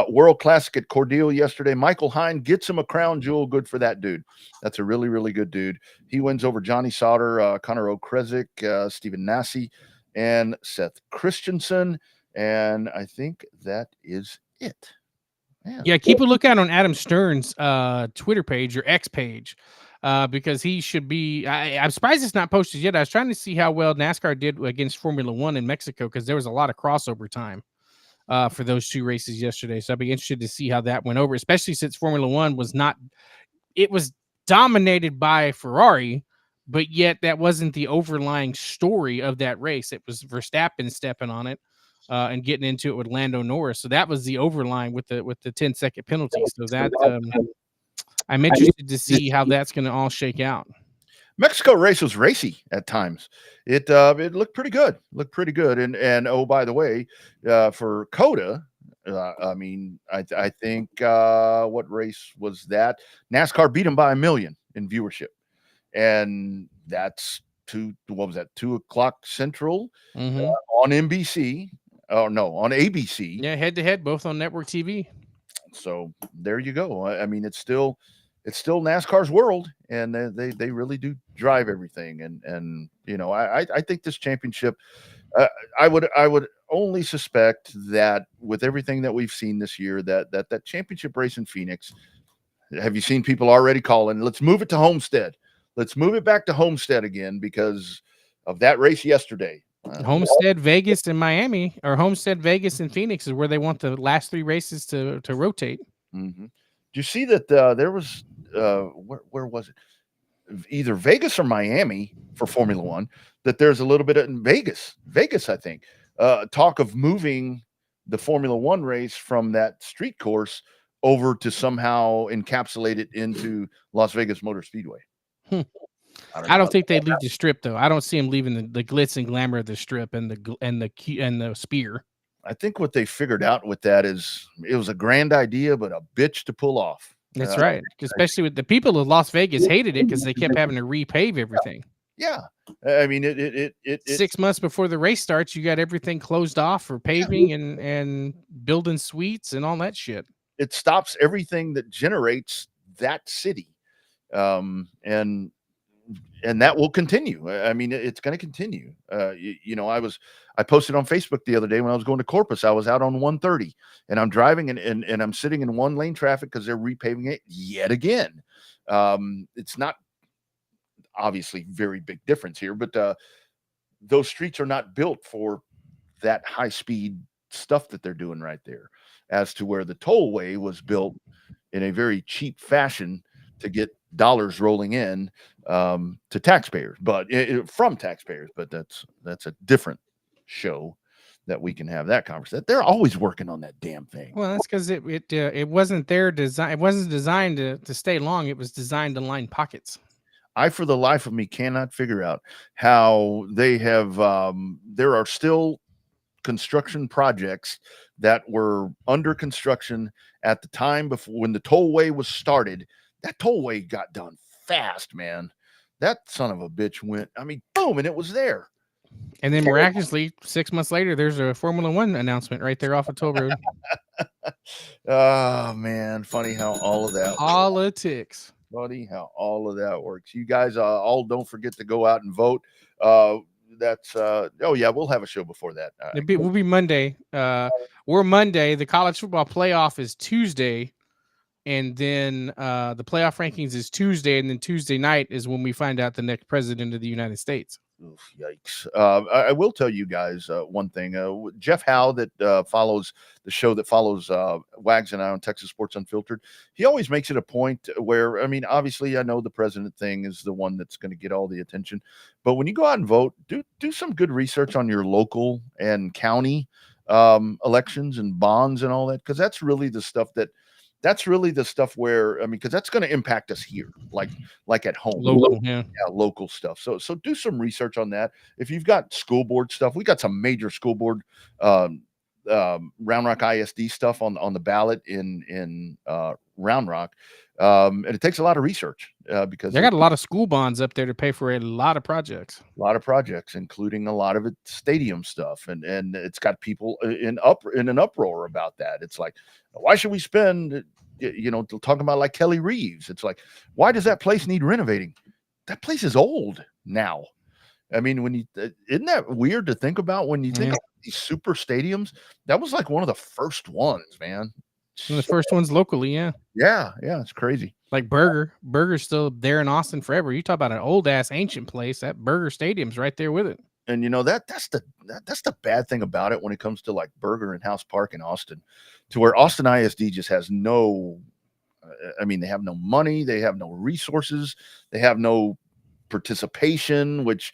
World Classic at Cordele yesterday. Michael Hine gets him a crown jewel. Good for that dude. That's a really, really good dude. He wins over Johnny Sauter, Connor O'Kresick, Stephen Nassie, and Seth Christensen. And I think that is it. Man. Yeah, keep a lookout on Adam Stern's Twitter page or X page. Because he should be. I'm surprised it's not posted yet. I was trying to see how well NASCAR did against Formula One in Mexico, because there was a lot of crossover time for those 2 races yesterday. So I'd be interested to see how that went over, especially since Formula One was not. It was dominated by Ferrari, but yet that wasn't the overlying story of that race. It was Verstappen stepping on it and getting into it with Lando Norris. So that was the overlying with the 10-second penalty. So that I'm interested to see how that's going to all shake out. Mexico race was racy at times. It looked pretty good. And oh, by the way, for Coda, I mean, I think what race was that? NASCAR beat him by 1 million in viewership, and that's 2 o'clock Central on NBC. Oh no, on ABC. Yeah, head to head, both on network TV. So there you go. I mean, it's still NASCAR's world, and they really do drive everything. And you know, I think this championship, I would only suspect that with everything that we've seen this year, that championship race in Phoenix, have you seen people already calling, let's move it to Homestead. Let's move it back to Homestead again because of that race yesterday. Homestead, Vegas, and Miami, or Homestead, Vegas, and Phoenix is where they want the last 3 races to rotate. Mm-hmm. Do you see that there was where was it? Either Vegas or Miami for Formula One, that there's a little bit in Vegas, I think, talk of moving the Formula One race from that street course over to somehow encapsulate it into Las Vegas Motor Speedway. I don't think they leave the strip though. I don't see them leaving the glitz and glamour of the strip and the spear. I think what they figured out with that is it was a grand idea, but a bitch to pull off. That's right. Especially with the people of Las Vegas hated it because they kept having to repave everything. Yeah. I mean, it 6 months before the race starts, you got everything closed off for paving and building suites and all that shit. It stops everything that generates that city. And that will continue. I mean, it's going to continue. You know, I posted on Facebook the other day when I was going to Corpus. I was out on 130 and I'm driving and I'm sitting in 1 lane traffic because they're repaving it yet again. It's not obviously very big difference here, but those streets are not built for that high speed stuff that they're doing right there, as to where the tollway was built in a very cheap fashion to get dollars rolling in to taxpayers, but from taxpayers. But that's a different show that we can have that conversation. They're always working on that damn thing. Well, that's because it wasn't their design. It wasn't designed to stay long. It was designed to line pockets. I, for the life of me, cannot figure out how they have. There are still construction projects that were under construction at the time before when the tollway was started. That tollway got done fast, man. That son of a bitch went, I mean, boom, and it was there. And then miraculously, 6 months later, there's a Formula One announcement right there off of Toll Road. Oh, man. Funny how all of that politics. Funny how all of that works. You guys all don't forget to go out and vote. That's oh yeah, we'll have a show before that. We'll be Monday. We're Monday. The college football playoff is Tuesday. And then the playoff rankings is Tuesday, and then Tuesday night is when we find out the next president of the United States. Oof, yikes. I will tell you guys one thing. Jeff Howe, that follows the show, that follows Wags and I on Texas Sports Unfiltered, he always makes it a point where, I mean, obviously I know the president thing is the one that's going to get all the attention, but when you go out and vote, do some good research on your local and county elections and bonds and all that, because that's really the stuff where, I mean, because that's going to impact us here, like at home, local stuff. So do some research on that. If you've got school board stuff, we got some major school board, Round Rock ISD stuff on the ballot in Round Rock, and it takes a lot of research because they got a lot of school bonds up there to pay for a lot of projects, including a lot of it stadium stuff, and it's got people in an uproar about that. It's like, why should we spend, talking about like Kelly Reeves? It's like, why does that place need renovating? That place is old now. I mean, isn't that weird to think about when you think of these super stadiums? That was like one of the first ones, man. One of the first ones locally, yeah. Yeah, it's crazy. Like Burger's still there in Austin forever. You talk about an old ass ancient place. That Burger Stadium's right there with it. And that's the bad thing about it when it comes to like Burger and House Park in Austin, to where Austin ISD just has no. I mean, they have no money, they have no resources, they have no participation, which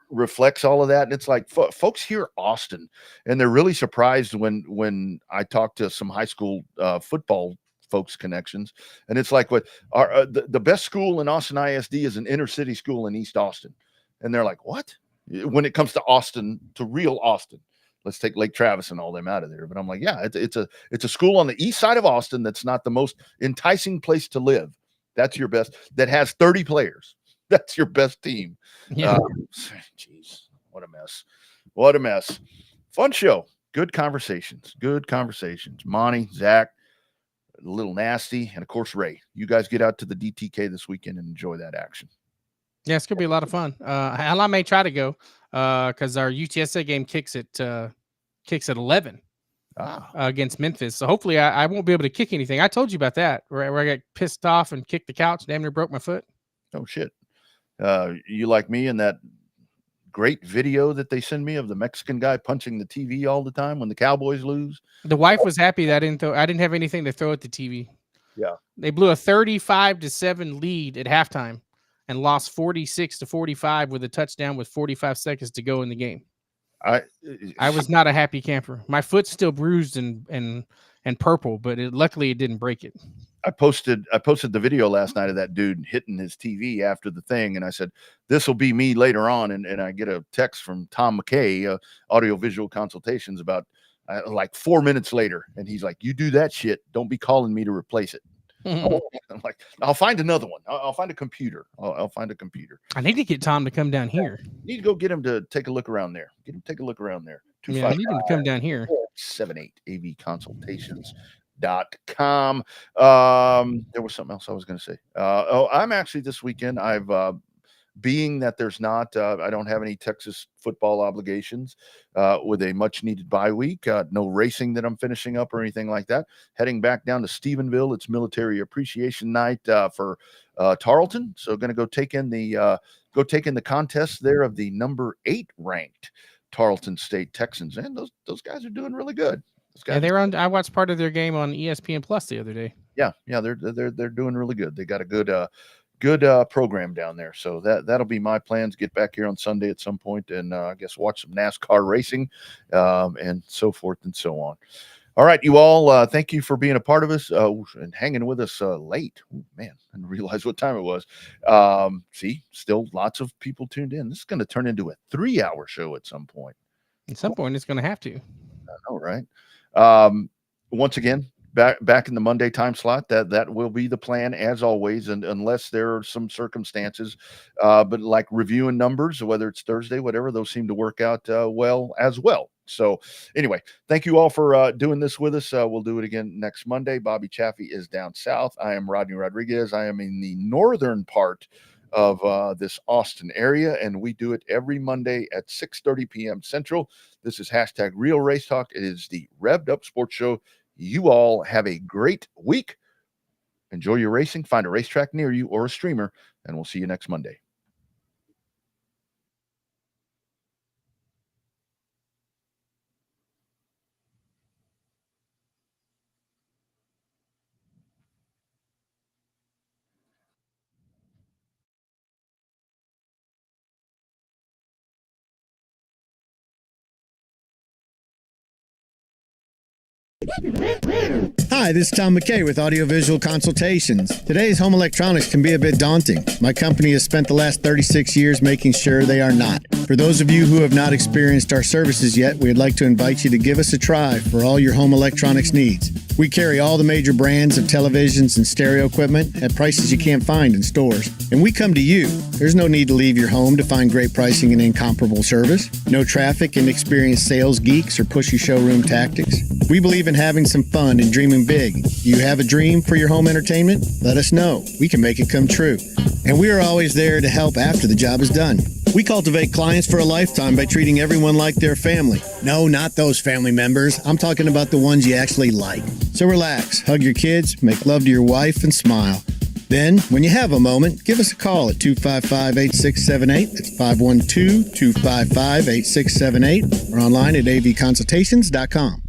reflects all of that. And it's like folks hear Austin and they're really surprised when I talk to some high school football folks connections. And it's like, what are the best school in Austin ISD is an inner city school in East Austin. And they're like, what? When it comes to Austin, to real Austin, let's take Lake Travis and all them out of there. But I'm like, yeah, it's a school on the east side of Austin that's not the most enticing place to live. That's your best. That has 30 players. That's your best team. Yeah. Jeez, what a mess. What a mess. Fun show. Good conversations. Good conversations. Monty, Zach, a little nasty, and of course Ray. You guys get out to the DTK this weekend and enjoy that action. Yeah, it's gonna be a lot of fun. Hell, I may try to go because our UTSA game kicks at 11 against Memphis. So hopefully I won't be able to kick anything. I told you about that where I got pissed off and kicked the couch, damn near broke my foot. Oh shit. You like me in that great video that they send me of the Mexican guy punching the TV all the time when the Cowboys lose? The wife was happy that I didn't have anything to throw at the TV. Yeah. They blew a 35-7 lead at halftime and lost 46-45 with a touchdown with 45 seconds to go in the game. I was not a happy camper. My foot's still bruised and purple, but luckily it didn't break it. I posted the video last night of that dude hitting his TV after the thing, and I said, this will be me later on. And I get a text from Tom McKay, Audio-Visual Consultations, about like 4 minutes later, and he's like, you do that shit, don't be calling me to replace it. I'm like, I'll find another one. I'll find a computer. I'll find a computer. I need to get Tom to come down here. Need to go get him to take a look around there. Get him to take a look around there. Yeah, I need him to come down here. 78 avconsultations.com. There was something else I was going to say. I'm actually this weekend. I've being that there's not, I don't have any Texas football obligations with a much needed bye week, no racing that I'm finishing up or anything like that. Heading back down to Stephenville. It's Military Appreciation Night for Tarleton. So going to go take in the contest there of the number 8 ranked Tarleton State Texans. And those guys are doing really good. Yeah, they're on. I watched part of their game on ESPN Plus the other day. Yeah, they're doing really good. They got a good program down there. So that'll be my plans. Get back here on Sunday at some point and I guess watch some NASCAR racing and so forth and so on. All right, you all, thank you for being a part of us and hanging with us late. Ooh, man, I didn't realize what time it was. See, still lots of people tuned in. This is going to turn into a 3-hour show at some point. At some point, it's going to have to. I know, right? Once again, back in the Monday time slot, that will be the plan as always, and unless there are some circumstances, but like reviewing numbers, whether it's Thursday, whatever, those seem to work out well as well. So anyway, thank you all for doing this with us. We'll do it again next Monday. Bobby Chaffee is down south. I am Rodney Rodriguez. I am in the northern part of this Austin area, and we do it every Monday at 6:30 p.m. Central. This is #Real Race Talk. It is the Revved Up Sports Show. You all have a great week. Enjoy your racing. Find a racetrack near you or a streamer, and we'll see you next Monday. Hi, this is Tom McKay with Audio-Visual Consultations. Today's home electronics can be a bit daunting. My company has spent the last 36 years making sure they are not. For those of you who have not experienced our services yet, we'd like to invite you to give us a try for all your home electronics needs. We carry all the major brands of televisions and stereo equipment at prices you can't find in stores. And we come to you. There's no need to leave your home to find great pricing and incomparable service. No traffic, inexperienced sales geeks, or pushy showroom tactics. We believe in having some fun and dreaming big. You have a dream for your home entertainment? Let us know. We can make it come true. And we are always there to help after the job is done. We cultivate clients for a lifetime by treating everyone like their family. No, not those family members. I'm talking about the ones you actually like. So relax, hug your kids, make love to your wife, and smile. Then, when you have a moment, give us a call at 255-8678. That's 512-255-8678. Or online at avconsultations.com.